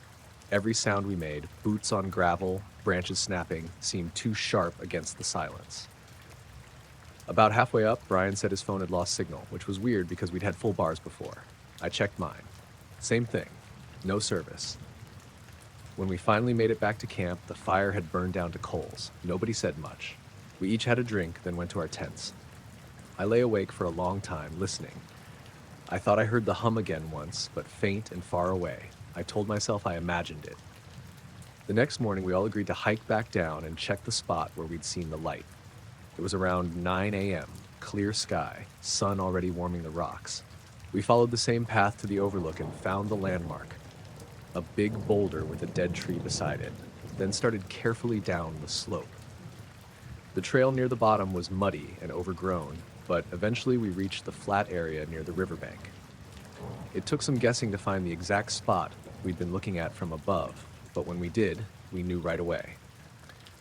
Every sound we made, boots on gravel, branches snapping, seemed too sharp against the silence. About halfway up, Brian said his phone had lost signal, which was weird because we'd had full bars before. I checked mine. Same thing. No service. When we finally made it back to camp, the fire had burned down to coals. Nobody said much. We each had a drink, then went to our tents. I lay awake for a long time, listening. I thought I heard the hum again once, but faint and far away. I told myself I imagined it. The next morning, we all agreed to hike back down and check the spot where we'd seen the light. It was around 9 a.m., clear sky, sun already warming the rocks. We followed the same path to the overlook and found the landmark, a big boulder with a dead tree beside it, then started carefully down the slope. The trail near the bottom was muddy and overgrown, but eventually we reached the flat area near the riverbank. It took some guessing to find the exact spot we'd been looking at from above, but when we did, we knew right away.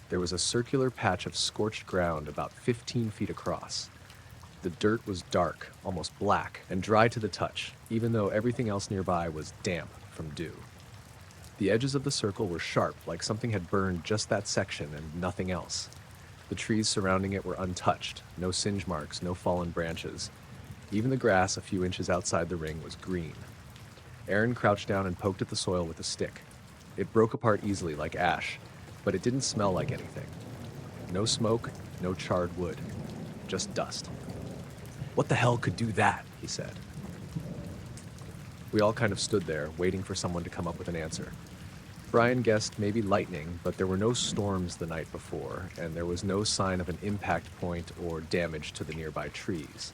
There was a circular patch of scorched ground about 15 feet across. The dirt was dark, almost black, and dry to the touch, even though everything else nearby was damp from dew. The edges of the circle were sharp, like something had burned just that section and nothing else. The trees surrounding it were untouched, no singe marks, no fallen branches. Even the grass a few inches outside the ring was green. Aaron crouched down and poked at the soil with a stick. It broke apart easily like ash, but it didn't smell like anything. No smoke, no charred wood, just dust. "What the hell could do that?" he said. We all kind of stood there, waiting for someone to come up with an answer. Brian guessed maybe lightning, but there were no storms the night before, and there was no sign of an impact point or damage to the nearby trees.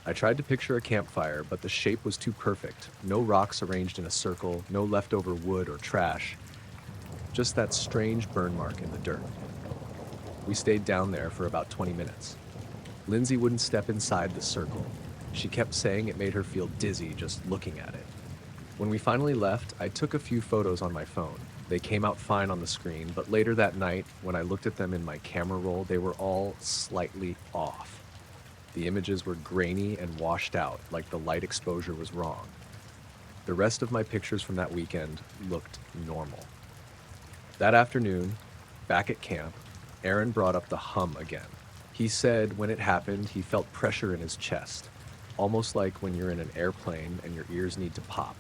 I tried to picture a campfire, but the shape was too perfect. No rocks arranged in a circle, no leftover wood or trash. Just that strange burn mark in the dirt. We stayed down there for about 20 minutes. Lindsay wouldn't step inside the circle. She kept saying it made her feel dizzy just looking at it. When we finally left, I took a few photos on my phone. They came out fine on the screen, but later that night, when I looked at them in my camera roll, they were all slightly off. The images were grainy and washed out, like the light exposure was wrong. The rest of my pictures from that weekend looked normal. That afternoon, back at camp, Aaron brought up the hum again. He said when it happened, he felt pressure in his chest, almost like when you're in an airplane and your ears need to pop.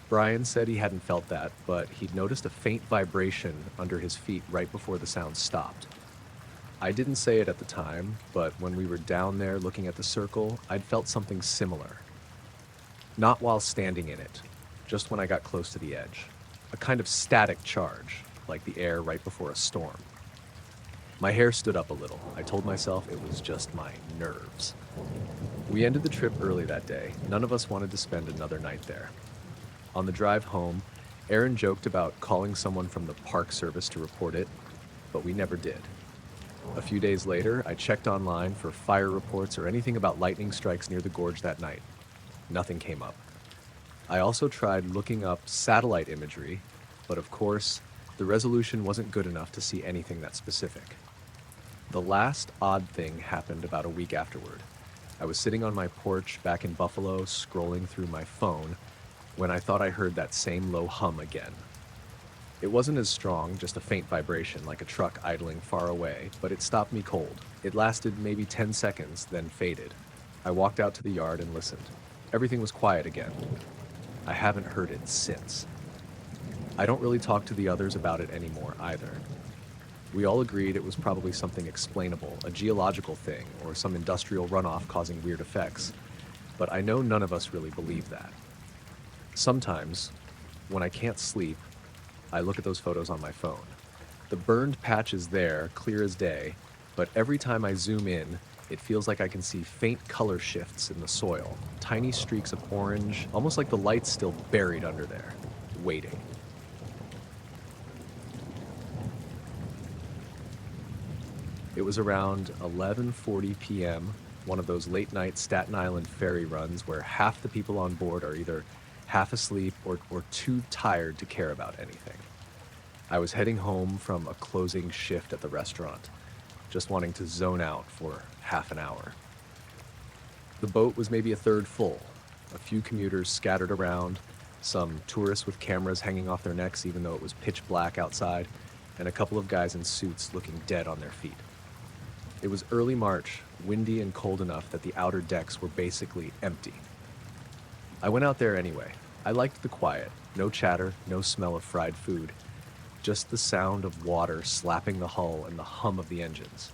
Brian said he hadn't felt that, but he'd noticed a faint vibration under his feet right before the sound stopped. I didn't say it at the time, but when we were down there looking at the circle, I'd felt something similar. Not while standing in it, just when I got close to the edge. A kind of static charge, like the air right before a storm. My hair stood up a little. I told myself it was just my nerves. We ended the trip early that day. None of us wanted to spend another night there. On the drive home, Aaron joked about calling someone from the park service to report it, but we never did. A few days later, I checked online for fire reports or anything about lightning strikes near the gorge that night. Nothing came up. I also tried looking up satellite imagery, but of course, the resolution wasn't good enough to see anything that specific. The last odd thing happened about a week afterward. I was sitting on my porch back in Buffalo, scrolling through my phone, when I thought I heard that same low hum again. It wasn't as strong, just a faint vibration like a truck idling far away, but it stopped me cold. It lasted maybe 10 seconds, then faded. I walked out to the yard and listened. Everything was quiet again. I haven't heard it since. I don't really talk to the others about it anymore either. We all agreed it was probably something explainable, a geological thing, or some industrial runoff causing weird effects, but I know none of us really believe that. Sometimes, when I can't sleep, I look at those photos on my phone. The burned patch is there, clear as day, but every time I zoom in, it feels like I can see faint color shifts in the soil, tiny streaks of orange, almost like the light's still buried under there, waiting. It was around 11:40 p.m., one of those late-night Staten Island ferry runs where half the people on board are either half asleep or too tired to care about anything. I was heading home from a closing shift at the restaurant, just wanting to zone out for half an hour. The boat was maybe a third full, a few commuters scattered around, some tourists with cameras hanging off their necks even though it was pitch black outside, and a couple of guys in suits looking dead on their feet. It was early March, windy and cold enough that the outer decks were basically empty. I went out there anyway. I liked the quiet, no chatter, no smell of fried food, just the sound of water slapping the hull and the hum of the engines.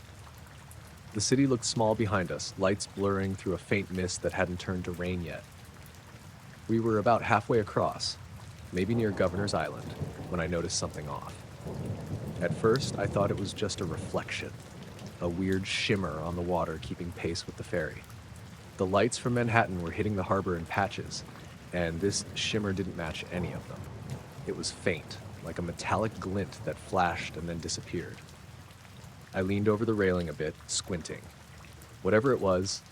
The city looked small behind us, lights blurring through a faint mist that hadn't turned to rain yet. We were about halfway across, maybe near Governor's Island, when I noticed something off. At first, I thought it was just a reflection, a weird shimmer on the water keeping pace with the ferry. The lights from Manhattan were hitting the harbor in patches, and this shimmer didn't match any of them. It was faint, like a metallic glint that flashed and then disappeared. I leaned over the railing a bit, squinting. Whatever it was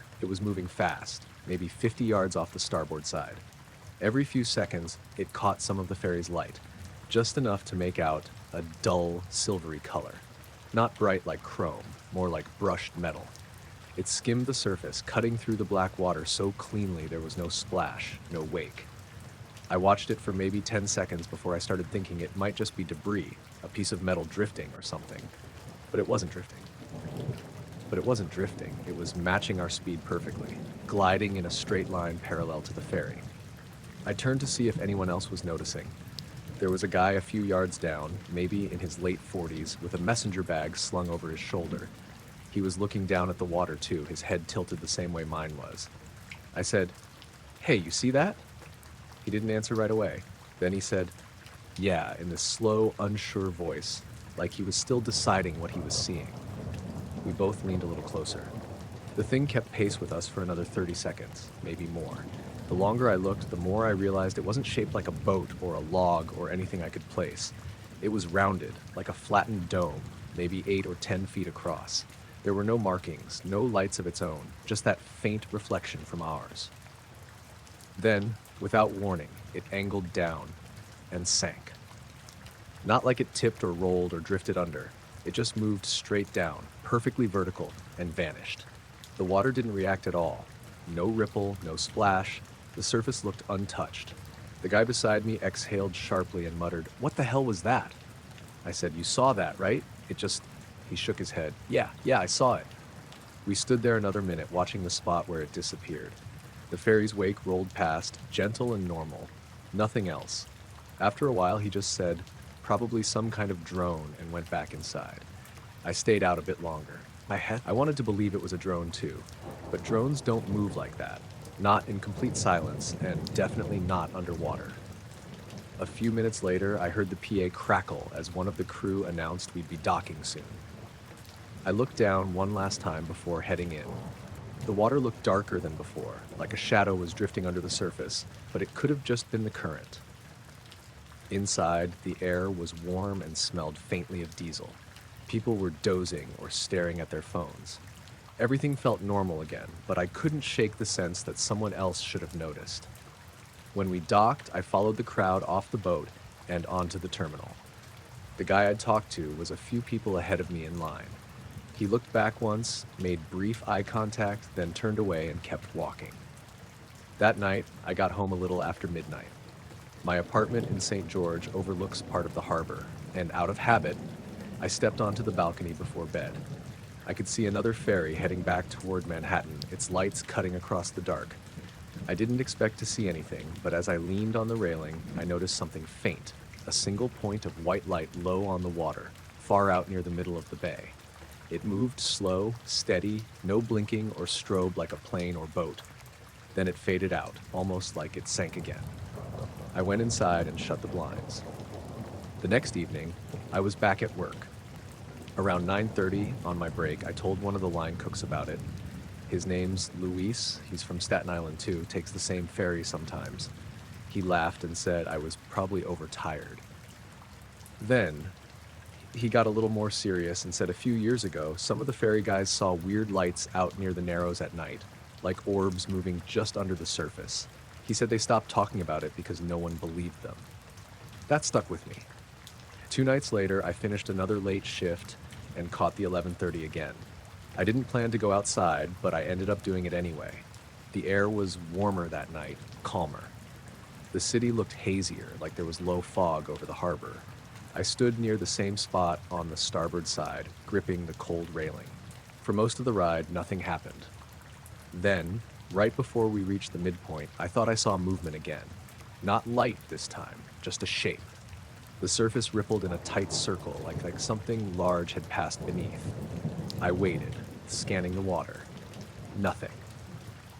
moving fast, maybe 50 yards off the starboard side. Every few seconds, it caught some of the ferry's light, just enough to make out a dull, silvery color. Not bright like chrome, more like brushed metal. It skimmed the surface, cutting through the black water so cleanly there was no splash, no wake. I watched it for maybe 10 seconds before I started thinking it might just be debris, a piece of metal drifting or something. But it wasn't drifting. It was matching our speed perfectly, gliding in a straight line parallel to the ferry. I turned to see if anyone else was noticing. There was a guy a few yards down, maybe in his late 40s, with a messenger bag slung over his shoulder. He was looking down at the water too, his head tilted the same way mine was. I said, "Hey, you see that?" He didn't answer right away. Then he said, "Yeah," in this slow, unsure voice, like he was still deciding what he was seeing. We both leaned a little closer. The thing kept pace with us for another 30 seconds, maybe more. The longer I looked, the more I realized it wasn't shaped like a boat or a log or anything I could place. It was rounded, like a flattened dome, maybe 8 or 10 feet across. There were no markings, no lights of its own, just that faint reflection from ours. Then, without warning, it angled down and sank. Not like it tipped or rolled or drifted under. It just moved straight down, perfectly vertical, and vanished. The water didn't react at all. No ripple, no splash. The surface looked untouched. The guy beside me exhaled sharply and muttered, "What the hell was that?" I said, "You saw that, right?" He shook his head. Yeah, I saw it." We stood there another minute, watching the spot where it disappeared. The ferry's wake rolled past, gentle and normal. Nothing else. After a while, he just said, "Probably some kind of drone," and went back inside. I stayed out a bit longer. I wanted to believe it was a drone too, but drones don't move like that. Not in complete silence, and definitely not underwater. A few minutes later, I heard the PA crackle as one of the crew announced we'd be docking soon. I looked down one last time before heading in. The water looked darker than before, like a shadow was drifting under the surface, but it could have just been the current. Inside, the air was warm and smelled faintly of diesel. People were dozing or staring at their phones. Everything felt normal again, but I couldn't shake the sense that someone else should have noticed. When we docked, I followed the crowd off the boat and onto the terminal. The guy I'd talked to was a few people ahead of me in line. He looked back once, made brief eye contact, then turned away and kept walking. That night, I got home a little after midnight. My apartment in St. George overlooks part of the harbor, and out of habit, I stepped onto the balcony before bed. I could see another ferry heading back toward Manhattan, its lights cutting across the dark. I didn't expect to see anything, but as I leaned on the railing, I noticed something faint, a single point of white light low on the water, far out near the middle of the bay. It moved slow, steady, no blinking or strobe like a plane or boat. Then it faded out, almost like it sank again. I went inside and shut the blinds. The next evening, I was back at work. Around 9:30 on my break, I told one of the line cooks about it. His name's Luis. He's from Staten Island too, takes the same ferry sometimes. He laughed and said I was probably overtired. Then, he got a little more serious and said a few years ago, some of the ferry guys saw weird lights out near the Narrows at night, like orbs moving just under the surface. He said they stopped talking about it because no one believed them. That stuck with me. 2 nights later, I finished another late shift and caught the 11:30 again. I didn't plan to go outside, but I ended up doing it anyway. The air was warmer that night, calmer. The city looked hazier, like there was low fog over the harbor. I stood near the same spot on the starboard side, gripping the cold railing. For most of the ride, nothing happened. Then, right before we reached the midpoint, I thought I saw movement again. Not light this time, just a shape. The surface rippled in a tight circle, like something large had passed beneath. I waited, scanning the water. Nothing.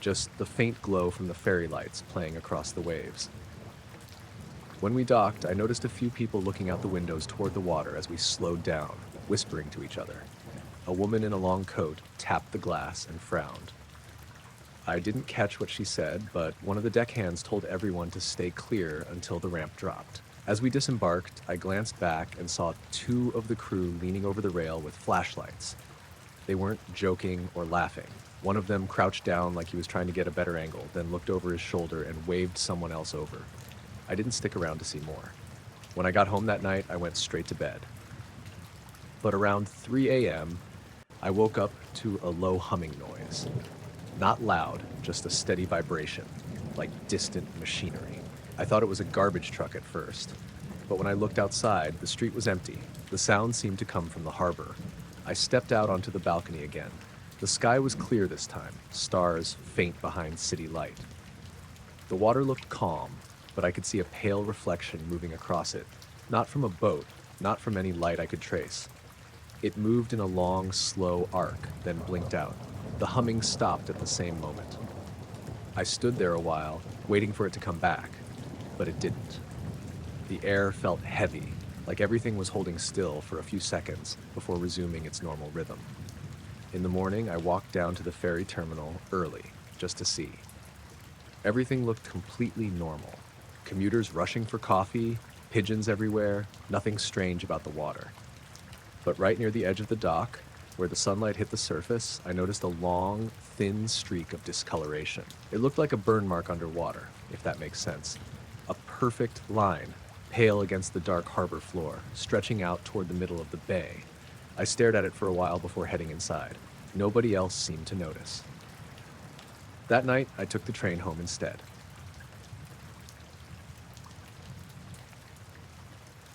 Just the faint glow from the ferry lights playing across the waves. When we docked, I noticed a few people looking out the windows toward the water as we slowed down, whispering to each other. A woman in a long coat tapped the glass and frowned. I didn't catch what she said, but one of the deckhands told everyone to stay clear until the ramp dropped. As we disembarked, I glanced back and saw 2 of the crew leaning over the rail with flashlights. They weren't joking or laughing. One of them crouched down like he was trying to get a better angle, then looked over his shoulder and waved someone else over. I didn't stick around to see more. When I got home that night, I went straight to bed. But around 3 a.m., I woke up to a low humming noise. Not loud, just a steady vibration, like distant machinery. I thought it was a garbage truck at first, but when I looked outside, the street was empty. The sound seemed to come from the harbor. I stepped out onto the balcony again. The sky was clear this time, stars faint behind city light. The water looked calm, but I could see a pale reflection moving across it, not from a boat, not from any light I could trace. It moved in a long, slow arc, then blinked out. The humming stopped at the same moment. I stood there a while, waiting for it to come back, but it didn't. The air felt heavy, like everything was holding still for a few seconds before resuming its normal rhythm. In the morning, I walked down to the ferry terminal early, just to see. Everything looked completely normal. Commuters rushing for coffee, pigeons everywhere, nothing strange about the water. But right near the edge of the dock, where the sunlight hit the surface, I noticed a long, thin streak of discoloration. It looked like a burn mark underwater, if that makes sense. A perfect line, pale against the dark harbor floor, stretching out toward the middle of the bay. I stared at it for a while before heading inside. Nobody else seemed to notice. That night, I took the train home instead.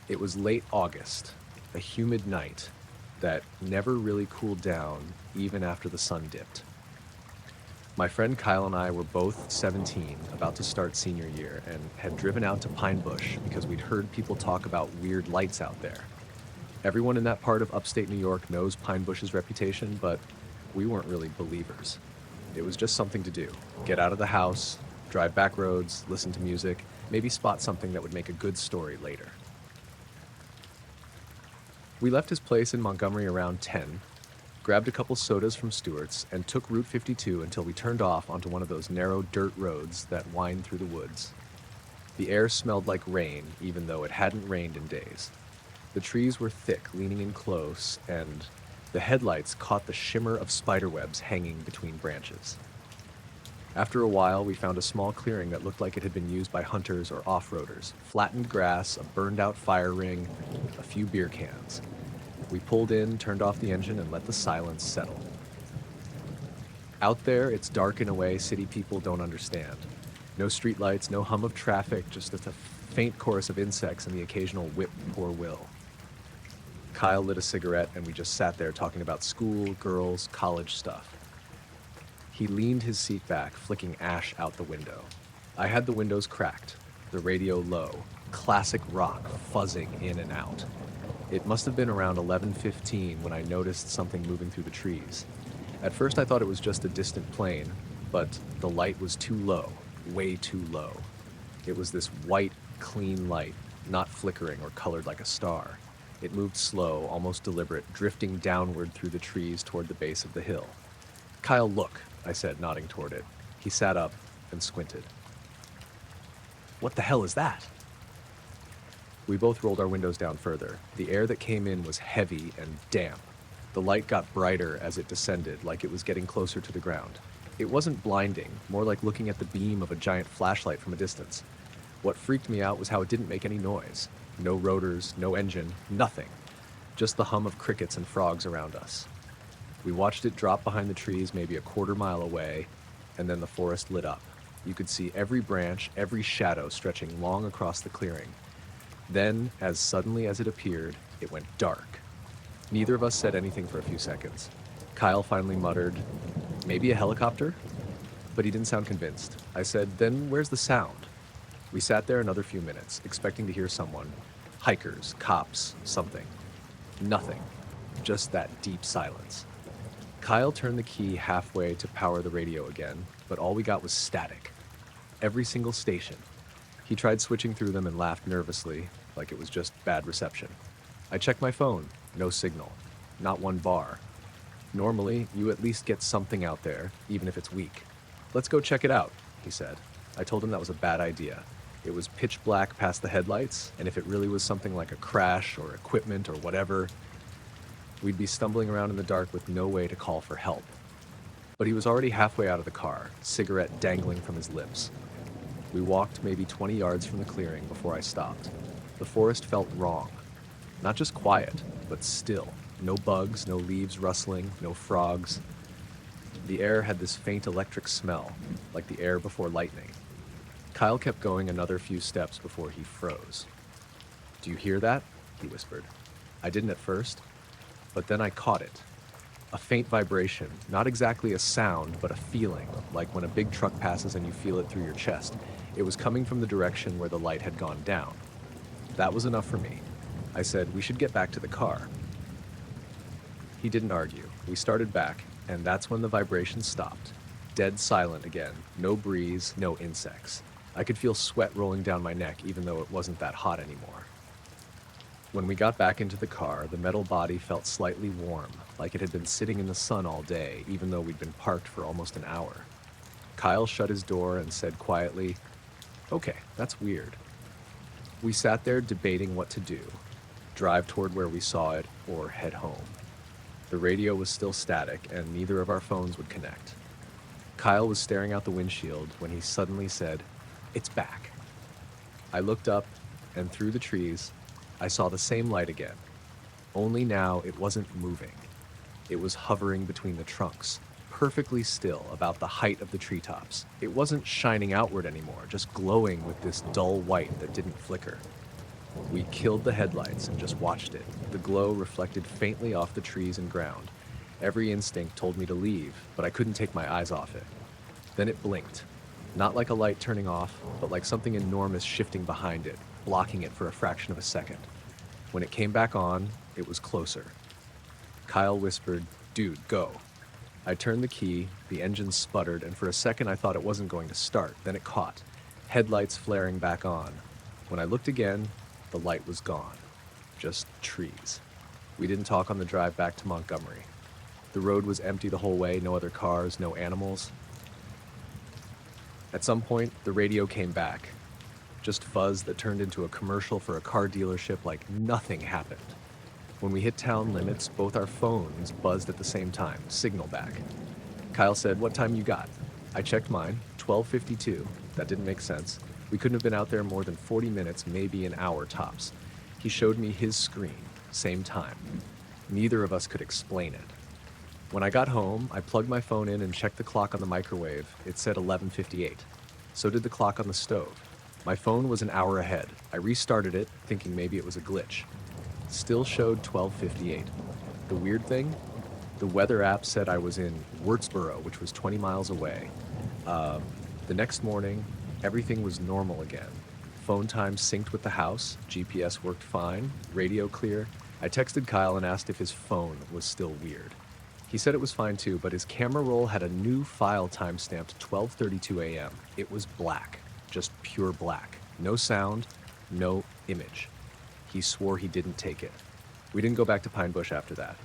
It was late August, a humid night that never really cooled down even after the sun dipped. My friend Kyle and I were both 17, about to start senior year, and had driven out to Pine Bush because we'd heard people talk about weird lights out there. Everyone in that part of upstate New York knows Pine Bush's reputation, but we weren't really believers. It was just something to do. Get out of the house, drive back roads, listen to music, maybe spot something that would make a good story later. We left his place in Montgomery around 10, grabbed a couple sodas from Stewart's, and took Route 52 until we turned off onto one of those narrow dirt roads that wind through the woods. The air smelled like rain, even though it hadn't rained in days. The trees were thick, leaning in close, and the headlights caught the shimmer of spiderwebs hanging between branches. After a while, we found a small clearing that looked like it had been used by hunters or off-roaders. Flattened grass, a burned-out fire ring, a few beer cans. We pulled in, turned off the engine, and let the silence settle. Out there, it's dark in a way city people don't understand. No streetlights, no hum of traffic, just a faint chorus of insects and the occasional whip poor will. Kyle lit a cigarette, and we just sat there talking about school, girls, college stuff. He leaned his seat back, flicking ash out the window. I had the windows cracked, the radio low, classic rock fuzzing in and out. It must have been around 11:15 when I noticed something moving through the trees. At first I thought it was just a distant plane, but the light was too low, way too low. It was this white, clean light, not flickering or colored like a star. It moved slow, almost deliberate, drifting downward through the trees toward the base of the hill. "Kyle, look," I said, nodding toward it. He sat up and squinted. "What the hell is that?" We both rolled our windows down further. The air that came in was heavy and damp. The light got brighter as it descended, like it was getting closer to the ground. It wasn't blinding, more like looking at the beam of a giant flashlight from a distance. What freaked me out was how it didn't make any noise. No rotors, no engine, nothing. Just the hum of crickets and frogs around us. We watched it drop behind the trees maybe a quarter-mile away, and then the forest lit up. You could see every branch, every shadow stretching long across the clearing. Then, as suddenly as it appeared, it went dark. Neither of us said anything for a few seconds. Kyle finally muttered, "Maybe a helicopter?" But he didn't sound convinced. I said, "Then where's the sound?" We sat there another few minutes, expecting to hear someone. Hikers, cops, something. Nothing. Just that deep silence. Kyle turned the key halfway to power the radio again, but all we got was static. Every single station. He tried switching through them and laughed nervously, like it was just bad reception. I checked my phone. No signal. Not one bar. Normally, you at least get something out there, even if it's weak. "Let's go check it out," he said. I told him that was a bad idea. It was pitch black past the headlights, and if it really was something like a crash or equipment or whatever, we'd be stumbling around in the dark with no way to call for help. But he was already halfway out of the car, cigarette dangling from his lips. We walked maybe 20 yards from the clearing before I stopped. The forest felt wrong. Not just quiet, but still. No bugs, no leaves rustling, no frogs. The air had this faint electric smell, like the air before lightning. Kyle kept going another few steps before he froze. "Do you hear that?" he whispered. I didn't at first, but then I caught it. A faint vibration, not exactly a sound, but a feeling, like when a big truck passes and you feel it through your chest. It was coming from the direction where the light had gone down. That was enough for me. I said, "We should get back to the car." He didn't argue. We started back, and that's when the vibration stopped. Dead silent again. No breeze, no insects. I could feel sweat rolling down my neck, even though it wasn't that hot anymore. When we got back into the car, the metal body felt slightly warm, like it had been sitting in the sun all day, even though we'd been parked for almost an hour. Kyle shut his door and said quietly, "Okay, that's weird." We sat there debating what to do, drive toward where we saw it or head home. The radio was still static and neither of our phones would connect. Kyle was staring out the windshield when he suddenly said, "It's back." I looked up, and through the trees, I saw the same light again. Only now it wasn't moving. It was hovering between the trunks, perfectly still about the height of the treetops. It wasn't shining outward anymore, just glowing with this dull white that didn't flicker. We killed the headlights and just watched it. The glow reflected faintly off the trees and ground. Every instinct told me to leave, but I couldn't take my eyes off it. Then it blinked. Not like a light turning off, but like something enormous shifting behind it, blocking it for a fraction of a second. When it came back on, it was closer. Kyle whispered, "Dude, go." I turned the key, the engine sputtered, and for a second I thought it wasn't going to start. Then it caught, headlights flaring back on. When I looked again, the light was gone. Just trees. We didn't talk on the drive back to Montgomery. The road was empty the whole way, no other cars, no animals. At some point, the radio came back. just fuzz that turned into a commercial for a car dealership like nothing happened. When we hit town limits, both our phones buzzed at the same time, signal back. Kyle said, "What time you got?" I checked mine, 12:52. That didn't make sense. We couldn't have been out there more than 40 minutes, maybe an hour tops. He showed me his screen, same time. Neither of us could explain it. When I got home, I plugged my phone in and checked the clock on the microwave. It said 11:58. So did the clock on the stove. My phone was an hour ahead. I restarted it, thinking maybe it was a glitch. Still showed 12:58. The weird thing? The weather app said I was in Wurtsboro, which was 20 miles away. The next morning, everything was normal again. Phone time synced with the house, GPS worked fine, radio clear. I texted Kyle and asked if his phone was still weird. He said it was fine too, but his camera roll had a new file timestamped 12:32 a.m. It was black, just pure black. No sound, no image. He swore he didn't take it. We didn't go back to Pine Bush after that.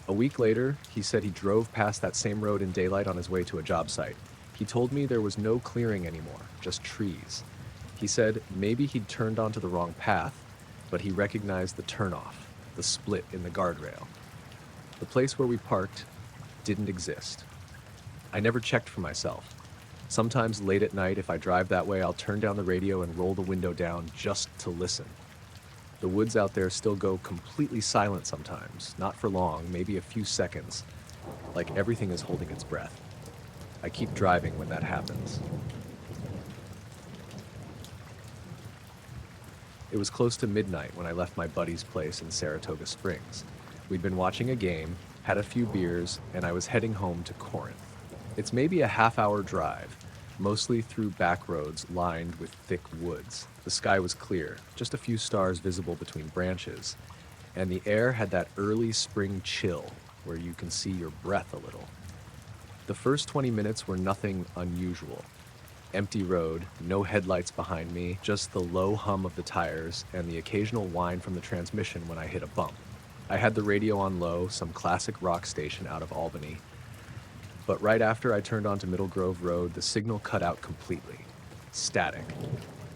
A week later, he said he drove past that same road in daylight on his way to a job site. He told me there was no clearing anymore, just trees. He said maybe he'd turned onto the wrong path, but he recognized the turnoff, the split in the guardrail. The place where we parked didn't exist. I never checked for myself. Sometimes late at night, if I drive that way, I'll turn down the radio and roll the window down just to listen. The woods out there still go completely silent sometimes, not for long, maybe a few seconds, like everything is holding its breath. I keep driving when that happens. It was close to midnight when I left my buddy's place in Saratoga Springs. We'd been watching a game, had a few beers, and I was heading home to Corinth. It's maybe a half-hour drive, mostly through back roads lined with thick woods. The sky was clear, just a few stars visible between branches, and the air had that early spring chill where you can see your breath a little. The first 20 minutes were nothing unusual. Empty road, no headlights behind me, just the low hum of the tires and the occasional whine from the transmission when I hit a bump. I had the radio on low, some classic rock station out of Albany. But right after I turned onto Middle Grove Road, the signal cut out completely. Static.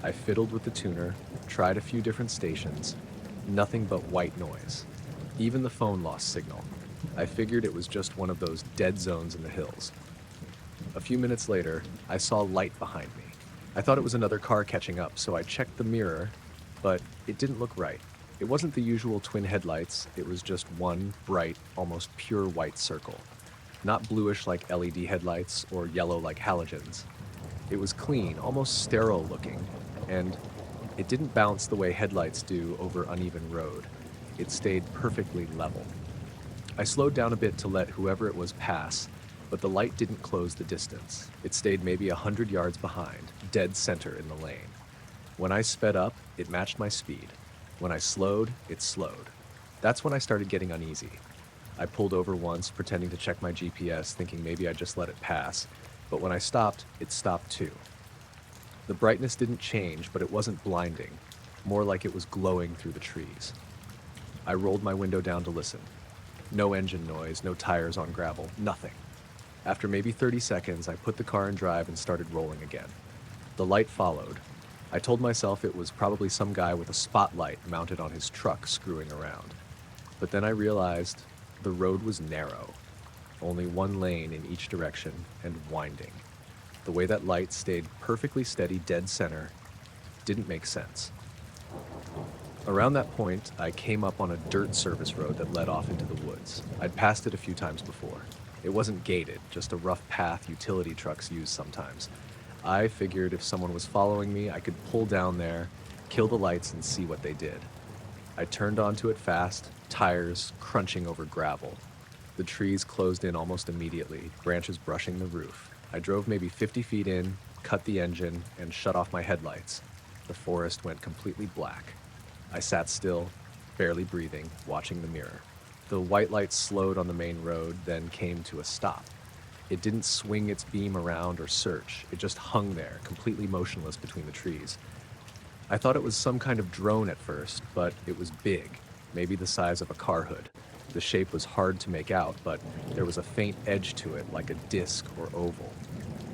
I fiddled with the tuner, tried a few different stations. Nothing but white noise. Even the phone lost signal. I figured it was just one of those dead zones in the hills. A few minutes later, I saw light behind me. I thought it was another car catching up, so I checked the mirror, but it didn't look right. It wasn't the usual twin headlights, it was just one bright, almost pure white circle. Not bluish like LED headlights or yellow like halogens. It was clean, almost sterile looking, and it didn't bounce the way headlights do over uneven road. It stayed perfectly level. I slowed down a bit to let whoever it was pass, but the light didn't close the distance. It stayed maybe 100 yards behind, dead center in the lane. When I sped up, it matched my speed. When I slowed, it slowed. That's when I started getting uneasy. I pulled over once, pretending to check my GPS, thinking maybe I'd just let it pass, but when I stopped, it stopped too. The brightness didn't change, but it wasn't blinding, more like it was glowing through the trees. I rolled my window down to listen. No engine noise, no tires on gravel, nothing. After maybe 30 seconds, I put the car in drive and started rolling again. The light followed. I told myself it was probably some guy with a spotlight mounted on his truck screwing around. But then I realized the road was narrow, only one lane in each direction and winding. The way that light stayed perfectly steady dead center didn't make sense. Around that point, I came up on a dirt service road that led off into the woods. I'd passed it a few times before. It wasn't gated, just a rough path utility trucks use sometimes. I figured if someone was following me, I could pull down there, kill the lights, and see what they did. I turned onto it fast, tires crunching over gravel. The trees closed in almost immediately, branches brushing the roof. I drove maybe 50 feet in, cut the engine, and shut off my headlights. The forest went completely black. I sat still, barely breathing, watching the mirror. The white light slowed on the main road, then came to a stop. It didn't swing its beam around or search. It just hung there, completely motionless between the trees. I thought it was some kind of drone at first, but it was big, maybe the size of a car hood. The shape was hard to make out, but there was a faint edge to it, like a disc or oval.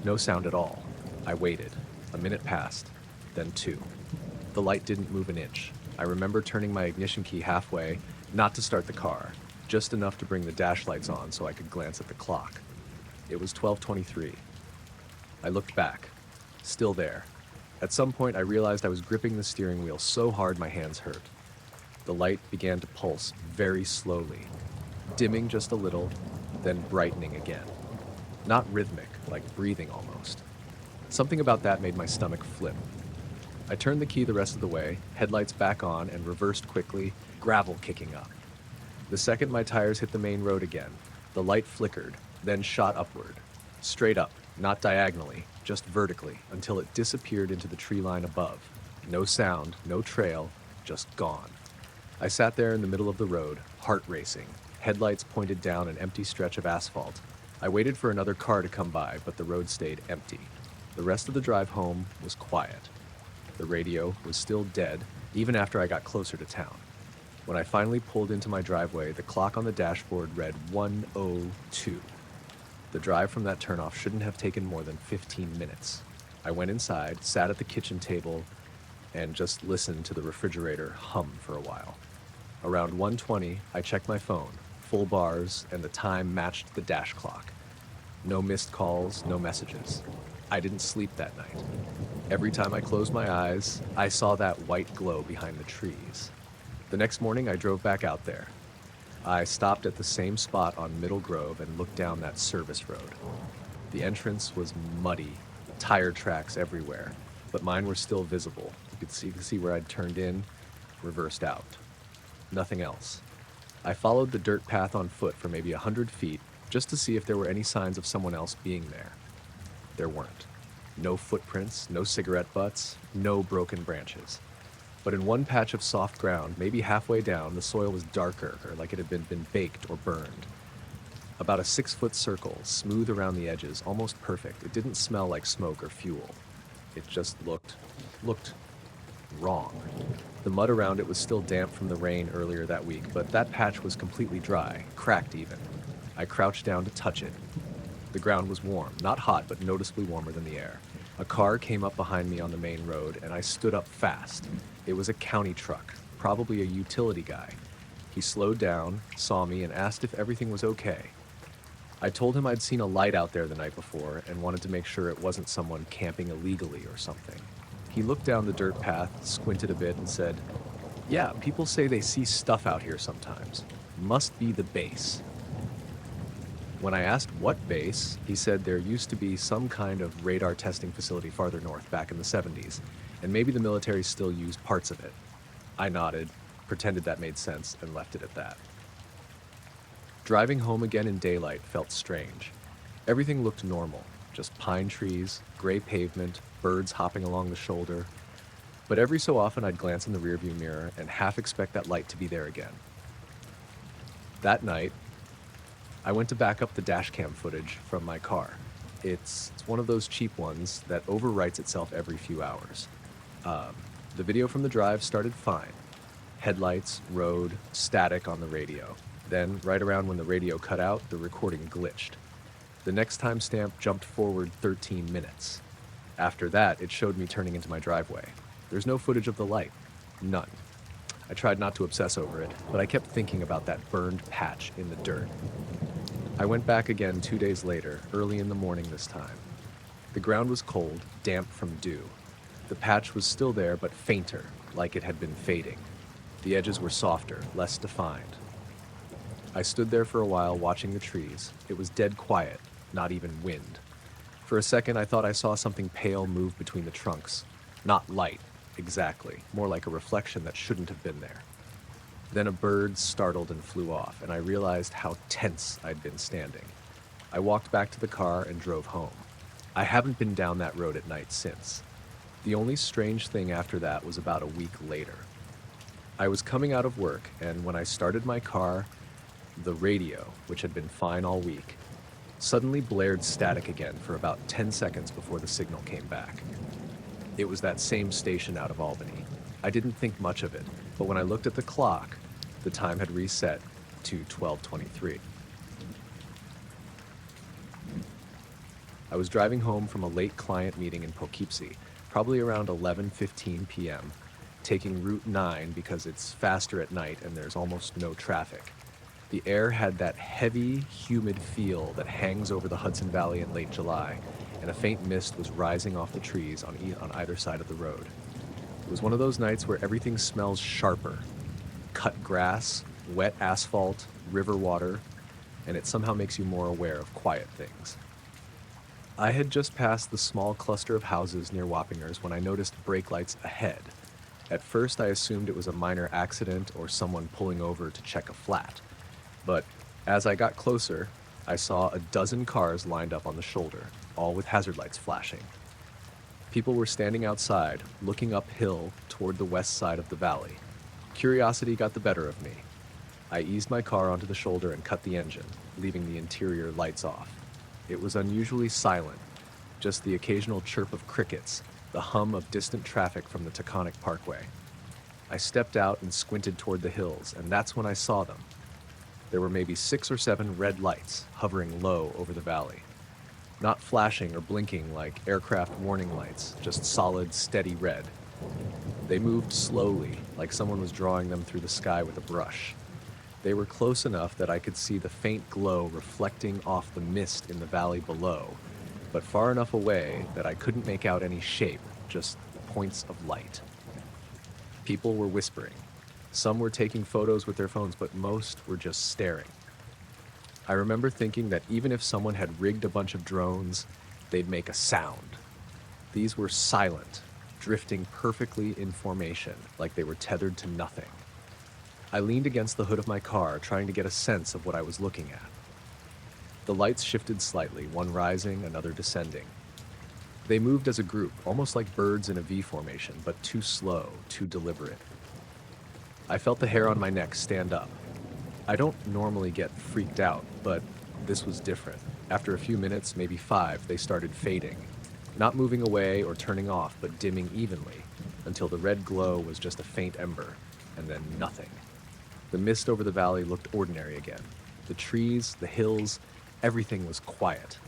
No sound at all. I waited. A minute passed. then 2. The light didn't move an inch. I remember turning my ignition key halfway, not to start the car, just enough to bring the dash lights on so I could glance at the clock. It was 12:23. I looked back. Still there. At some point, I realized I was gripping the steering wheel so hard my hands hurt. The light began to pulse very slowly, dimming just a little, then brightening again. Not rhythmic, like breathing almost. Something about that made my stomach flip. I turned the key the rest of the way, headlights back on, and reversed quickly, gravel kicking up. The second my tires hit the main road again, the light flickered, then shot upward. Straight up, not diagonally, just vertically, until it disappeared into the tree line above. No sound, no trail, just gone. I sat there in the middle of the road, heart racing, headlights pointed down an empty stretch of asphalt. I waited for another car to come by, but the road stayed empty. The rest of the drive home was quiet. The radio was still dead, even after I got closer to town. When I finally pulled into my driveway, the clock on the dashboard read 1:02. The drive from that turnoff shouldn't have taken more than 15 minutes. I went inside, sat at the kitchen table, and just listened to the refrigerator hum for a while. Around 1:20, I checked my phone, full bars, and the time matched the dash clock. No missed calls, no messages. I didn't sleep that night. Every time I closed my eyes, I saw that white glow behind the trees. The next morning, I drove back out there. I stopped at the same spot on Middle Grove and looked down that service road. The entrance was muddy, tire tracks everywhere, but mine were still visible. You could see where I'd turned in, reversed out. Nothing else. I followed the dirt path on foot for maybe 100 feet just to see if there were any signs of someone else being there. There weren't. No footprints, no cigarette butts, no broken branches. But in one patch of soft ground, maybe halfway down, the soil was darker, or like it had been baked or burned. About a 6-foot circle, smooth around the edges, almost perfect. It didn't smell like smoke or fuel. It just looked wrong. The mud around it was still damp from the rain earlier that week, but that patch was completely dry, cracked even. I crouched down to touch it. The ground was warm, not hot, but noticeably warmer than the air. A car came up behind me on the main road, and I stood up fast. It was a county truck, probably a utility guy. He slowed down, saw me, and asked if everything was okay. I told him I'd seen a light out there the night before and wanted to make sure it wasn't someone camping illegally or something. He looked down the dirt path, squinted a bit, and said, "Yeah, people say they see stuff out here sometimes. Must be the base." When I asked what base, he said there used to be some kind of radar testing facility farther north back in the 70s, and maybe the military still used parts of it. I nodded, pretended that made sense, and left it at that. Driving home again in daylight felt strange. Everything looked normal, just pine trees, gray pavement, birds hopping along the shoulder. But every so often I'd glance in the rearview mirror and half expect that light to be there again. That night, I went to back up the dashcam footage from my car. It's one of those cheap ones that overwrites itself every few hours. The video from the drive started fine. Headlights, road, static on the radio. Then, right around when the radio cut out, the recording glitched. The next timestamp jumped forward 13 minutes. After that, it showed me turning into my driveway. There's no footage of the light. None. I tried not to obsess over it, but I kept thinking about that burned patch in the dirt. I went back again 2 days later, early in the morning this time. The ground was cold, damp from dew. The patch was still there, but fainter, like it had been fading. The edges were softer, less defined. I stood there for a while watching the trees. It was dead quiet, not even wind. For a second, I thought I saw something pale move between the trunks. Not light, exactly, more like a reflection that shouldn't have been there. Then a bird startled and flew off, and I realized how tense I'd been standing. I walked back to the car and drove home. I haven't been down that road at night since. The only strange thing after that was about a week later. I was coming out of work, and when I started my car, the radio, which had been fine all week, suddenly blared static again for about 10 seconds before the signal came back. It was that same station out of Albany. I didn't think much of it, but when I looked at the clock, the time had reset to 12:23. I was driving home from a late client meeting in Poughkeepsie. probably around 11:15 p.m., taking Route 9 because it's faster at night and there's almost no traffic. The air had that heavy, humid feel that hangs over the Hudson Valley in late July, and a faint mist was rising off the trees on either side of the road. It was one of those nights where everything smells sharper: cut grass, wet asphalt, river water, and it somehow makes you more aware of quiet things. I had just passed the small cluster of houses near Wappingers when I noticed brake lights ahead. At first, I assumed it was a minor accident or someone pulling over to check a flat. But as I got closer, I saw a dozen cars lined up on the shoulder, all with hazard lights flashing. People were standing outside, looking uphill toward the west side of the valley. Curiosity got the better of me. I eased my car onto the shoulder and cut the engine, leaving the interior lights off. It was unusually silent, just the occasional chirp of crickets, the hum of distant traffic from the Taconic Parkway. I stepped out and squinted toward the hills, and that's when I saw them. There were maybe 6 or 7 red lights hovering low over the valley. Not flashing or blinking like aircraft warning lights, just solid, steady red. They moved slowly, like someone was drawing them through the sky with a brush. They were close enough that I could see the faint glow reflecting off the mist in the valley below, but far enough away that I couldn't make out any shape, just points of light. People were whispering. Some were taking photos with their phones, but most were just staring. I remember thinking that even if someone had rigged a bunch of drones, they'd make a sound. These were silent, drifting perfectly in formation, like they were tethered to nothing. I leaned against the hood of my car, trying to get a sense of what I was looking at. The lights shifted slightly, one rising, another descending. They moved as a group, almost like birds in a V formation, but too slow, too deliberate. I felt the hair on my neck stand up. I don't normally get freaked out, but this was different. After a few minutes, maybe 5, they started fading. Not moving away or turning off, but dimming evenly, until the red glow was just a faint ember, and then nothing. The mist over the valley looked ordinary again. The trees, the hills, everything was quiet.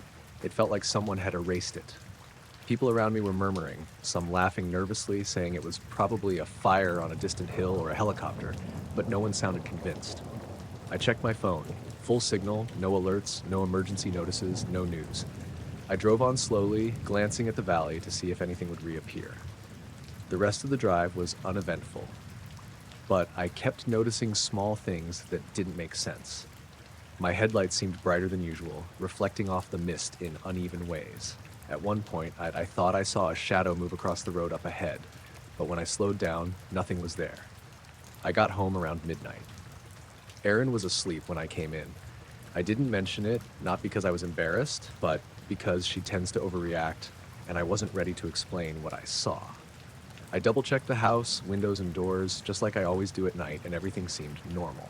It felt like someone had erased it. People around me were murmuring, some laughing nervously, saying it was probably a fire on a distant hill or a helicopter, but no one sounded convinced. I checked my phone. Full signal, no alerts, no emergency notices, no news. I drove on slowly, glancing at the valley to see if anything would reappear. The rest of the drive was uneventful, but I kept noticing small things that didn't make sense. My headlights seemed brighter than usual, reflecting off the mist in uneven ways. At one point, I thought I saw a shadow move across the road up ahead, but when I slowed down, nothing was there. I got home around midnight. Erin was asleep when I came in. I didn't mention it, not because I was embarrassed, but because she tends to overreact, and I wasn't ready to explain what I saw. I double-checked the house, windows and doors, just like I always do at night, and everything seemed normal.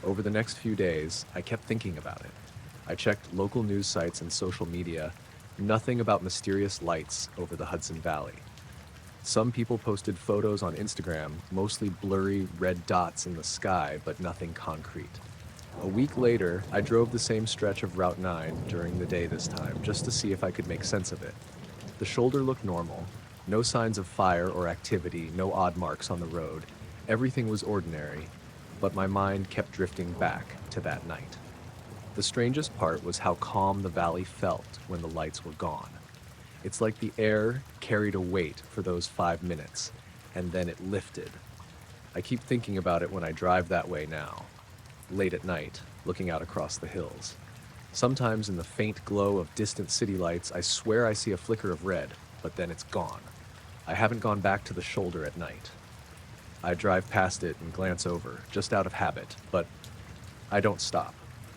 Over the next few days, I kept thinking about it. I checked local news sites and social media. Nothing about mysterious lights over the Hudson Valley. Some people posted photos on Instagram, mostly blurry red dots in the sky, but nothing concrete. A week later, I drove the same stretch of Route 9 during the day this time, just to see if I could make sense of it. The shoulder looked normal. No signs of fire or activity, no odd marks on the road. Everything was ordinary, but my mind kept drifting back to that night. The strangest part was how calm the valley felt when the lights were gone. It's like the air carried a weight for those 5 minutes, and then it lifted. I keep thinking about it when I drive that way now, late at night, looking out across the hills. Sometimes in the faint glow of distant city lights, I swear I see a flicker of red, but then it's gone. I haven't gone back to the shoulder at night. I drive past it and glance over, just out of habit, but I don't stop.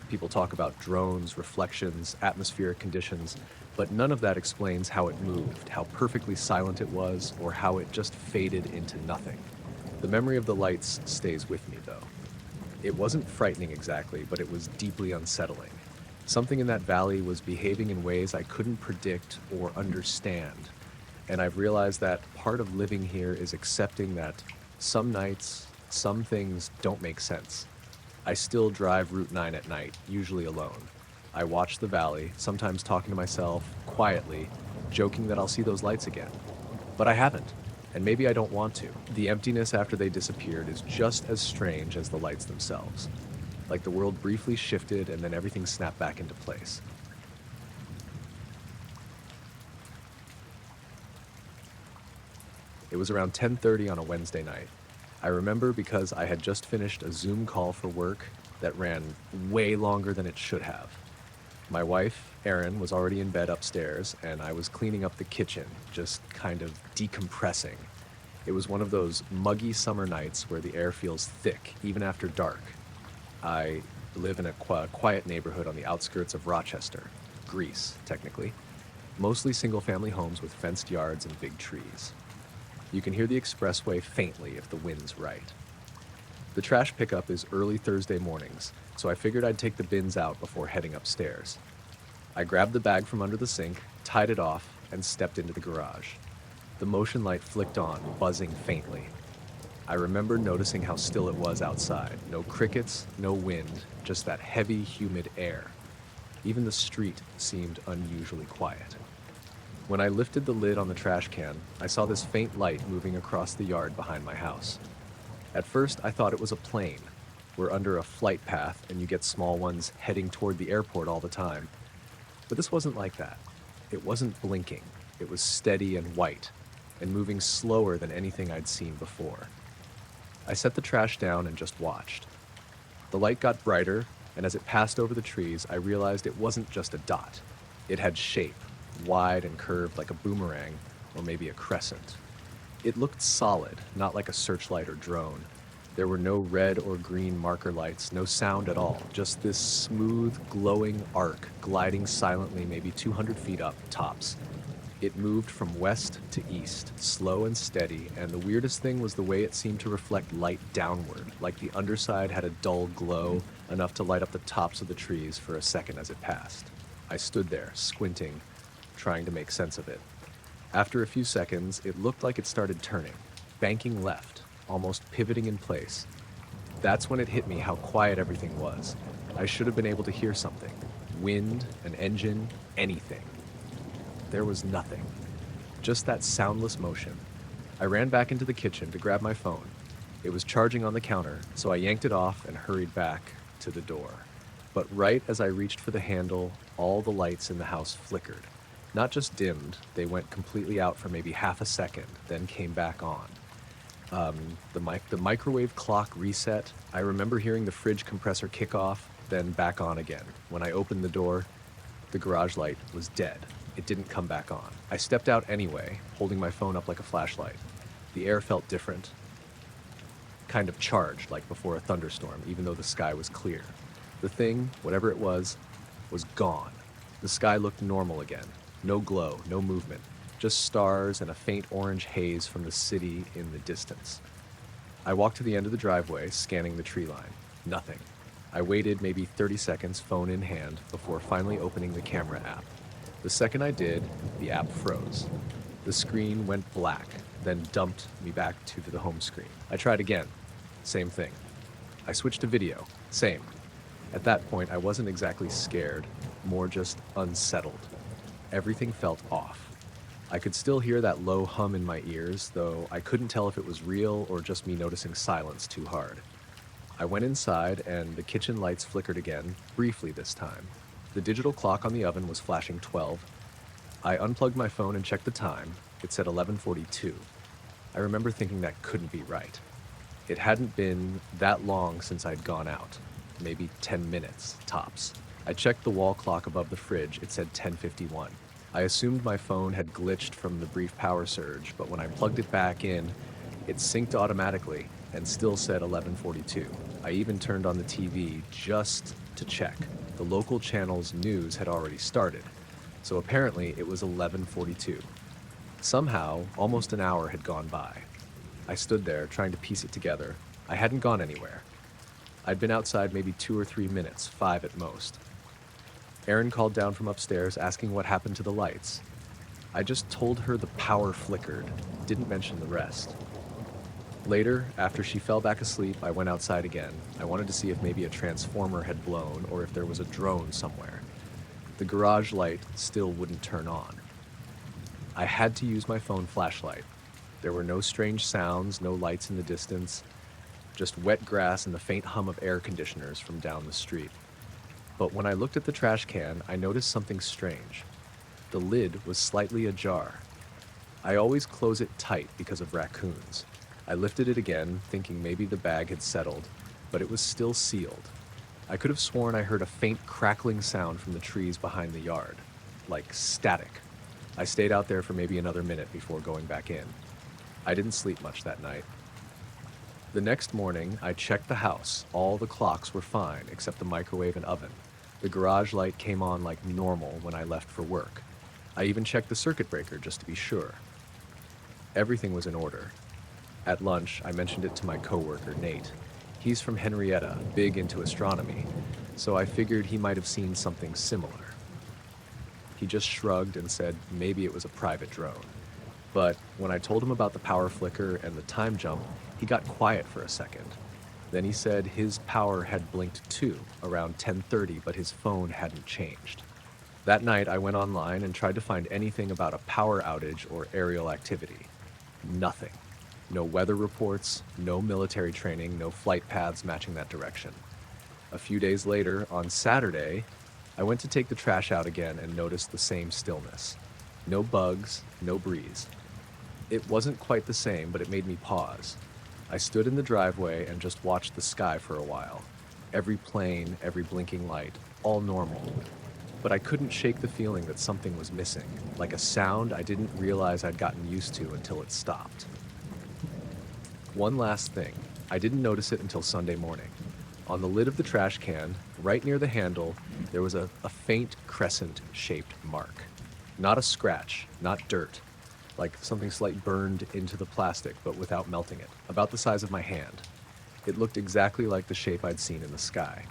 People talk about drones, reflections, atmospheric conditions, but none of that explains how it moved, how perfectly silent it was, or how it just faded into nothing. The memory of the lights stays with me, though. It wasn't frightening exactly, but it was deeply unsettling. Something in that valley was behaving in ways I couldn't predict or understand, and I've realized that part of living here is accepting that some nights, some things don't make sense. I still drive Route 9 at night, usually alone. I watch the valley, sometimes talking to myself, quietly, joking that I'll see those lights again. But I haven't, and maybe I don't want to. The emptiness after they disappeared is just as strange as the lights themselves. Like the world briefly shifted and then everything snapped back into place. It was around 10:30 on a Wednesday night. I remember because I had just finished a Zoom call for work that ran way longer than it should have. My wife, Erin, was already in bed upstairs, and I was cleaning up the kitchen, just kind of decompressing. It was one of those muggy summer nights where the air feels thick, even after dark. I live in a quiet neighborhood on the outskirts of Rochester, Greece, technically. Mostly single-family homes with fenced yards and big trees. You can hear the expressway faintly if the wind's right. The trash pickup is early Thursday mornings, so I figured I'd take the bins out before heading upstairs. I grabbed the bag from under the sink, tied it off, and stepped into the garage. The motion light flicked on, buzzing faintly. I remember noticing how still it was outside. No crickets, no wind, just that heavy, humid air. Even the street seemed unusually quiet. When I lifted the lid on the trash can, I saw this faint light moving across the yard behind my house. At first, I thought it was a plane. We're under a flight path, and you get small ones heading toward the airport all the time. But this wasn't like that. It wasn't blinking. It was steady and white, and moving slower than anything I'd seen before. I set the trash down and just watched. The light got brighter, and as it passed over the trees, I realized it wasn't just a dot. It had shape, wide and curved like a boomerang, or maybe a crescent. It looked solid, not like a searchlight or drone. There were no red or green marker lights, no sound at all, just this smooth, glowing arc gliding silently maybe 200 feet up, tops. It moved from west to east, slow and steady, and the weirdest thing was the way it seemed to reflect light downward, like the underside had a dull glow, enough to light up the tops of the trees for a second as it passed. I stood there, squinting, trying to make sense of it. After a few seconds, it looked like it started turning, banking left, almost pivoting in place. That's when it hit me how quiet everything was. I should have been able to hear something. Wind, an engine, anything. There was nothing. Just that soundless motion. I ran back into the kitchen to grab my phone. It was charging on the counter, so I yanked it off and hurried back to the door. But right as I reached for the handle, all the lights in the house flickered. Not just dimmed, they went completely out for maybe half a second, then came back on. The microwave clock reset. I remember hearing the fridge compressor kick off, then back on again. When I opened the door, the garage light was dead. It didn't come back on. I stepped out anyway, holding my phone up like a flashlight. The air felt different, kind of charged like before a thunderstorm, even though the sky was clear. The thing, whatever it was gone. The sky looked normal again. No glow, no movement, just stars and a faint orange haze from the city in the distance. I walked to the end of the driveway, scanning the tree line. Nothing. I waited maybe 30 seconds, phone in hand, before finally opening the camera app. The second I did, the app froze. The screen went black, then dumped me back to the home screen. I tried again. Same thing. I switched to video. Same. At that point, I wasn't exactly scared, more just unsettled. Everything felt off. I could still hear that low hum in my ears, though I couldn't tell if it was real or just me noticing silence too hard. I went inside, and the kitchen lights flickered again, briefly this time. The digital clock on the oven was flashing 12. I unplugged my phone and checked the time. It said 11:42. I remember thinking that couldn't be right. It hadn't been that long since I'd gone out. Maybe 10 minutes, tops. I checked the wall clock above the fridge. It said 10:51. I assumed my phone had glitched from the brief power surge, but when I plugged it back in, it synced automatically and still said 11:42. I even turned on the TV just to check. The local channel's news had already started, so apparently it was 11:42. Somehow, almost an hour had gone by. I stood there trying to piece it together. I hadn't gone anywhere. I'd been outside maybe 2 or 3 minutes, 5 at most. Erin called down from upstairs asking what happened to the lights. I just told her the power flickered, didn't mention the rest. Later, after she fell back asleep, I went outside again. I wanted to see if maybe a transformer had blown or if there was a drone somewhere. The garage light still wouldn't turn on. I had to use my phone flashlight. There were no strange sounds, no lights in the distance, just wet grass and the faint hum of air conditioners from down the street. But when I looked at the trash can, I noticed something strange. The lid was slightly ajar. I always close it tight because of raccoons. I lifted it again, thinking maybe the bag had settled, but it was still sealed. I could have sworn I heard a faint crackling sound from the trees behind the yard, like static. I stayed out there for maybe another minute before going back in. I didn't sleep much that night. The next morning, I checked the house. All the clocks were fine, except the microwave and oven. The garage light came on like normal when I left for work. I even checked the circuit breaker just to be sure. Everything was in order. At lunch, I mentioned it to my coworker, Nate. He's from Henrietta, big into astronomy, so I figured he might have seen something similar. He just shrugged and said maybe it was a private drone. But when I told him about the power flicker and the time jump, he got quiet for a second. Then he said his power had blinked too, around 10:30, but his phone hadn't changed. That night, I went online and tried to find anything about a power outage or aerial activity. Nothing. No weather reports, no military training, no flight paths matching that direction. A few days later, on Saturday, I went to take the trash out again and noticed the same stillness. No bugs, no breeze. It wasn't quite the same, but it made me pause. I stood in the driveway and just watched the sky for a while. Every plane, every blinking light, all normal. But I couldn't shake the feeling that something was missing, like a sound I didn't realize I'd gotten used to until it stopped. One last thing, I didn't notice it until Sunday morning. On the lid of the trash can, right near the handle, there was a faint crescent-shaped mark. Not a scratch, not dirt, like something slight burned into the plastic, but without melting it, about the size of my hand. It looked exactly like the shape I'd seen in the sky.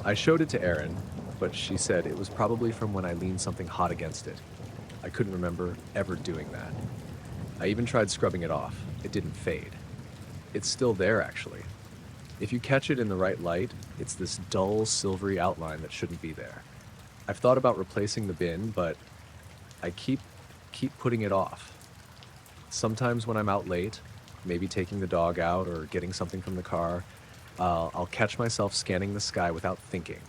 I showed it to Erin, but she said it was probably from when I leaned something hot against it. I couldn't remember ever doing that. I even tried scrubbing it off. It didn't fade. It's still there, actually. If you catch it in the right light, it's this dull, silvery outline that shouldn't be there. I've thought about replacing the bin, but I keep putting it off. Sometimes when I'm out late, maybe taking the dog out or getting something from the car, I'll catch myself scanning the sky without thinking.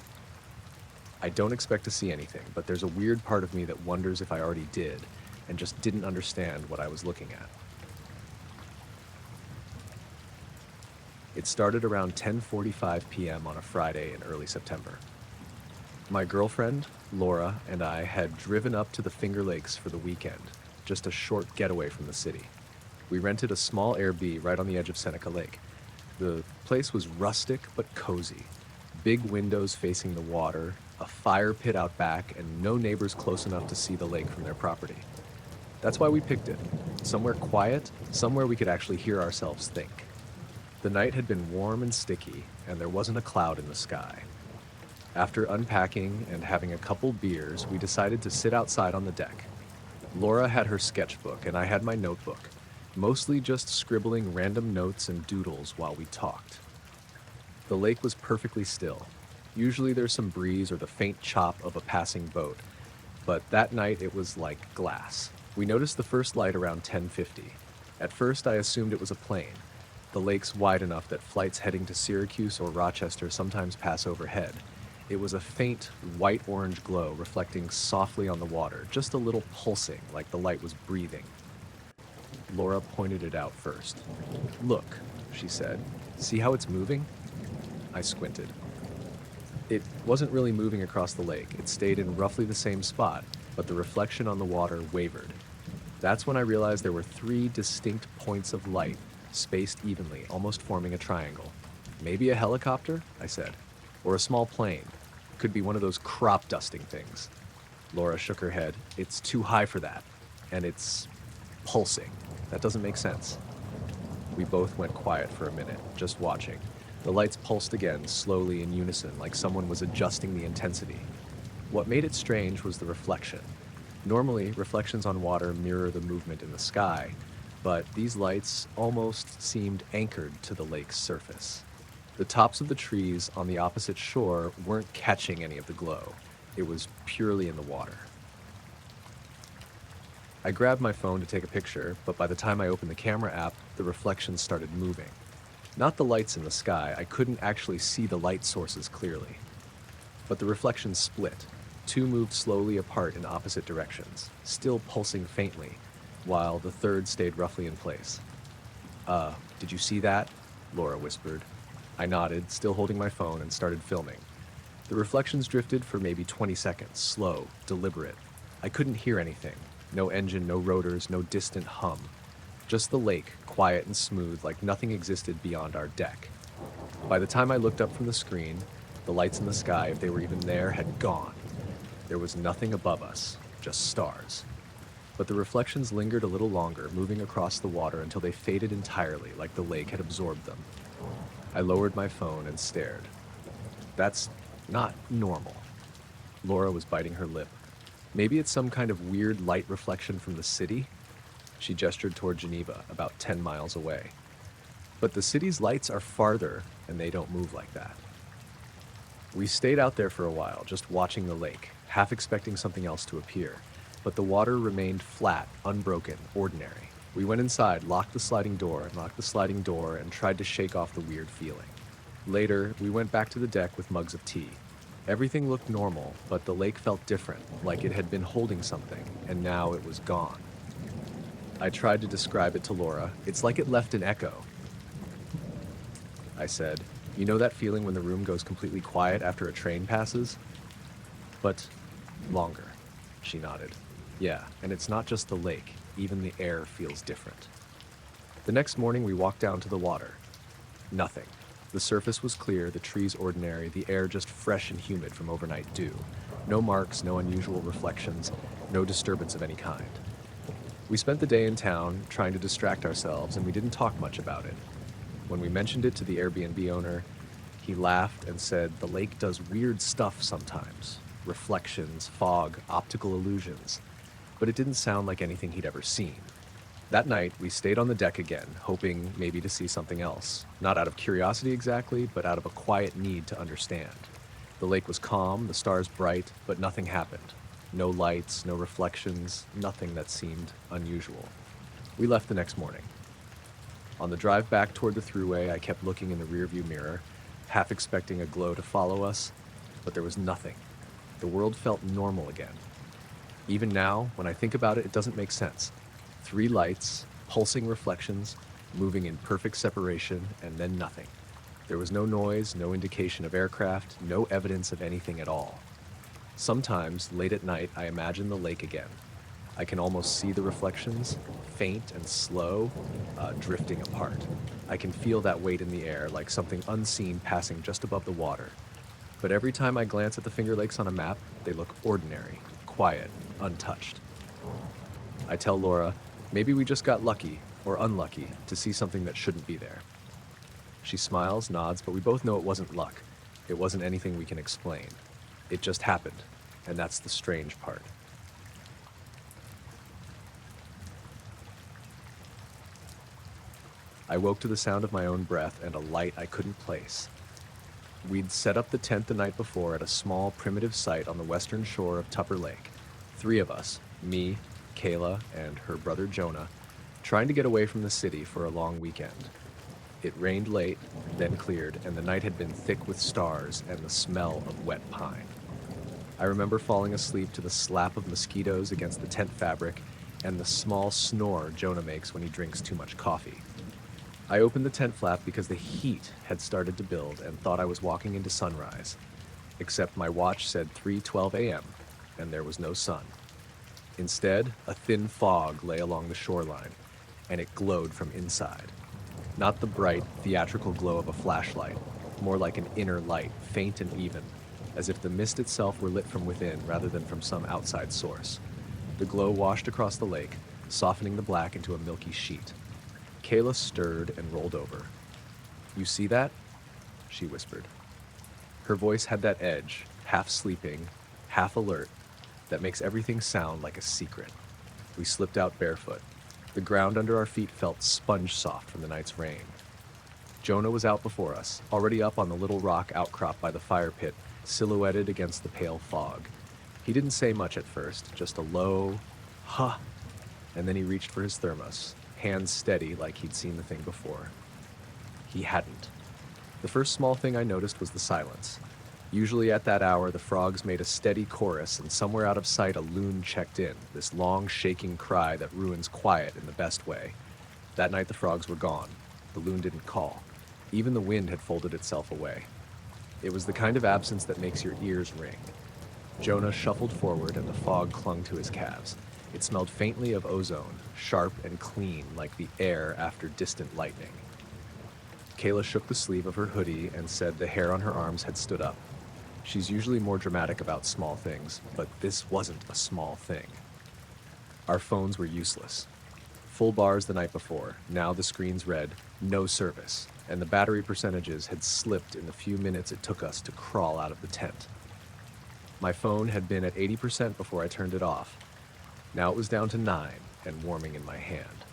I don't expect to see anything, but there's a weird part of me that wonders if I already did and just didn't understand what I was looking at. It started around 10:45 p.m. on a Friday in early September. My girlfriend, Laura, and I had driven up to the Finger Lakes for the weekend, just a short getaway from the city. We rented a small Airbnb right on the edge of Seneca Lake. The place was rustic but cozy. Big windows facing the water, a fire pit out back, and no neighbors close enough to see the lake from their property. That's why we picked it. Somewhere quiet, somewhere we could actually hear ourselves think. The night had been warm and sticky, and there wasn't a cloud in the sky. After unpacking and having a couple beers, we decided to sit outside on the deck. Laura had her sketchbook, and I had my notebook, mostly just scribbling random notes and doodles while we talked. The lake was perfectly still. Usually there's some breeze or the faint chop of a passing boat, but that night it was like glass. We noticed the first light around 10:50. At first I assumed it was a plane. The lake's wide enough that flights heading to Syracuse or Rochester sometimes pass overhead. It was a faint white-orange glow reflecting softly on the water, just a little pulsing like the light was breathing. Laura pointed it out first. "Look," she said. "See how it's moving?" I squinted. It wasn't really moving across the lake. It stayed in roughly the same spot, but the reflection on the water wavered. That's when I realized there were 3 distinct points of light, spaced evenly, almost forming a triangle. "Maybe a helicopter?" I said. "Or a small plane. Could be one of those crop dusting things." Laura shook her head. "It's too high for that. And it's pulsing. That doesn't make sense." We both went quiet for a minute, just watching. The lights pulsed again, slowly in unison, like someone was adjusting the intensity. What made it strange was the reflection. Normally, reflections on water mirror the movement in the sky, but these lights almost seemed anchored to the lake's surface. The tops of the trees on the opposite shore weren't catching any of the glow. It was purely in the water. I grabbed my phone to take a picture, but by the time I opened the camera app, the reflections started moving. Not the lights in the sky, I couldn't actually see the light sources clearly. But the reflections split. Two moved slowly apart in opposite directions, still pulsing faintly, while the third stayed roughly in place. Did you see that? Laura whispered. I nodded, still holding my phone, and started filming. The reflections drifted for maybe 20 seconds, slow, deliberate. I couldn't hear anything. No engine, no rotors, no distant hum. Just the lake, quiet and smooth, like nothing existed beyond our deck. By the time I looked up from the screen, the lights in the sky, if they were even there, had gone. There was nothing above us, just stars. But the reflections lingered a little longer, moving across the water until they faded entirely, like the lake had absorbed them. I lowered my phone and stared. That's not normal. Laura was biting her lip. Maybe it's some kind of weird light reflection from the city? She gestured toward Geneva, about 10 miles away. But the city's lights are farther, and they don't move like that. We stayed out there for a while, just watching the lake, half expecting something else to appear. But the water remained flat, unbroken, ordinary. We went inside, locked the sliding door, and tried to shake off the weird feeling. Later, we went back to the deck with mugs of tea. Everything looked normal, but the lake felt different, like it had been holding something, and now it was gone. I tried to describe it to Laura. It's like it left an echo. I said, you know that feeling when the room goes completely quiet after a train passes? But longer. She nodded. Yeah, and it's not just the lake. Even the air feels different. The next morning, we walked down to the water. Nothing. The surface was clear, the trees ordinary, the air just fresh and humid from overnight dew. No marks, no unusual reflections, no disturbance of any kind. We spent the day in town, trying to distract ourselves, and we didn't talk much about it. When we mentioned it to the Airbnb owner, he laughed and said the lake does weird stuff sometimes. Reflections, fog, optical illusions. But it didn't sound like anything he'd ever seen. That night, we stayed on the deck again, hoping maybe to see something else. Not out of curiosity exactly, but out of a quiet need to understand. The lake was calm, the stars bright, but nothing happened. No lights, no reflections, nothing that seemed unusual. We left the next morning. On the drive back toward the thruway, I kept looking in the rearview mirror, half expecting a glow to follow us, but there was nothing. The world felt normal again. Even now, when I think about it, it doesn't make sense. 3 lights, pulsing reflections, moving in perfect separation, and then nothing. There was no noise, no indication of aircraft, no evidence of anything at all. Sometimes, late at night, I imagine the lake again. I can almost see the reflections, faint and slow, drifting apart. I can feel that weight in the air, like something unseen passing just above the water. But every time I glance at the Finger Lakes on a map, they look ordinary, quiet, untouched. I tell Laura, maybe we just got lucky, or unlucky, to see something that shouldn't be there. She smiles, nods, but we both know it wasn't luck. It wasn't anything we can explain. It just happened, and that's the strange part. I woke to the sound of my own breath and a light I couldn't place. We'd set up the tent the night before at a small, primitive site on the western shore of Tupper Lake. 3 of us, me, Kayla, and her brother Jonah, trying to get away from the city for a long weekend. It rained late, then cleared, and the night had been thick with stars and the smell of wet pine. I remember falling asleep to the slap of mosquitoes against the tent fabric and the small snore Jonah makes when he drinks too much coffee. I opened the tent flap because the heat had started to build and thought I was walking into sunrise. Except my watch said 3:12 a.m., and there was no sun. Instead, a thin fog lay along the shoreline, and it glowed from inside. Not the bright, theatrical glow of a flashlight, more like an inner light, faint and even, as if the mist itself were lit from within rather than from some outside source. The glow washed across the lake, softening the black into a milky sheet. Kayla stirred and rolled over. "You see that?" she whispered. Her voice had that edge, half sleeping, half alert, that makes everything sound like a secret. We slipped out barefoot. The ground under our feet felt sponge soft from the night's rain. Jonah was out before us, already up on the little rock outcrop by the fire pit, silhouetted against the pale fog. He didn't say much at first, just a low, "Huh." and then he reached for his thermos, hands steady like he'd seen the thing before. He hadn't. The first small thing I noticed was the silence. Usually at that hour, the frogs made a steady chorus, and somewhere out of sight a loon checked in, this long, shaking cry that ruins quiet in the best way. That night the frogs were gone. The loon didn't call. Even the wind had folded itself away. It was the kind of absence that makes your ears ring. Jonah shuffled forward, and the fog clung to his calves. It smelled faintly of ozone, sharp and clean like the air after distant lightning. Kayla shook the sleeve of her hoodie and said the hair on her arms had stood up. She's usually more dramatic about small things, but this wasn't a small thing. Our phones were useless. Full bars the night before. Now the screens read, "No service," and the battery percentages had slipped in the few minutes it took us to crawl out of the tent. My phone had been at 80% before I turned it off. Now it was down to 9 and warming in my hand.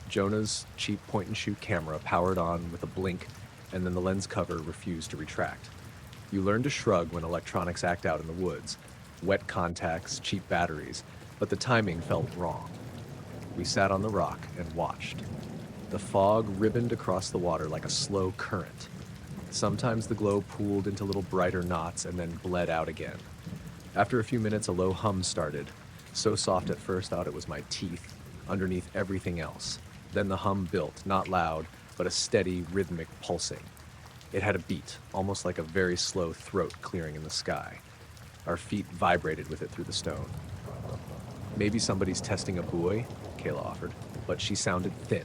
Jonah's cheap point-and-shoot camera powered on with a blink, and then the lens cover refused to retract. You learn to shrug when electronics act out in the woods. Wet contacts, cheap batteries, but the timing felt wrong. We sat on the rock and watched. The fog ribboned across the water like a slow current. Sometimes the glow pooled into little brighter knots and then bled out again. After a few minutes, a low hum started, so soft at first I thought it was my teeth, underneath everything else. Then the hum built, not loud, but a steady, rhythmic pulsing. It had a beat, almost like a very slow throat clearing in the sky. Our feet vibrated with it through the stone. "Maybe somebody's testing a buoy," Kayla offered, but she sounded thin.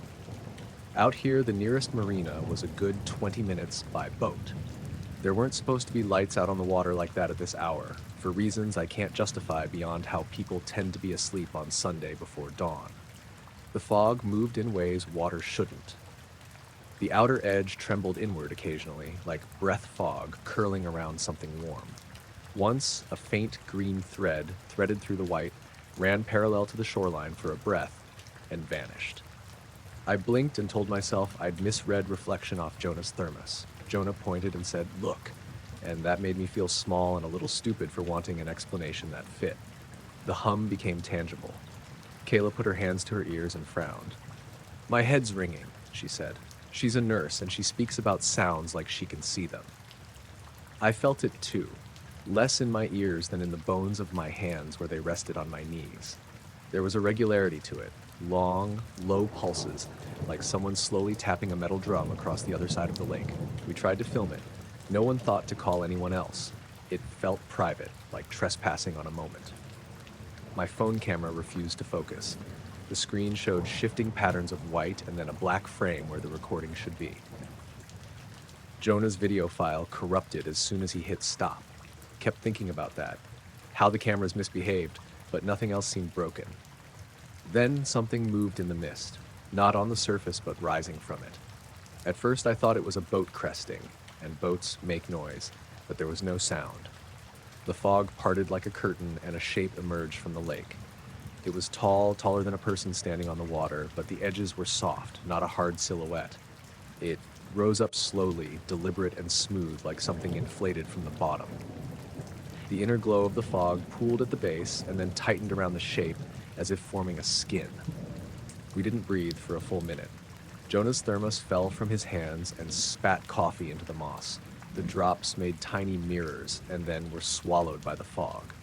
Out here, the nearest marina was a good 20 minutes by boat. There weren't supposed to be lights out on the water like that at this hour, for reasons I can't justify beyond how people tend to be asleep on Sunday before dawn. The fog moved in ways water shouldn't. The outer edge trembled inward occasionally, like breath fog curling around something warm. Once, a faint green thread, threaded through the white, ran parallel to the shoreline for a breath, and vanished. I blinked and told myself I'd misread reflection off Jonah's thermos. Jonah pointed and said, "Look," and that made me feel small and a little stupid for wanting an explanation that fit. The hum became tangible. Kayla put her hands to her ears and frowned. "My head's ringing," she said. She's a nurse, and she speaks about sounds like she can see them. I felt it too, less in my ears than in the bones of my hands where they rested on my knees. There was a regularity to it, long, low pulses, like someone slowly tapping a metal drum across the other side of the lake. We tried to film it. No one thought to call anyone else. It felt private, like trespassing on a moment. My phone camera refused to focus. The screen showed shifting patterns of white and then a black frame where the recording should be. Jonah's video file corrupted as soon as he hit stop. Kept thinking about that, how the cameras misbehaved, but nothing else seemed broken. Then something moved in the mist, not on the surface but rising from it. At first I thought it was a boat cresting, and boats make noise, but there was no sound. The fog parted like a curtain and a shape emerged from the lake. It was tall, taller than a person standing on the water, but the edges were soft, not a hard silhouette. It rose up slowly, deliberate and smooth, like something inflated from the bottom. The inner glow of the fog pooled at the base and then tightened around the shape as if forming a skin. We didn't breathe for a full minute. Jonah's thermos fell from his hands and spat coffee into the moss. The drops made tiny mirrors and then were swallowed by the fog.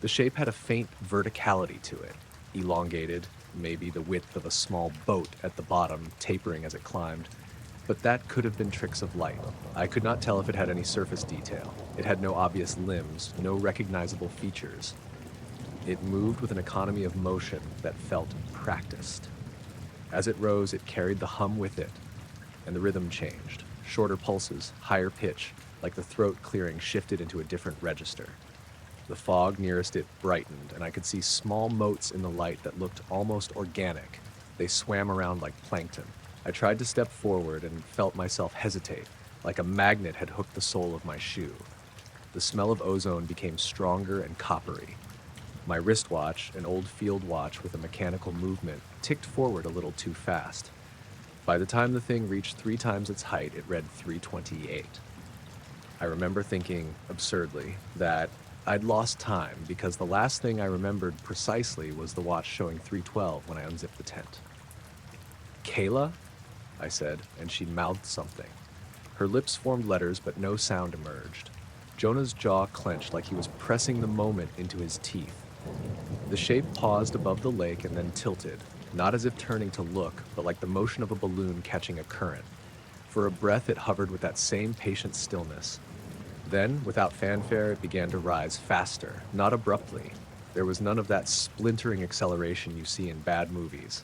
The shape had a faint verticality to it, elongated, maybe the width of a small boat at the bottom, tapering as it climbed. But that could have been tricks of light. I could not tell if it had any surface detail. It had no obvious limbs, no recognizable features. It moved with an economy of motion that felt practiced. As it rose, it carried the hum with it, and the rhythm changed. Shorter pulses, higher pitch, like the throat clearing shifted into a different register. The fog nearest it brightened, and I could see small motes in the light that looked almost organic. They swam around like plankton. I tried to step forward and felt myself hesitate, like a magnet had hooked the sole of my shoe. The smell of ozone became stronger and coppery. My wristwatch, an old field watch with a mechanical movement, ticked forward a little too fast. By the time the thing reached 3 times its height, it read 3:28. I remember thinking, absurdly, that I'd lost time because the last thing I remembered precisely was the watch showing 3:12 when I unzipped the tent. Kayla? I said, and she mouthed something. Her lips formed letters, but no sound emerged. Jonah's jaw clenched like he was pressing the moment into his teeth. The shape paused above the lake and then tilted, not as if turning to look, but like the motion of a balloon catching a current. For a breath, it hovered with that same patient stillness. Then, without fanfare, it began to rise faster, not abruptly. There was none of that splintering acceleration you see in bad movies,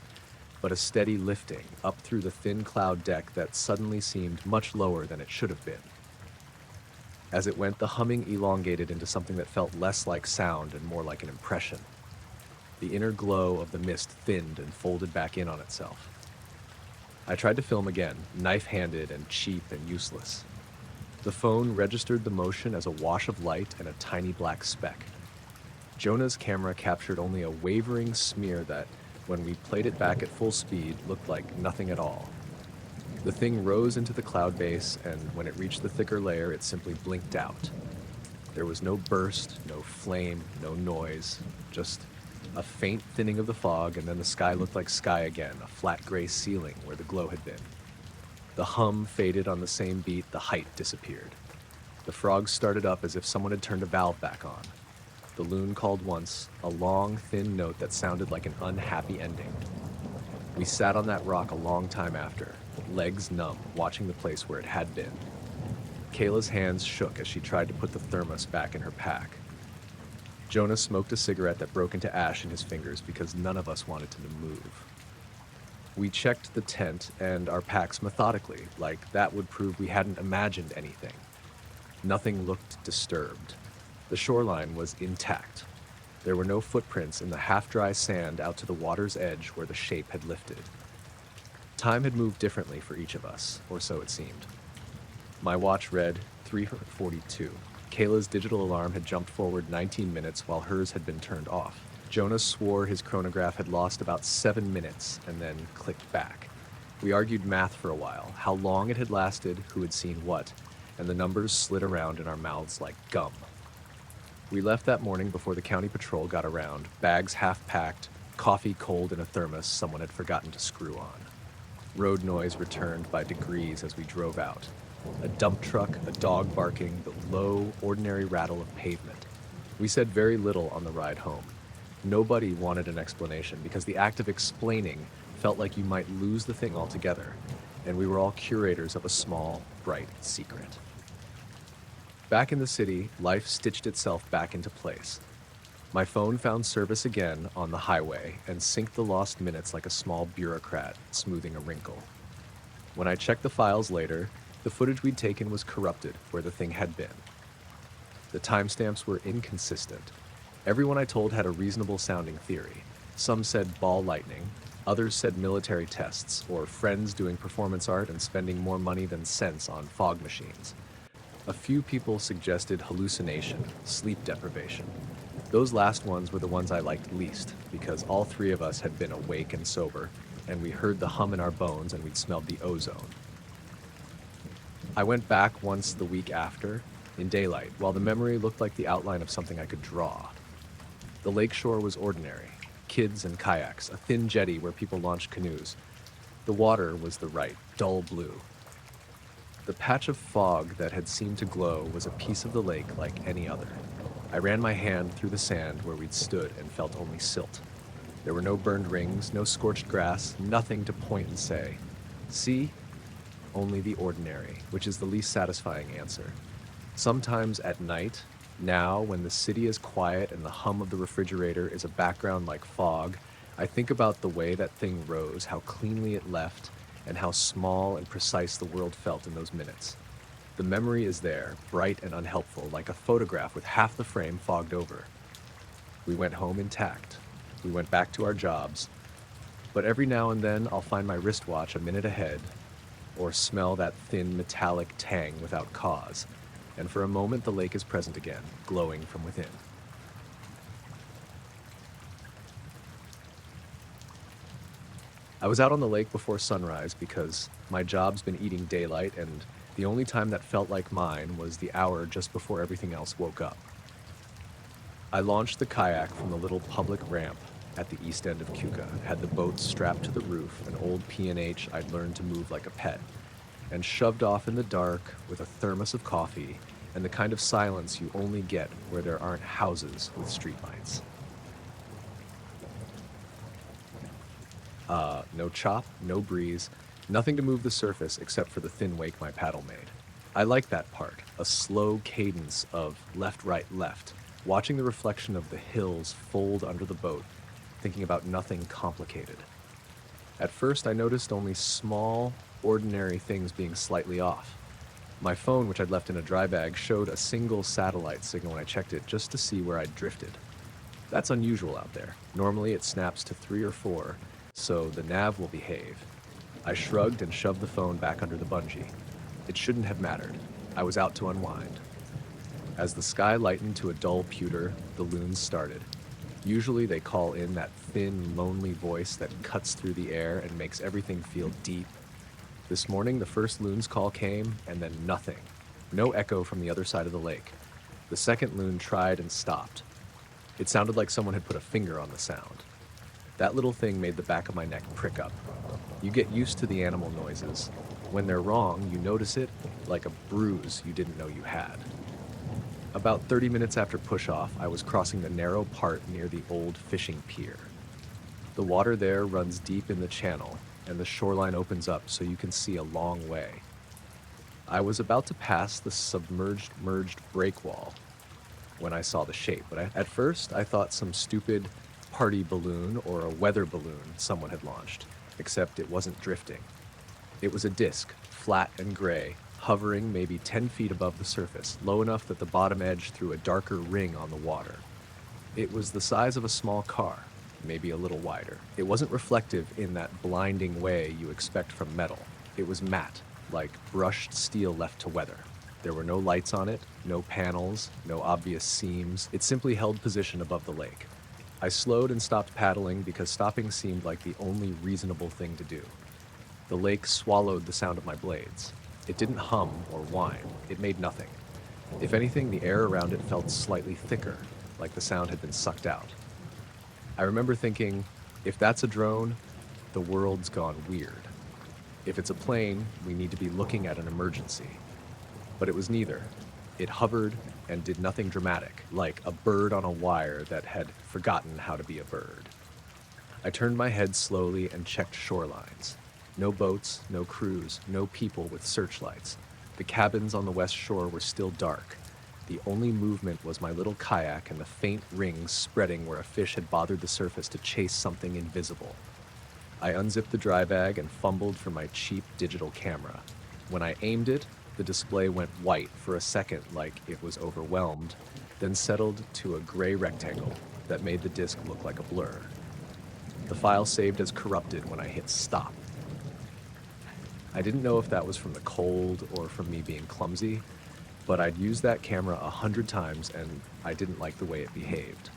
but a steady lifting up through the thin cloud deck that suddenly seemed much lower than it should have been. As it went, the humming elongated into something that felt less like sound and more like an impression. The inner glow of the mist thinned and folded back in on itself. I tried to film again, knife-handed and cheap and useless. The phone registered the motion as a wash of light and a tiny black speck. Jonah's camera captured only a wavering smear that, when we played it back at full speed, looked like nothing at all. The thing rose into the cloud base, and when it reached the thicker layer, it simply blinked out. There was no burst, no flame, no noise, just a faint thinning of the fog, and then the sky looked like sky again, a flat gray ceiling where the glow had been. The hum faded on the same beat, the height disappeared. The frogs started up as if someone had turned a valve back on. The loon called once, a long, thin note that sounded like an unhappy ending. We sat on that rock a long time after, legs numb, watching the place where it had been. Kayla's hands shook as she tried to put the thermos back in her pack. Jonah smoked a cigarette that broke into ash in his fingers because none of us wanted to move. We checked the tent and our packs methodically, like that would prove we hadn't imagined anything. Nothing looked disturbed. The shoreline was intact. There were no footprints in the half-dry sand out to the water's edge where the shape had lifted. Time had moved differently for each of us, or so it seemed. My watch read 3:42. Kayla's digital alarm had jumped forward 19 minutes while hers had been turned off. Jonas swore his chronograph had lost about 7 minutes and then clicked back. We argued math for a while, how long it had lasted, who had seen what, and the numbers slid around in our mouths like gum. We left that morning before the county patrol got around, bags half packed, coffee cold in a thermos someone had forgotten to screw on. Road noise returned by degrees as we drove out. A dump truck, a dog barking, the low, ordinary rattle of pavement. We said very little on the ride home. Nobody wanted an explanation because the act of explaining felt like you might lose the thing altogether, and we were all curators of a small, bright secret. Back in the city, life stitched itself back into place. My phone found service again on the highway and synced the lost minutes like a small bureaucrat smoothing a wrinkle. When I checked the files later, the footage we'd taken was corrupted where the thing had been. The timestamps were inconsistent. Everyone I told had a reasonable sounding theory. Some said ball lightning, others said military tests, or friends doing performance art and spending more money than sense on fog machines. A few people suggested hallucination, sleep deprivation. Those last ones were the ones I liked least, because all three of us had been awake and sober, and we heard the hum in our bones and we'd smelled the ozone. I went back once the week after, in daylight, while the memory looked like the outline of something I could draw. The lakeshore was ordinary. Kids and kayaks, a thin jetty where people launched canoes. The water was the right, dull blue. The patch of fog that had seemed to glow was a piece of the lake like any other. I ran my hand through the sand where we'd stood and felt only silt. There were no burned rings, no scorched grass, nothing to point and say, "See?" Only the ordinary, which is the least satisfying answer. Sometimes at night, now when the city is quiet and the hum of the refrigerator is a background like fog, I think about the way that thing rose, how cleanly it left, and how small and precise the world felt in those minutes. The memory is there, bright and unhelpful, like a photograph with half the frame fogged over. We went home intact. We went back to our jobs. But every now and then I'll find my wristwatch a minute ahead, or smell that thin metallic tang without cause, and for a moment the lake is present again, glowing from within. I was out on the lake before sunrise because my job's been eating daylight, and the only time that felt like mine was the hour just before everything else woke up. I launched the kayak from the little public ramp at the east end of Cuca, had the boat strapped to the roof, an old P&H I'd learned to move like a pet, and shoved off in the dark with a thermos of coffee and the kind of silence you only get where there aren't houses with streetlights. No chop, no breeze, nothing to move the surface except for the thin wake my paddle made. I like that part, a slow cadence of left, right, left, watching the reflection of the hills fold under the boat, thinking about nothing complicated. At first, I noticed only small, ordinary things being slightly off. My phone, which I'd left in a dry bag, showed a single satellite signal when I checked it just to see where I'd drifted. That's unusual out there. Normally it snaps to 3 or 4, so the nav will behave. I shrugged and shoved the phone back under the bungee. It shouldn't have mattered. I was out to unwind. As the sky lightened to a dull pewter, the loons started. Usually they call in that thin, lonely voice that cuts through the air and makes everything feel deep. This morning, the first loon's call came, and then nothing. No echo from the other side of the lake. The second loon tried and stopped. It sounded like someone had put a finger on the sound. That little thing made the back of my neck prick up. You get used to the animal noises. When they're wrong, you notice it like a bruise you didn't know you had. About 30 minutes after push-off, I was crossing the narrow part near the old fishing pier. The water there runs deep in the channel, and the shoreline opens up so you can see a long way. I was about to pass the submerged merged breakwall when I saw the shape, but at first I thought some stupid party balloon or a weather balloon someone had launched, except it wasn't drifting. It was a disc, flat and gray, hovering maybe 10 feet above the surface, low enough that the bottom edge threw a darker ring on the water. It was the size of a small car, maybe a little wider. It wasn't reflective in that blinding way you expect from metal. It was matte, like brushed steel left to weather. There were no lights on it, no panels, no obvious seams. It simply held position above the lake. I slowed and stopped paddling because stopping seemed like the only reasonable thing to do. The lake swallowed the sound of my blades. It didn't hum or whine. It made nothing. If anything, the air around it felt slightly thicker, like the sound had been sucked out. I remember thinking, if that's a drone, the world's gone weird. If it's a plane, we need to be looking at an emergency. But it was neither. It hovered and did nothing dramatic, like a bird on a wire that had forgotten how to be a bird. I turned my head slowly and checked shorelines. No boats, no crews, no people with searchlights. The cabins on the west shore were still dark. The only movement was my little kayak and the faint rings spreading where a fish had bothered the surface to chase something invisible. I unzipped the dry bag and fumbled for my cheap digital camera. When I aimed it, the display went white for a second like it was overwhelmed, then settled to a gray rectangle that made the disc look like a blur. The file saved as corrupted when I hit stop. I didn't know if that was from the cold or from me being clumsy, but I'd used that camera 100 times and I didn't like the way it behaved.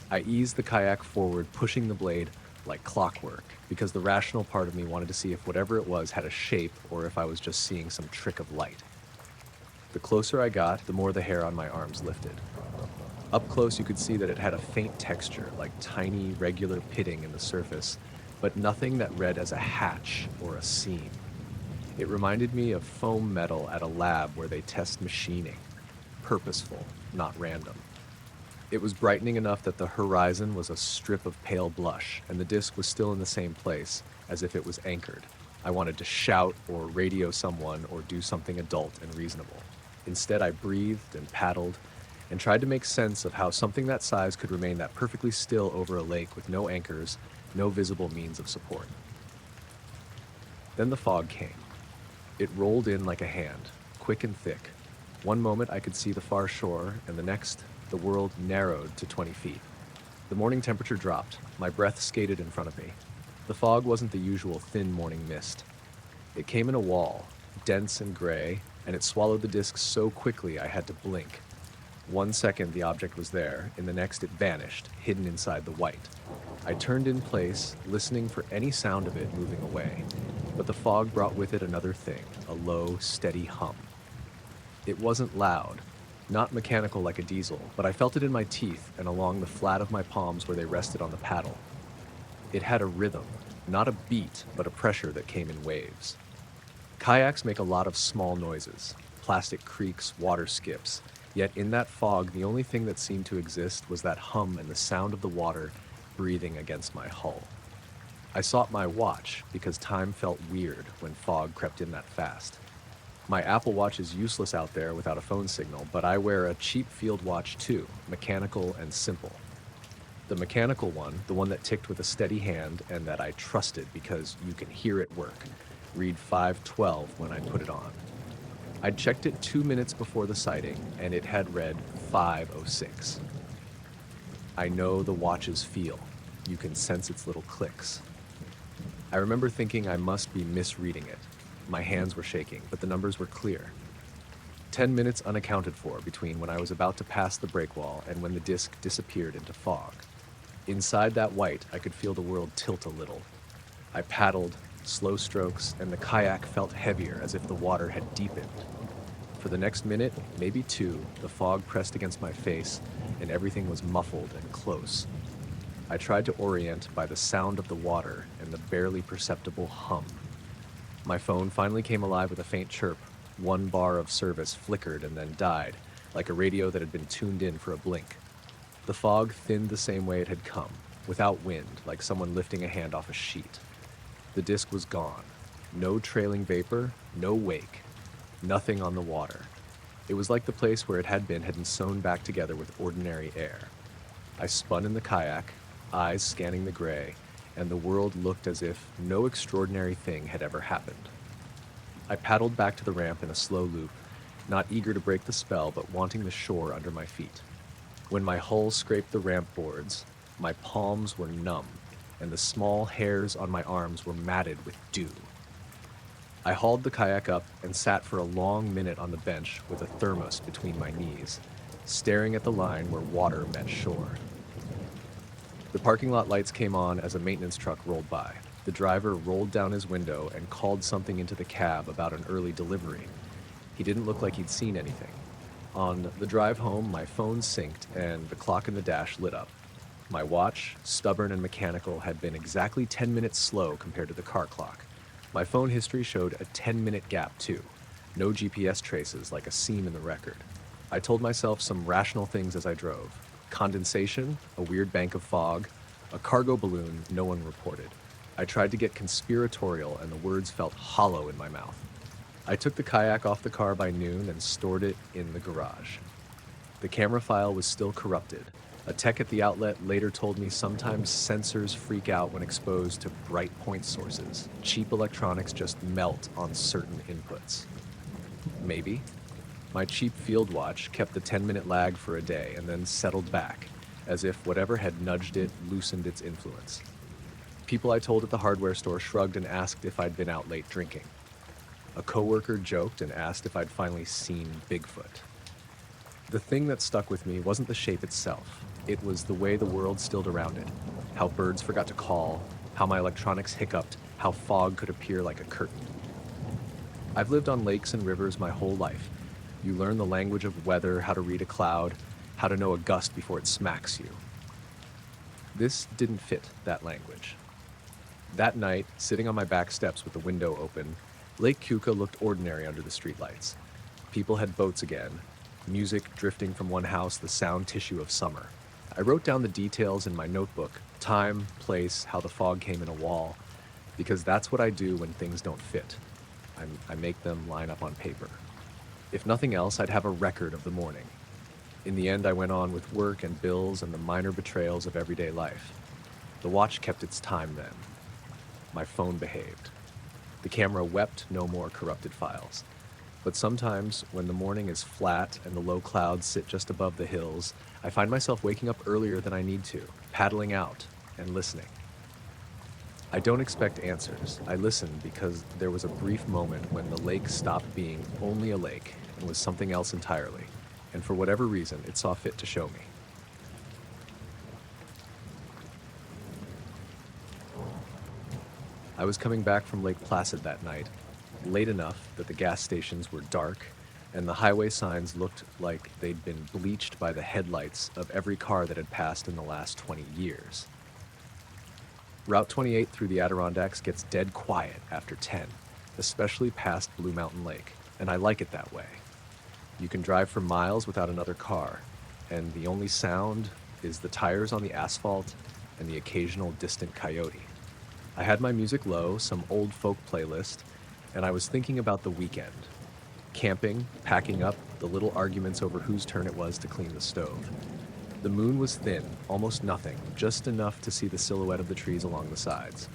I eased the kayak forward, pushing the blade like clockwork, because the rational part of me wanted to see if whatever it was had a shape or if I was just seeing some trick of light. The closer I got, the more the hair on my arms lifted. Up close you could see that it had a faint texture, like tiny, regular pitting in the surface, but nothing that read as a hatch or a seam. It reminded me of foam metal at a lab where they test machining. Purposeful, not random. It was brightening enough that the horizon was a strip of pale blush, and the disc was still in the same place, as if it was anchored. I wanted to shout or radio someone or do something adult and reasonable. Instead, I breathed and paddled and tried to make sense of how something that size could remain that perfectly still over a lake with no anchors, no visible means of support. Then the fog came. It rolled in like a hand, quick and thick. One moment I could see the far shore, and the next, the world narrowed to 20 feet. The morning temperature dropped. My breath skated in front of me. The fog wasn't the usual thin morning mist. It came in a wall, dense and gray, and it swallowed the disc so quickly I had to blink. 1 second the object was there, in the next it vanished, hidden inside the white. I turned in place, listening for any sound of it moving away, but the fog brought with it another thing, a low, steady hum. It wasn't loud, Not mechanical like a diesel, but I felt it in my teeth and along the flat of my palms where they rested on the paddle. It had a rhythm, not a beat, but a pressure that came in waves. Kayaks make a lot of small noises, plastic creaks, water skips, yet in that fog, the only thing that seemed to exist was that hum and the sound of the water breathing against my hull. I sought my watch because time felt weird when fog crept in that fast. My Apple Watch is useless out there without a phone signal, but I wear a cheap field watch too, mechanical and simple. The mechanical one, the one that ticked with a steady hand and that I trusted because you can hear it work, read 5:12 when I put it on. I'd checked it 2 minutes before the sighting and it had read 5:06. I know the watch's feel. You can sense its little clicks. I remember thinking I must be misreading it. My hands were shaking, but the numbers were clear. 10 minutes unaccounted for between when I was about to pass the break wall and when the disc disappeared into fog. Inside that white, I could feel the world tilt a little. I paddled, slow strokes, and the kayak felt heavier as if the water had deepened. For the next minute, maybe two, the fog pressed against my face and everything was muffled and close. I tried to orient by the sound of the water and the barely perceptible hum. My phone finally came alive with a faint chirp. One bar of service flickered and then died, like a radio that had been tuned in for a blink. The fog thinned the same way it had come, without wind, like someone lifting a hand off a sheet. The disc was gone. No trailing vapor, no wake. Nothing on the water. It was like the place where it had been sewn back together with ordinary air. I spun in the kayak, eyes scanning the gray, and the world looked as if no extraordinary thing had ever happened. I paddled back to the ramp in a slow loop, not eager to break the spell but wanting the shore under my feet. When my hull scraped the ramp boards, my palms were numb, and the small hairs on my arms were matted with dew. I hauled the kayak up and sat for a long minute on the bench with a thermos between my knees, staring at the line where water met shore. The parking lot lights came on as a maintenance truck rolled by. The driver rolled down his window and called something into the cab about an early delivery. He didn't look like he'd seen anything. On the drive home, my phone synced and the clock in the dash lit up. My watch, stubborn and mechanical, had been exactly 10 minutes slow compared to the car clock. My phone history showed a 10-minute gap too. No GPS traces, like a seam in the record. I told myself some rational things as I drove. Condensation, a weird bank of fog, a cargo balloon no one reported. I tried to get conspiratorial and the words felt hollow in my mouth. I took the kayak off the car by noon and stored it in the garage. The camera file was still corrupted. A tech at the outlet later told me sometimes sensors freak out when exposed to bright point sources. Cheap electronics just melt on certain inputs. Maybe. My cheap field watch kept the 10-minute lag for a day and then settled back, as if whatever had nudged it loosened its influence. People I told at the hardware store shrugged and asked if I'd been out late drinking. A coworker joked and asked if I'd finally seen Bigfoot. The thing that stuck with me wasn't the shape itself. It was the way the world stilled around it. How birds forgot to call, how my electronics hiccuped, how fog could appear like a curtain. I've lived on lakes and rivers my whole life. You learn the language of weather, how to read a cloud, how to know a gust before it smacks you. This didn't fit that language. That night, sitting on my back steps with the window open, Lake Keuka looked ordinary under the streetlights. People had boats again, music drifting from one house, the sound tissue of summer. I wrote down the details in my notebook, time, place, how the fog came in a wall, because that's what I do when things don't fit. I make them line up on paper. If nothing else, I'd have a record of the morning. In the end, I went on with work and bills and the minor betrayals of everyday life. The watch kept its time then. My phone behaved. The camera wept no more corrupted files. But sometimes, when the morning is flat and the low clouds sit just above the hills, I find myself waking up earlier than I need to, paddling out and listening. I don't expect answers. I listen because there was a brief moment when the lake stopped being only a lake and was something else entirely, and for whatever reason, it saw fit to show me. I was coming back from Lake Placid that night, late enough that the gas stations were dark, and the highway signs looked like they'd been bleached by the headlights of every car that had passed in the last 20 years. Route 28 through the Adirondacks gets dead quiet after 10, especially past Blue Mountain Lake, and I like it that way. You can drive for miles without another car, and the only sound is the tires on the asphalt and the occasional distant coyote. I had my music low, some old folk playlist, and I was thinking about the weekend. Camping, packing up, the little arguments over whose turn it was to clean the stove. The moon was thin, almost nothing, just enough to see the silhouette of the trees along the sides.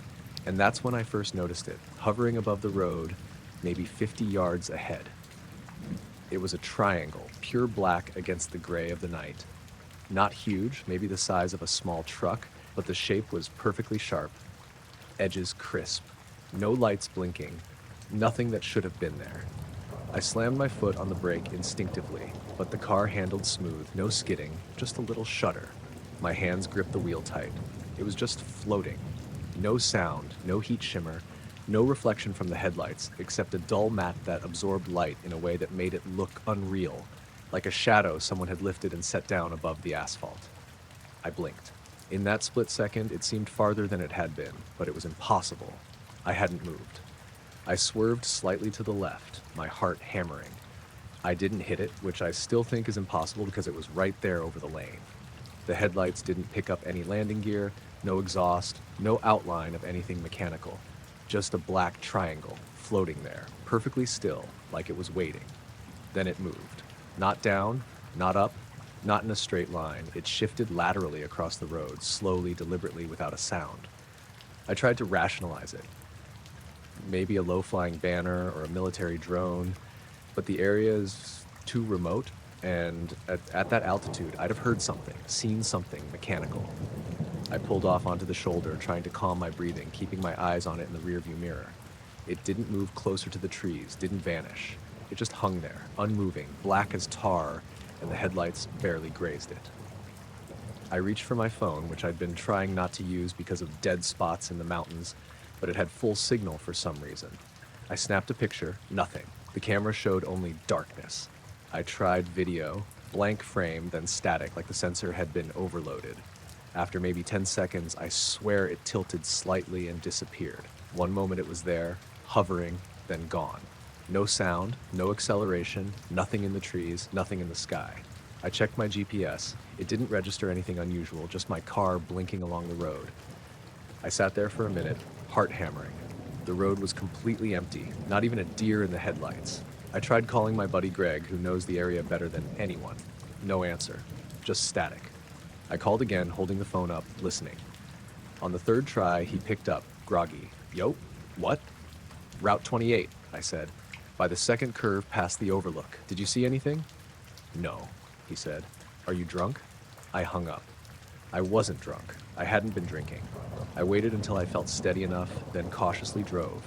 And that's when I first noticed it, hovering above the road, maybe 50 yards ahead. It was a triangle, pure black against the gray of the night. Not huge, maybe the size of a small truck, but the shape was perfectly sharp. Edges crisp, no lights blinking, nothing that should have been there. I slammed my foot on the brake instinctively, but the car handled smooth, no skidding, just a little shudder. My hands gripped the wheel tight. It was just floating. No sound, no heat shimmer, no reflection from the headlights, except a dull matte that absorbed light in a way that made it look unreal, like a shadow someone had lifted and set down above the asphalt. I blinked. In that split second, it seemed farther than it had been, but it was impossible. I hadn't moved. I swerved slightly to the left, my heart hammering. I didn't hit it, which I still think is impossible because it was right there over the lane. The headlights didn't pick up any landing gear, no exhaust, no outline of anything mechanical. Just a black triangle, floating there, perfectly still, like it was waiting. Then it moved. Not down, not up, not in a straight line. It shifted laterally across the road, slowly, deliberately, without a sound. I tried to rationalize it. Maybe a low-flying banner or a military drone, but the area is too remote, and at that altitude, I'd have heard something, seen something mechanical. I pulled off onto the shoulder, trying to calm my breathing, keeping my eyes on it in the rearview mirror. It didn't move closer to the trees, didn't vanish. It just hung there, unmoving, black as tar, and the headlights barely grazed it. I reached for my phone, which I'd been trying not to use because of dead spots in the mountains, but it had full signal for some reason. I snapped a picture, nothing. The camera showed only darkness. I tried video, blank frame, then static, like the sensor had been overloaded. After maybe 10 seconds, I swear it tilted slightly and disappeared. One moment it was there, hovering, then gone. No sound, no acceleration, nothing in the trees, nothing in the sky. I checked my GPS. It didn't register anything unusual, just my car blinking along the road. I sat there for a minute, heart hammering. The road was completely empty, not even a deer in the headlights. I tried calling my buddy Greg, who knows the area better than anyone. No answer, just static. I called again, holding the phone up, listening. On the third try, he picked up, groggy. Yo, what? Route 28, I said. By the second curve past the overlook. Did you see anything? No, he said. Are you drunk? I hung up. I wasn't drunk. I hadn't been drinking. I waited until I felt steady enough, then cautiously drove.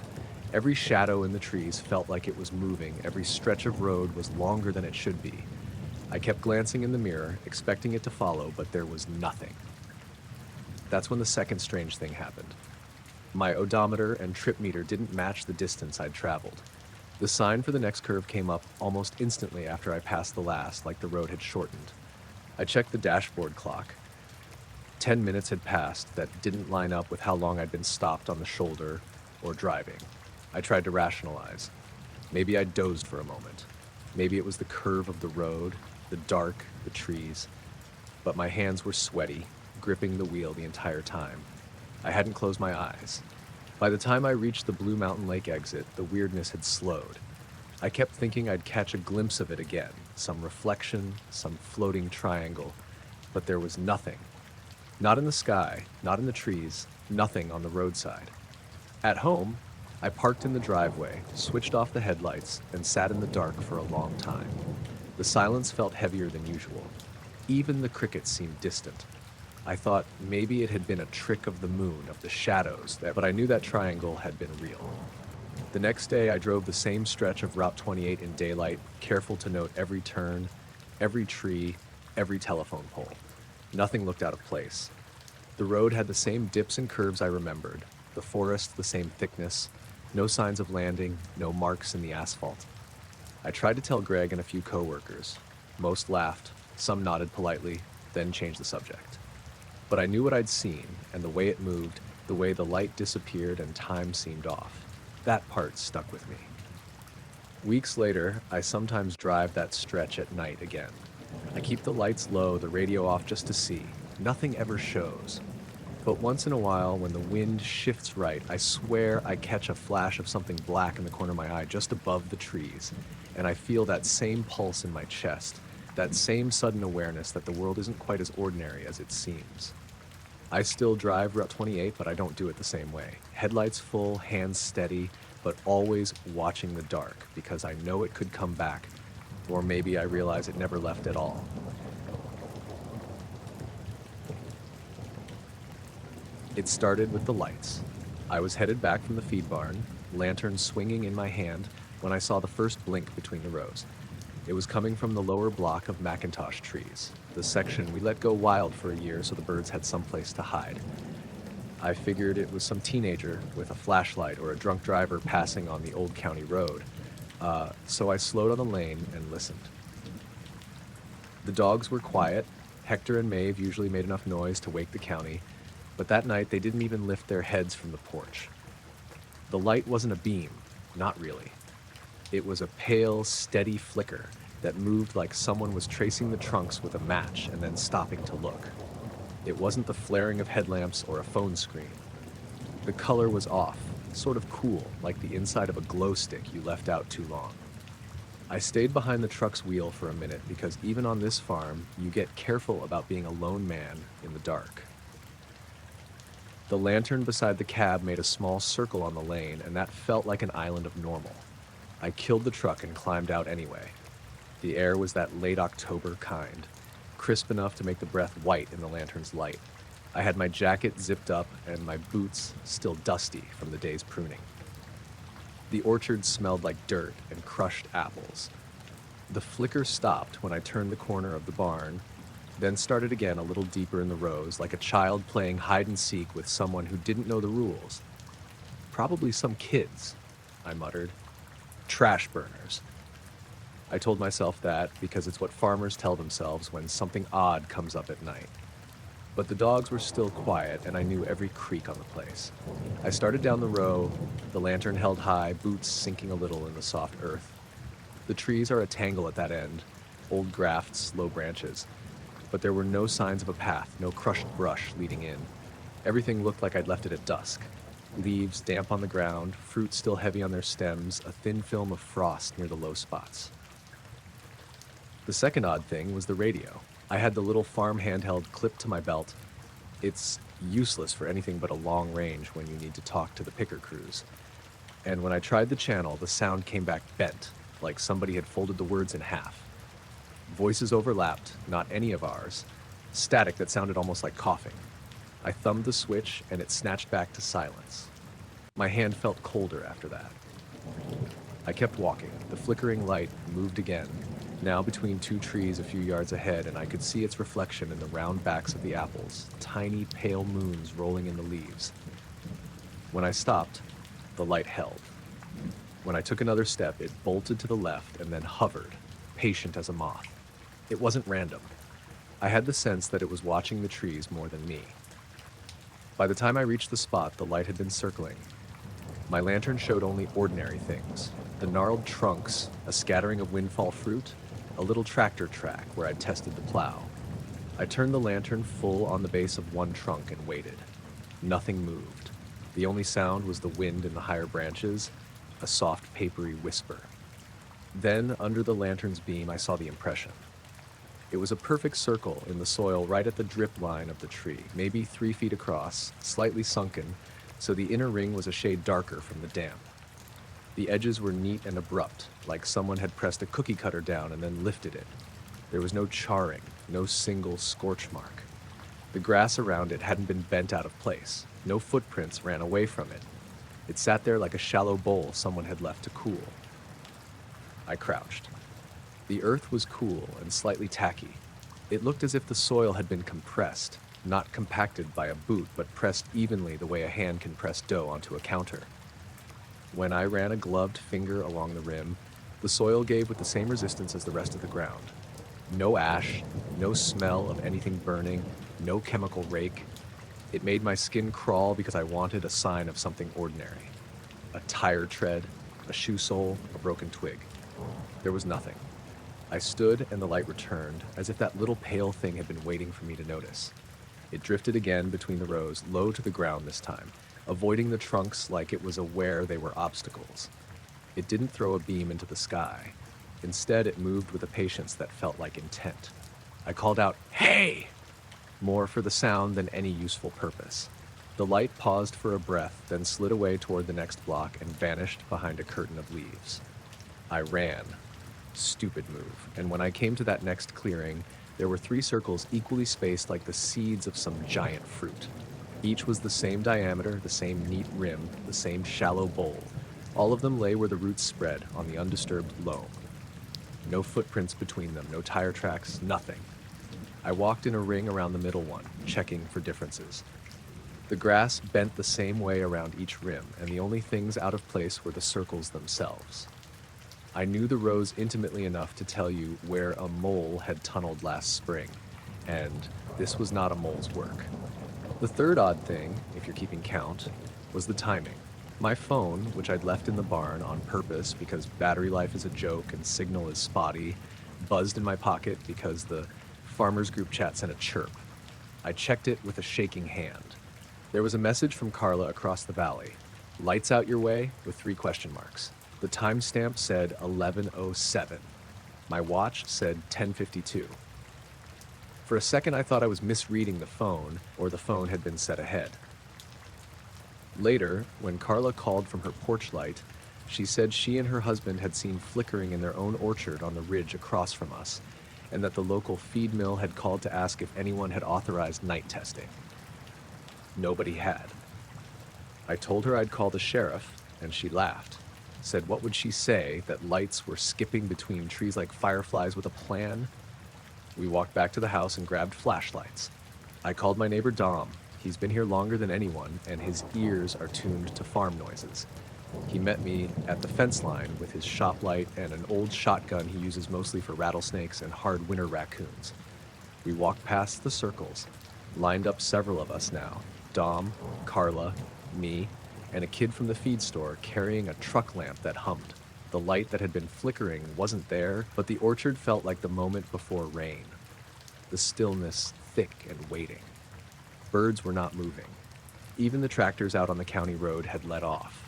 Every shadow in the trees felt like it was moving. Every stretch of road was longer than it should be. I kept glancing in the mirror, expecting it to follow, but there was nothing. That's when the second strange thing happened. My odometer and trip meter didn't match the distance I'd traveled. The sign for the next curve came up almost instantly after I passed the last, like the road had shortened. I checked the dashboard clock. 10 minutes had passed that didn't line up with how long I'd been stopped on the shoulder or driving. I tried to rationalize. Maybe I dozed for a moment. Maybe it was the curve of the road, the dark, the trees. But my hands were sweaty, gripping the wheel the entire time. I hadn't closed my eyes. By the time I reached the Blue Mountain Lake exit, the weirdness had slowed. I kept thinking I'd catch a glimpse of it again, some reflection, some floating triangle, but there was nothing. Not in the sky, not in the trees, nothing on the roadside. At home, I parked in the driveway, switched off the headlights, and sat in the dark for a long time. The silence felt heavier than usual. Even the crickets seemed distant. I thought maybe it had been a trick of the moon, of the shadows, but I knew that triangle had been real. The next day, I drove the same stretch of Route 28 in daylight, careful to note every turn, every tree, every telephone pole. Nothing looked out of place. The road had the same dips and curves I remembered, the forest the same thickness, no signs of landing, no marks in the asphalt. I tried to tell Greg and a few coworkers. Most laughed, some nodded politely, then changed the subject. But I knew what I'd seen, and the way it moved, the way the light disappeared and time seemed off. That part stuck with me. Weeks later, I sometimes drive that stretch at night again. I keep the lights low, the radio off just to see. Nothing ever shows. But once in a while, when the wind shifts right, I swear I catch a flash of something black in the corner of my eye just above the trees, and I feel that same pulse in my chest, that same sudden awareness that the world isn't quite as ordinary as it seems. I still drive Route 28, but I don't do it the same way. Headlights full, hands steady, but always watching the dark because I know it could come back, or maybe I realize it never left at all. It started with the lights. I was headed back from the feed barn, lantern swinging in my hand, when I saw the first blink between the rows. It was coming from the lower block of Macintosh trees, the section we let go wild for a year so the birds had someplace to hide. I figured it was some teenager with a flashlight or a drunk driver passing on the old county road, so I slowed on the lane and listened. The dogs were quiet. Hector and Maeve usually made enough noise to wake the county, but that night they didn't even lift their heads from the porch. The light wasn't a beam, not really. It was a pale, steady flicker that moved like someone was tracing the trunks with a match and then stopping to look. It wasn't the flaring of headlamps or a phone screen. The color was off, sort of cool, like the inside of a glow stick you left out too long. I stayed behind the truck's wheel for a minute because even on this farm, you get careful about being a lone man in the dark. The lantern beside the cab made a small circle on the lane, and that felt like an island of normal. I killed the truck and climbed out anyway. The air was that late October kind, crisp enough to make the breath white in the lantern's light. I had my jacket zipped up and my boots still dusty from the day's pruning. The orchard smelled like dirt and crushed apples. The flicker stopped when I turned the corner of the barn, then started again a little deeper in the rows, like a child playing hide and seek with someone who didn't know the rules. Probably some kids, I muttered. Trash burners. I told myself that because it's what farmers tell themselves when something odd comes up at night. But the dogs were still quiet, and I knew every creak on the place. I started down the row, the lantern held high, boots sinking a little in the soft earth. The trees are a tangle at that end, old grafts, low branches. But there were no signs of a path, no crushed brush leading in. Everything looked like I'd left it at dusk. Leaves damp on the ground, fruit still heavy on their stems, a thin film of frost near the low spots. The second odd thing was the radio. I had the little farm handheld clipped to my belt. It's useless for anything but a long range when you need to talk to the picker crews. And when I tried the channel, the sound came back bent, like somebody had folded the words in half. Voices overlapped, not any of ours. Static that sounded almost like coughing. I thumbed the switch and it snatched back to silence. My hand felt colder after that. I kept walking. The flickering light moved again, now between two trees a few yards ahead, and I could see its reflection in the round backs of the apples, tiny pale moons rolling in the leaves. When I stopped, the light held. When I took another step, it bolted to the left and then hovered, patient as a moth. It wasn't random. I had the sense that it was watching the trees more than me. By the time I reached the spot, the light had been circling. My lantern showed only ordinary things. The gnarled trunks, a scattering of windfall fruit, a little tractor track where I'd tested the plow. I turned the lantern full on the base of one trunk and waited. Nothing moved. The only sound was the wind in the higher branches, a soft, papery whisper. Then, under the lantern's beam, I saw the impression. It was a perfect circle in the soil right at the drip line of the tree, maybe 3 feet across, slightly sunken, so the inner ring was a shade darker from the damp. The edges were neat and abrupt, like someone had pressed a cookie cutter down and then lifted it. There was no charring, no single scorch mark. The grass around it hadn't been bent out of place. No footprints ran away from it. It sat there like a shallow bowl someone had left to cool. I crouched. The earth was cool and slightly tacky. It looked as if the soil had been compressed, not compacted by a boot, but pressed evenly the way a hand can press dough onto a counter. When I ran a gloved finger along the rim, The soil gave with the same resistance as the rest of the ground. No ash, no smell of anything burning, no chemical rake. It made my skin crawl because I wanted a sign of something ordinary. A tire tread, a shoe sole, a broken twig. There was nothing. I stood and the light returned, as if that little pale thing had been waiting for me to notice. It drifted again between the rows, low to the ground this time, avoiding the trunks like it was aware they were obstacles. It didn't throw a beam into the sky. Instead, it moved with a patience that felt like intent. I called out, "Hey!" more for the sound than any useful purpose. The light paused for a breath, then slid away toward the next block and vanished behind a curtain of leaves. I ran. Stupid move. And when I came to that next clearing, there were 3 circles equally spaced like the seeds of some giant fruit. Each was the same diameter, the same neat rim, the same shallow bowl. All of them lay where the roots spread, on the undisturbed loam. No footprints between them, no tire tracks, nothing. I walked in a ring around the middle one, checking for differences. The grass bent the same way around each rim, and the only things out of place were the circles themselves. I knew the rows intimately enough to tell you where a mole had tunneled last spring, and this was not a mole's work. The third odd thing, if you're keeping count, was the timing. My phone, which I'd left in the barn on purpose because battery life is a joke and signal is spotty, buzzed in my pocket because the farmers group chat sent a chirp. I checked it with a shaking hand. There was a message from Carla across the valley. Lights out your way with 3 question marks. The timestamp said 11:07. My watch said 10:52. For a second, I thought I was misreading the phone, or the phone had been set ahead. Later, when Carla called from her porch light, she said she and her husband had seen flickering in their own orchard on the ridge across from us, and that the local feed mill had called to ask if anyone had authorized night testing. Nobody had. I told her I'd call the sheriff, and she laughed. Said what would she say, that lights were skipping between trees like fireflies with a plan? We walked back to the house and grabbed flashlights. I called my neighbor Dom. He's been here longer than anyone, and his ears are tuned to farm noises. He met me at the fence line with his shop light and an old shotgun he uses mostly for rattlesnakes and hard winter raccoons. We walked past the circles, lined up several of us now, Dom, Carla, me, and a kid from the feed store carrying a truck lamp that hummed. The light that had been flickering wasn't there, but the orchard felt like the moment before rain. The stillness thick and waiting. Birds were not moving. Even the tractors out on the county road had let off.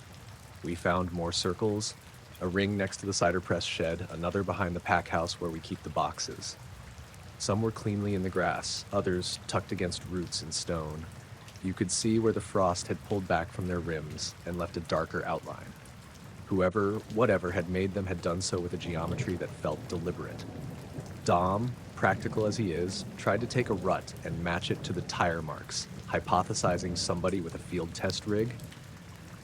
We found more circles, a ring next to the cider press shed, another behind the pack house where we keep the boxes. Some were cleanly in the grass, others tucked against roots and stone. You could see where the frost had pulled back from their rims and left a darker outline. Whoever, whatever had made them had done so with a geometry that felt deliberate. Dom, practical as he is, tried to take a rut and match it to the tire marks, hypothesizing somebody with a field test rig.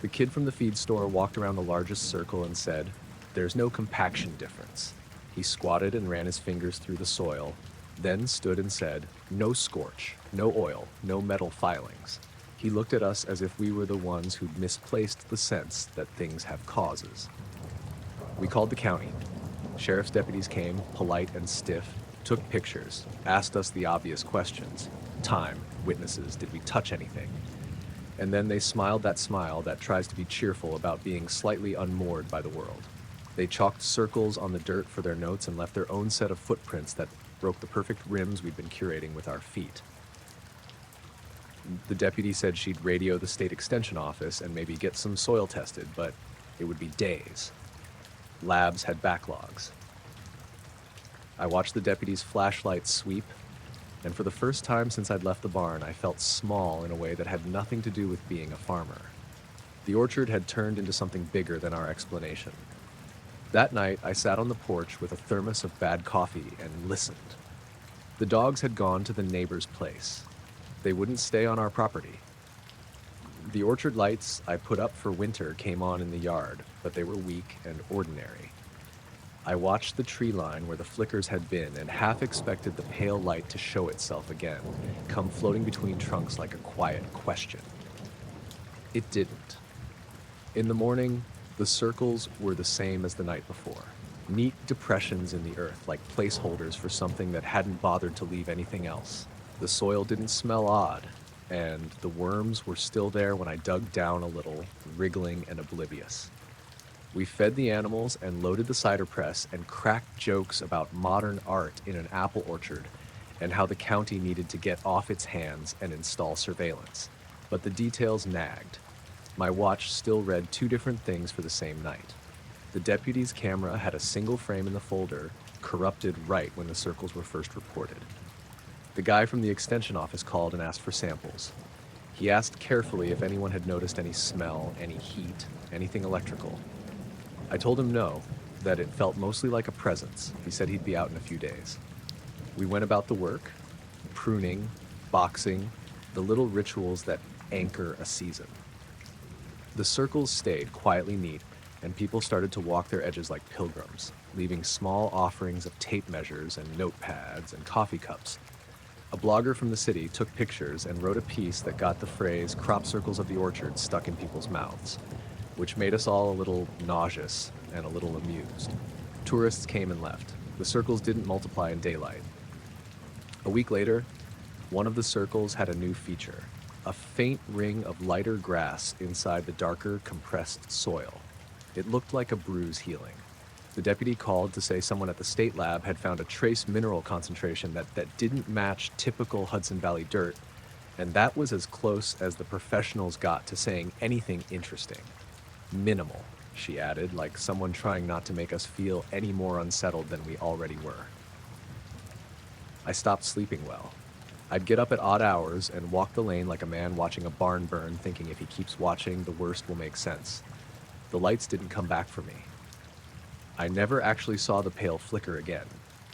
The kid from the feed store walked around the largest circle and said, "There's no compaction difference." He squatted and ran his fingers through the soil, then stood and said, "No scorch, no oil, no metal filings." He looked at us as if we were the ones who'd misplaced the sense that things have causes. We called the county. Sheriff's deputies came, polite and stiff, took pictures, asked us the obvious questions. Time, witnesses, did we touch anything? And then they smiled that smile that tries to be cheerful about being slightly unmoored by the world. They chalked circles on the dirt for their notes and left their own set of footprints that broke the perfect rims we'd been curating with our feet. The deputy said she'd radio the state extension office and maybe get some soil tested, but it would be days. Labs had backlogs. I watched the deputy's flashlight sweep, and for the first time since I'd left the barn, I felt small in a way that had nothing to do with being a farmer. The orchard had turned into something bigger than our explanation. That night, I sat on the porch with a thermos of bad coffee and listened. The dogs had gone to the neighbor's place. They wouldn't stay on our property. The orchard lights I put up for winter came on in the yard, but they were weak and ordinary. I watched the tree line where the flickers had been and half expected the pale light to show itself again, come floating between trunks like a quiet question. It didn't. In the morning, the circles were the same as the night before. Neat depressions in the earth, like placeholders for something that hadn't bothered to leave anything else. The soil didn't smell odd, and the worms were still there when I dug down a little, wriggling and oblivious. We fed the animals and loaded the cider press and cracked jokes about modern art in an apple orchard and how the county needed to get off its hands and install surveillance. But the details nagged. My watch still read two different things for the same night. The deputy's camera had a single frame in the folder, corrupted right when the circles were first reported. The guy from the extension office called and asked for samples. He asked carefully if anyone had noticed any smell, any heat, anything electrical. I told him no, that it felt mostly like a presence. He said he'd be out in a few days. We went about the work, pruning, boxing, the little rituals that anchor a season. The circles stayed quietly neat, and people started to walk their edges like pilgrims, leaving small offerings of tape measures and notepads and coffee cups. A blogger from the city took pictures and wrote a piece that got the phrase "crop circles of the orchard" stuck in people's mouths, which made us all a little nauseous and a little amused. Tourists came and left. The circles didn't multiply in daylight. A week later, one of the circles had a new feature, a faint ring of lighter grass inside the darker, compressed soil. It looked like a bruise healing. The deputy called to say someone at the state lab had found a trace mineral concentration that didn't match typical Hudson Valley dirt, and that was as close as the professionals got to saying anything interesting. Minimal, she added, like someone trying not to make us feel any more unsettled than we already were. I stopped sleeping well. I'd get up at odd hours and walk the lane like a man watching a barn burn, thinking if he keeps watching, the worst will make sense. The lights didn't come back for me. I never actually saw the pale flicker again,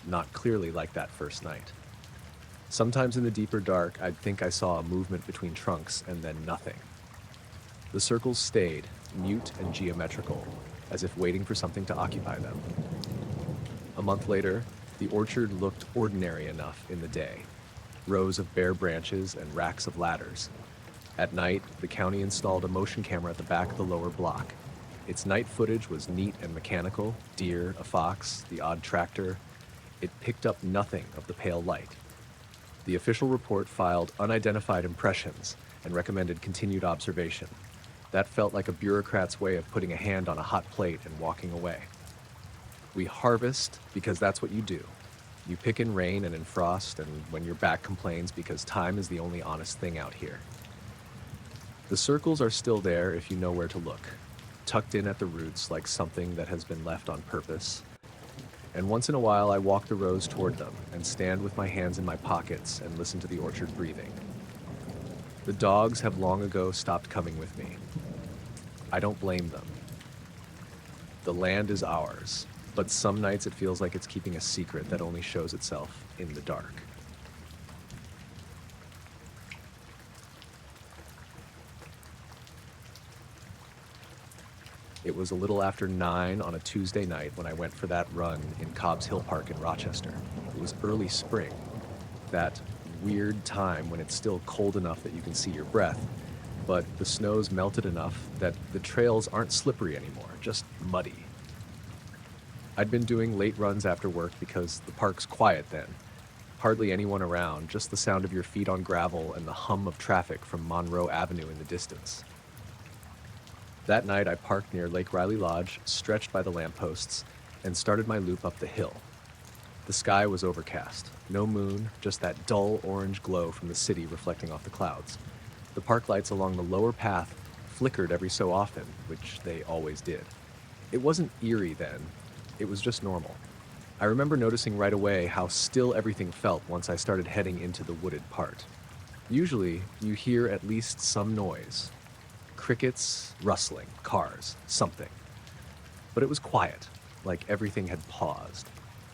not clearly like that first night. Sometimes in the deeper dark, I'd think I saw a movement between trunks and then nothing. The circles stayed, mute and geometrical, as if waiting for something to occupy them. A month later, the orchard looked ordinary enough in the day. Rows of bare branches and racks of ladders. At night, the county installed a motion camera at the back of the lower block. Its night footage was neat and mechanical, deer, a fox, the odd tractor. It picked up nothing of the pale light. The official report filed unidentified impressions and recommended continued observation. That felt like a bureaucrat's way of putting a hand on a hot plate and walking away. We harvest because that's what you do. You pick in rain and in frost, and when your back complains, because time is the only honest thing out here. The circles are still there if you know where to look, tucked in at the roots like something that has been left on purpose. And once in a while I walk the rows toward them and stand with my hands in my pockets and listen to the orchard breathing. The dogs have long ago stopped coming with me. I don't blame them. The land is ours, but some nights it feels like it's keeping a secret that only shows itself in the dark. It was a little after 9 on a Tuesday night when I went for that run in Cobb's Hill Park in Rochester. It was early spring, that weird time when it's still cold enough that you can see your breath, but the snow's melted enough that the trails aren't slippery anymore, just muddy. I'd been doing late runs after work because the park's quiet then. Hardly anyone around, just the sound of your feet on gravel and the hum of traffic from Monroe Avenue in the distance. That night I parked near Lake Riley Lodge, stretched by the lampposts, and started my loop up the hill. The sky was overcast. No moon, just that dull orange glow from the city reflecting off the clouds. The park lights along the lower path flickered every so often, which they always did. It wasn't eerie then. It was just normal. I remember noticing right away how still everything felt once I started heading into the wooded part. Usually, you hear at least some noise. Crickets, rustling, cars, something. But it was quiet, like everything had paused.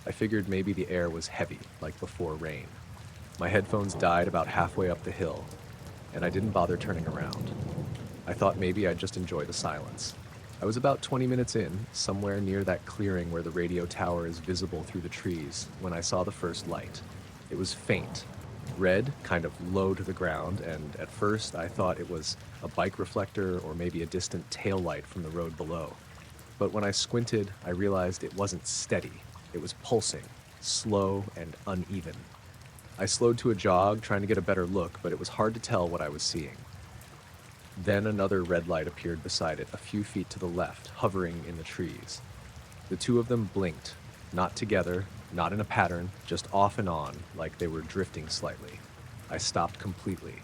I figured maybe the air was heavy, like before rain. My headphones died about halfway up the hill, and I didn't bother turning around. I thought maybe I'd just enjoy the silence. I was about 20 minutes in, somewhere near that clearing where the radio tower is visible through the trees, when I saw the first light. It was faint, red, kind of low to the ground, and at first I thought it was a bike reflector or maybe a distant tail light from the road below. But when I squinted, I realized it wasn't steady. It was pulsing, slow and uneven. I slowed to a jog, trying to get a better look, but it was hard to tell what I was seeing. Then another red light appeared beside it, a few feet to the left, hovering in the trees. The two of them blinked, not together, not in a pattern, just off and on, like they were drifting slightly. I stopped completely.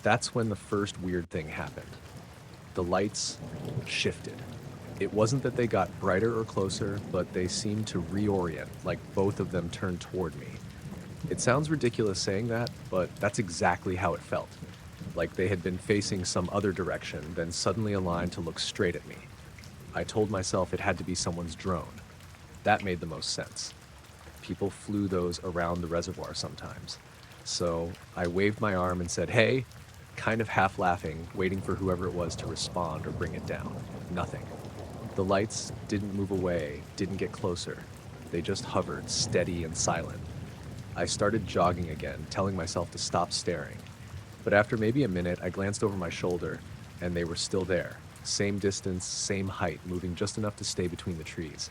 That's when the first weird thing happened. The lights shifted. It wasn't that they got brighter or closer, but they seemed to reorient, like both of them turned toward me. It sounds ridiculous saying that, but that's exactly how it felt. Like they had been facing some other direction, then suddenly aligned to look straight at me. I told myself it had to be someone's drone. That made the most sense. People flew those around the reservoir sometimes. So I waved my arm and said, "Hey," kind of half laughing, waiting for whoever it was to respond or bring it down. Nothing. The lights didn't move away, didn't get closer. They just hovered, steady and silent. I started jogging again, telling myself to stop staring. But after maybe a minute, I glanced over my shoulder, and they were still there. Same distance, same height, moving just enough to stay between the trees.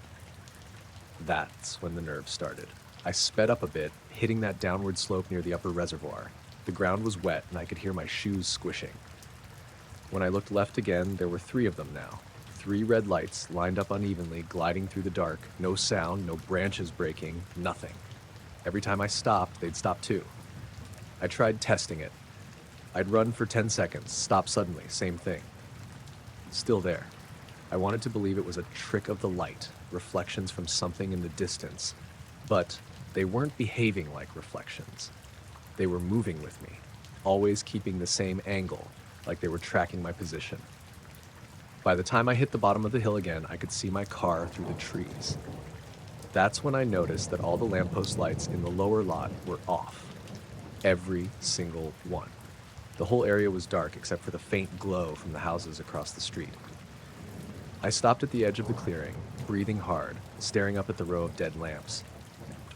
That's when the nerves started. I sped up a bit, hitting that downward slope near the upper reservoir. The ground was wet, and I could hear my shoes squishing. When I looked left again, there were 3 of them now. 3 red lights, lined up unevenly, gliding through the dark. No sound, no branches breaking, nothing. Every time I stopped, they'd stop too. I tried testing it. I'd run for 10 seconds, stop suddenly, same thing. Still there. I wanted to believe it was a trick of the light, reflections from something in the distance. But they weren't behaving like reflections. They were moving with me, always keeping the same angle, like they were tracking my position. By the time I hit the bottom of the hill again, I could see my car through the trees. That's when I noticed that all the lamppost lights in the lower lot were off. Every single one. The whole area was dark except for the faint glow from the houses across the street. I stopped at the edge of the clearing, breathing hard, staring up at the row of dead lamps.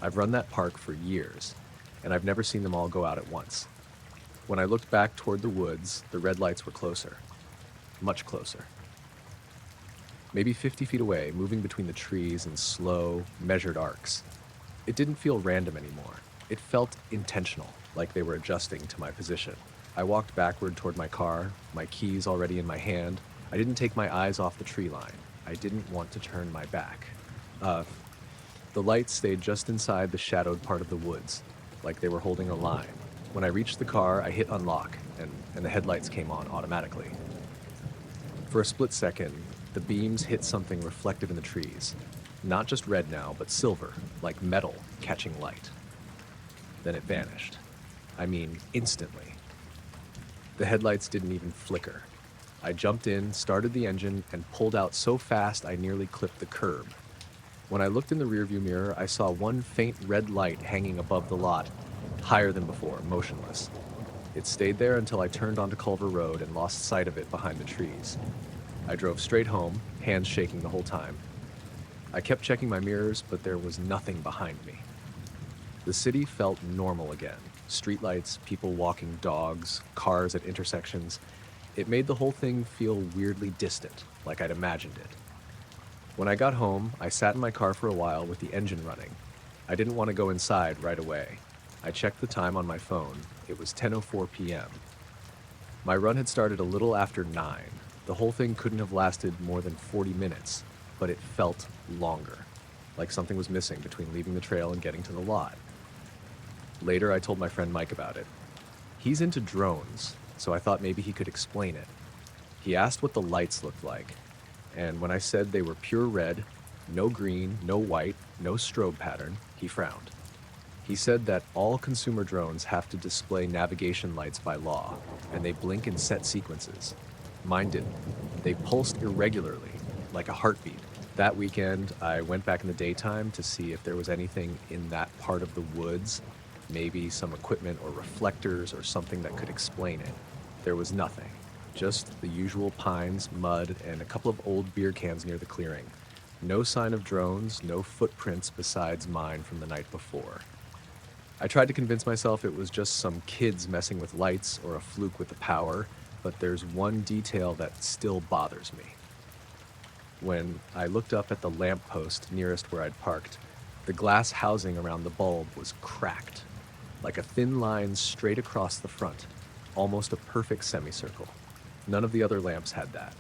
I've run that park for years, and I've never seen them all go out at once. When I looked back toward the woods, the red lights were closer. Much closer. Maybe 50 feet away, moving between the trees in slow, measured arcs. It didn't feel random anymore. It felt intentional, like they were adjusting to my position. I walked backward toward my car, my keys already in my hand. I didn't take my eyes off the tree line. I didn't want to turn my back. The lights stayed just inside the shadowed part of the woods, like they were holding a line. When I reached the car, I hit unlock, and the headlights came on automatically. For a split second, the beams hit something reflective in the trees. Not just red now, but silver, like metal catching light. Then it vanished. I mean, instantly. The headlights didn't even flicker. I jumped in, started the engine, and pulled out so fast I nearly clipped the curb. When I looked in the rearview mirror, I saw one faint red light hanging above the lot, higher than before, motionless. It stayed there until I turned onto Culver Road and lost sight of it behind the trees. I drove straight home, hands shaking the whole time. I kept checking my mirrors, but there was nothing behind me. The city felt normal again. Streetlights, people walking dogs, cars at intersections. It made the whole thing feel weirdly distant, like I'd imagined it. When I got home, I sat in my car for a while with the engine running. I didn't want to go inside right away. I checked the time on my phone. It was 10:04 p.m. My run had started a little after 9. The whole thing couldn't have lasted more than 40 minutes, but it felt longer, like something was missing between leaving the trail and getting to the lot. Later, I told my friend Mike about it. He's into drones, so I thought maybe he could explain it. He asked what the lights looked like, and when I said they were pure red, no green, no white, no strobe pattern, he frowned. He said that all consumer drones have to display navigation lights by law, and they blink in set sequences. Mine didn't. They pulsed irregularly, like a heartbeat. That weekend, I went back in the daytime to see if there was anything in that part of the woods, maybe some equipment or reflectors or something that could explain it. There was nothing. Just the usual pines, mud, and a couple of old beer cans near the clearing. No sign of drones, no footprints besides mine from the night before. I tried to convince myself it was just some kids messing with lights or a fluke with the power, but there's one detail that still bothers me. When I looked up at the lamp post nearest where I'd parked, the glass housing around the bulb was cracked, like a thin line straight across the front, almost a perfect semicircle. None of the other lamps had that.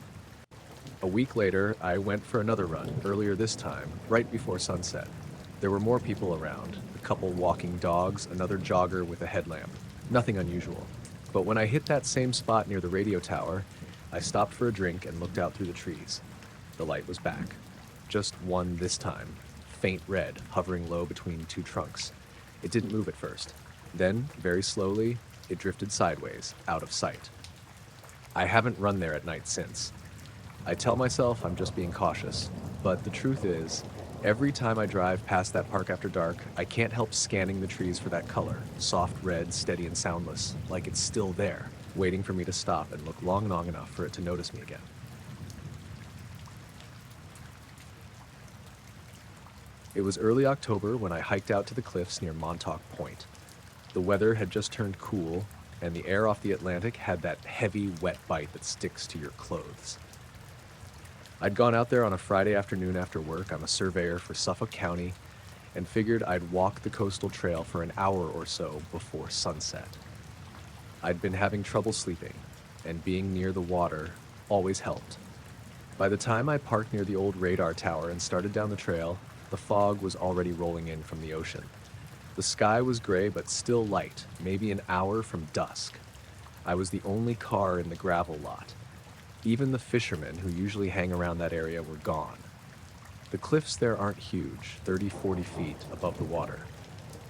A week later, I went for another run, earlier this time, right before sunset. There were more people around, a couple walking dogs, another jogger with a headlamp. Nothing unusual. But when I hit that same spot near the radio tower, I stopped for a drink and looked out through the trees. The light was back. Just one this time, faint red, hovering low between two trunks. It didn't move at first. Then, very slowly, it drifted sideways, out of sight. I haven't run there at night since. I tell myself I'm just being cautious, but the truth is, every time I drive past that park after dark, I can't help scanning the trees for that color, soft red, steady and soundless, like it's still there, waiting for me to stop and look long enough for it to notice me again. It was early October when I hiked out to the cliffs near Montauk Point. The weather had just turned cool, and the air off the Atlantic had that heavy, wet bite that sticks to your clothes. I'd gone out there on a Friday afternoon after work. I'm a surveyor for Suffolk County, and figured I'd walk the coastal trail for an hour or so before sunset. I'd been having trouble sleeping, and being near the water always helped. By the time I parked near the old radar tower and started down the trail, the fog was already rolling in from the ocean. The sky was gray but still light, maybe an hour from dusk. I was the only car in the gravel lot. Even the fishermen who usually hang around that area were gone. The cliffs there aren't huge, 30-40 feet above the water,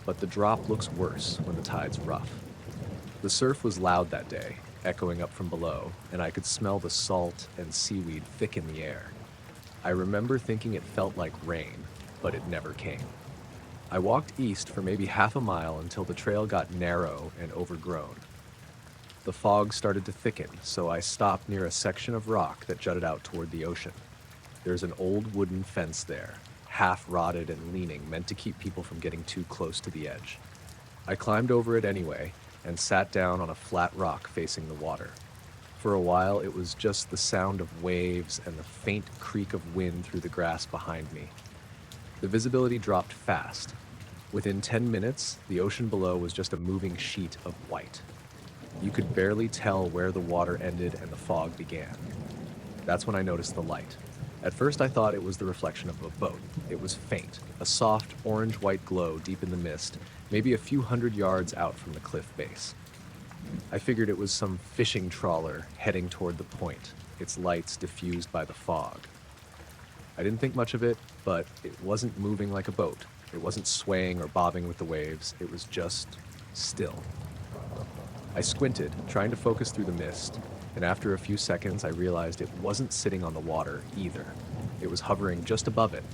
but the drop looks worse when the tide's rough. The surf was loud that day, echoing up from below, and I could smell the salt and seaweed thick in the air. I remember thinking it felt like rain, but it never came. I walked east for maybe half a mile until the trail got narrow and overgrown. The fog started to thicken, so I stopped near a section of rock that jutted out toward the ocean. There's an old wooden fence there, half rotted and leaning, meant to keep people from getting too close to the edge. I climbed over it anyway and sat down on a flat rock facing the water. For a while, it was just the sound of waves and the faint creak of wind through the grass behind me. The visibility dropped fast. Within 10 minutes, the ocean below was just a moving sheet of white. You could barely tell where the water ended and the fog began. That's when I noticed the light. At first I thought it was the reflection of a boat. It was faint, a soft orange-white glow deep in the mist, maybe a few hundred yards out from the cliff base. I figured it was some fishing trawler heading toward the point, its lights diffused by the fog. I didn't think much of it, but it wasn't moving like a boat. It wasn't swaying or bobbing with the waves. It was just still. I squinted, trying to focus through the mist, and after a few seconds I realized it wasn't sitting on the water either. It was hovering just above it.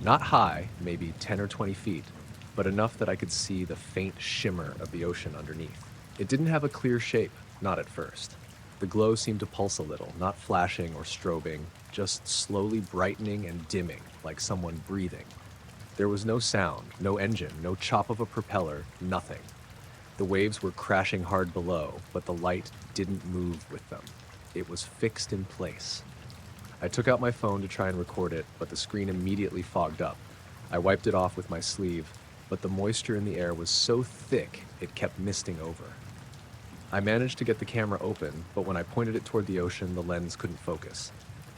Not high, maybe 10 or 20 feet, but enough that I could see the faint shimmer of the ocean underneath. It didn't have a clear shape, not at first. The glow seemed to pulse a little, not flashing or strobing, just slowly brightening and dimming, like someone breathing. There was no sound, no engine, no chop of a propeller, nothing. The waves were crashing hard below, but the light didn't move with them. It was fixed in place. I took out my phone to try and record it, but the screen immediately fogged up. I wiped it off with my sleeve, but the moisture in the air was so thick it kept misting over. I managed to get the camera open, but when I pointed it toward the ocean, the lens couldn't focus.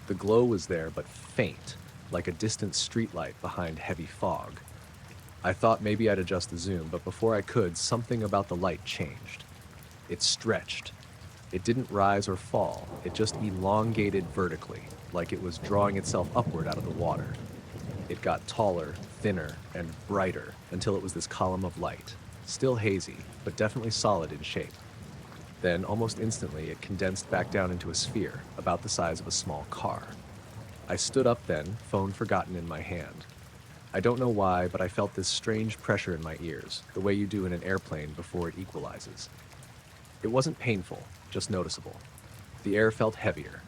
The glow was there, but faint, like a distant streetlight behind heavy fog. I thought maybe I'd adjust the zoom, but before I could, something about the light changed. It stretched. It didn't rise or fall. It just elongated vertically, like it was drawing itself upward out of the water. It got taller, thinner, and brighter until it was this column of light, still hazy, but definitely solid in shape. Then, almost instantly, it condensed back down into a sphere, about the size of a small car. I stood up then, phone forgotten in my hand. I don't know why, but I felt this strange pressure in my ears, the way you do in an airplane before it equalizes. It wasn't painful, just noticeable. The air felt heavier.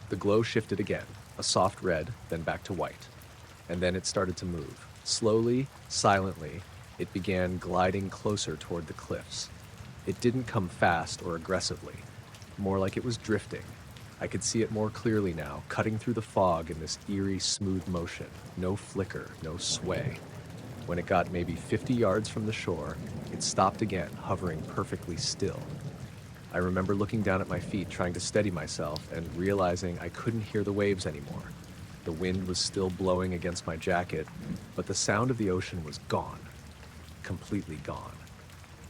The glow shifted again, a soft red, then back to white. And then it started to move. Slowly, silently, it began gliding closer toward the cliffs. It didn't come fast or aggressively, more like it was drifting. I could see it more clearly now, cutting through the fog in this eerie, smooth motion. No flicker, no sway. When it got maybe 50 yards from the shore, it stopped again, hovering perfectly still. I remember looking down at my feet, trying to steady myself, and realizing I couldn't hear the waves anymore. The wind was still blowing against my jacket, but the sound of the ocean was gone. Completely gone.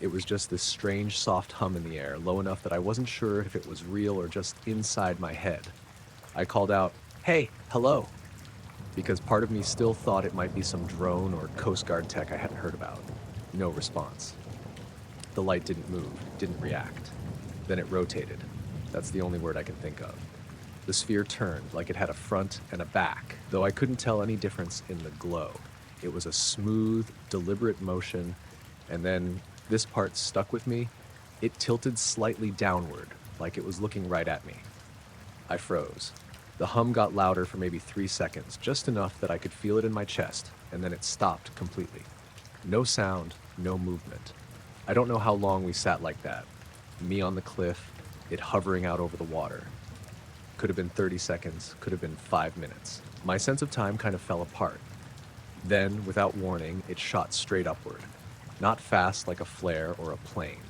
It was just this strange, soft hum in the air, low enough that I wasn't sure if it was real or just inside my head. I called out, "Hey, hello," because part of me still thought it might be some drone or Coast Guard tech I hadn't heard about. No response. The light didn't move, didn't react. Then it rotated. That's the only word I can think of. The sphere turned like it had a front and a back, though I couldn't tell any difference in the glow. It was a smooth, deliberate motion, and then this part stuck with me. It tilted slightly downward, like it was looking right at me. I froze. The hum got louder for maybe 3 seconds, just enough that I could feel it in my chest, and then it stopped completely. No sound, no movement. I don't know how long we sat like that. Me on the cliff, it hovering out over the water. Could have been 30 seconds, could have been 5 minutes. My sense of time kind of fell apart. Then, without warning, it shot straight upward. Not fast like a flare or a plane.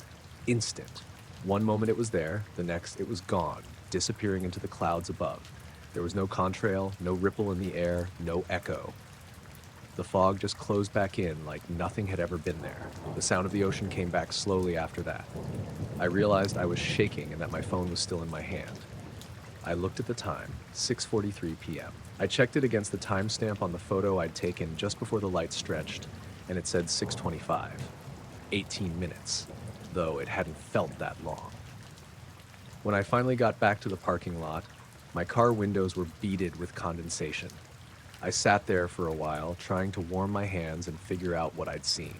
Instant. One moment it was there, the next it was gone, disappearing into the clouds above. There was no contrail, no ripple in the air, no echo. The fog just closed back in like nothing had ever been there. The sound of the ocean came back slowly after that. I realized I was shaking and that my phone was still in my hand. I looked at the time, 6:43 p.m. I checked it against the timestamp on the photo I'd taken just before the light stretched, and it said 6:25. 18 minutes, though it hadn't felt that long. When I finally got back to the parking lot, my car windows were beaded with condensation. I sat there for a while, trying to warm my hands and figure out what I'd seen.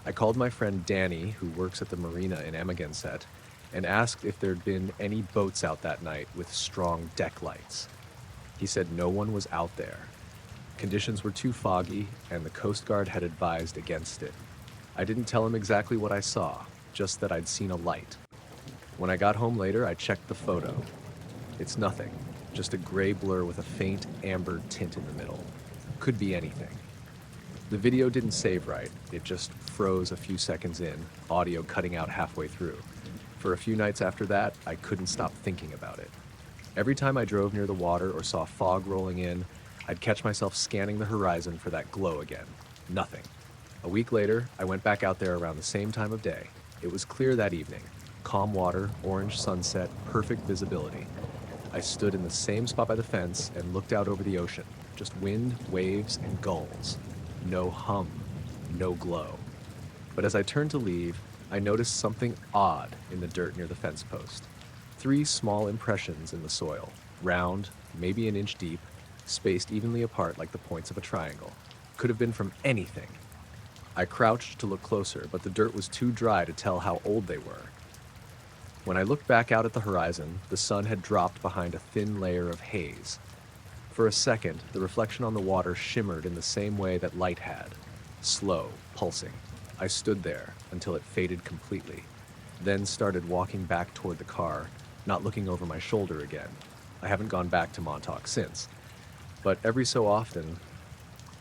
I called my friend Danny, who works at the marina in Amagansett, and asked if there'd been any boats out that night with strong deck lights. He said no one was out there. Conditions were too foggy, and the Coast Guard had advised against it. I didn't tell him exactly what I saw, just that I'd seen a light. When I got home later, I checked the photo. It's nothing, just a gray blur with a faint amber tint in the middle. Could be anything. The video didn't save right, it just froze a few seconds in, audio cutting out halfway through. For a few nights after that, I couldn't stop thinking about it. Every time I drove near the water or saw fog rolling in, I'd catch myself scanning the horizon for that glow again. Nothing. A week later, I went back out there around the same time of day. It was clear that evening. Calm water, orange sunset, perfect visibility. I stood in the same spot by the fence and looked out over the ocean. Just wind, waves, and gulls. No hum, no glow. But as I turned to leave, I noticed something odd in the dirt near the fence post. 3 small impressions in the soil, round, maybe an inch deep, spaced evenly apart like the points of a triangle. Could have been from anything. I crouched to look closer, but the dirt was too dry to tell how old they were. When I looked back out at the horizon, the sun had dropped behind a thin layer of haze. For a second, the reflection on the water shimmered in the same way that light had. Slow, pulsing. I stood there until it faded completely, then started walking back toward the car, not looking over my shoulder again. I haven't gone back to Montauk since. But every so often,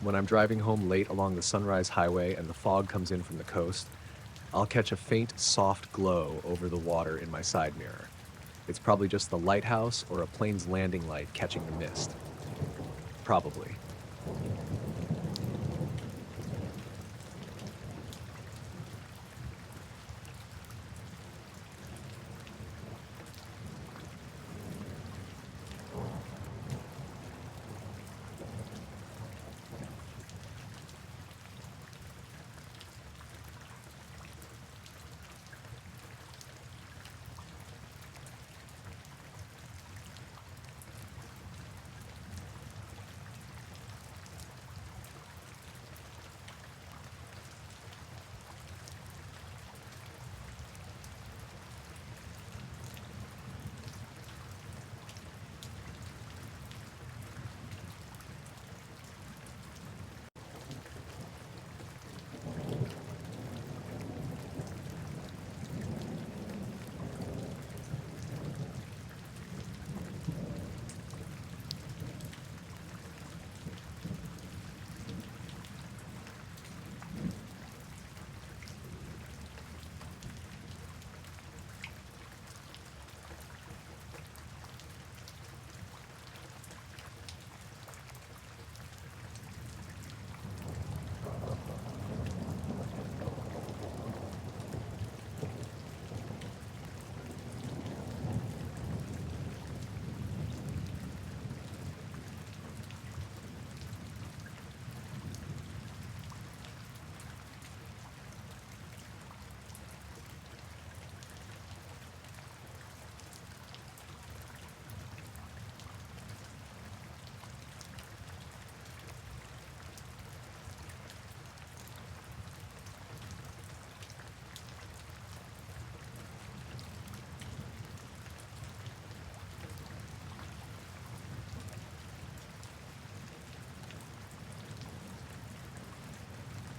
when I'm driving home late along the Sunrise Highway and the fog comes in from the coast, I'll catch a faint, soft glow over the water in my side mirror. It's probably just the lighthouse or a plane's landing light catching the mist. Probably.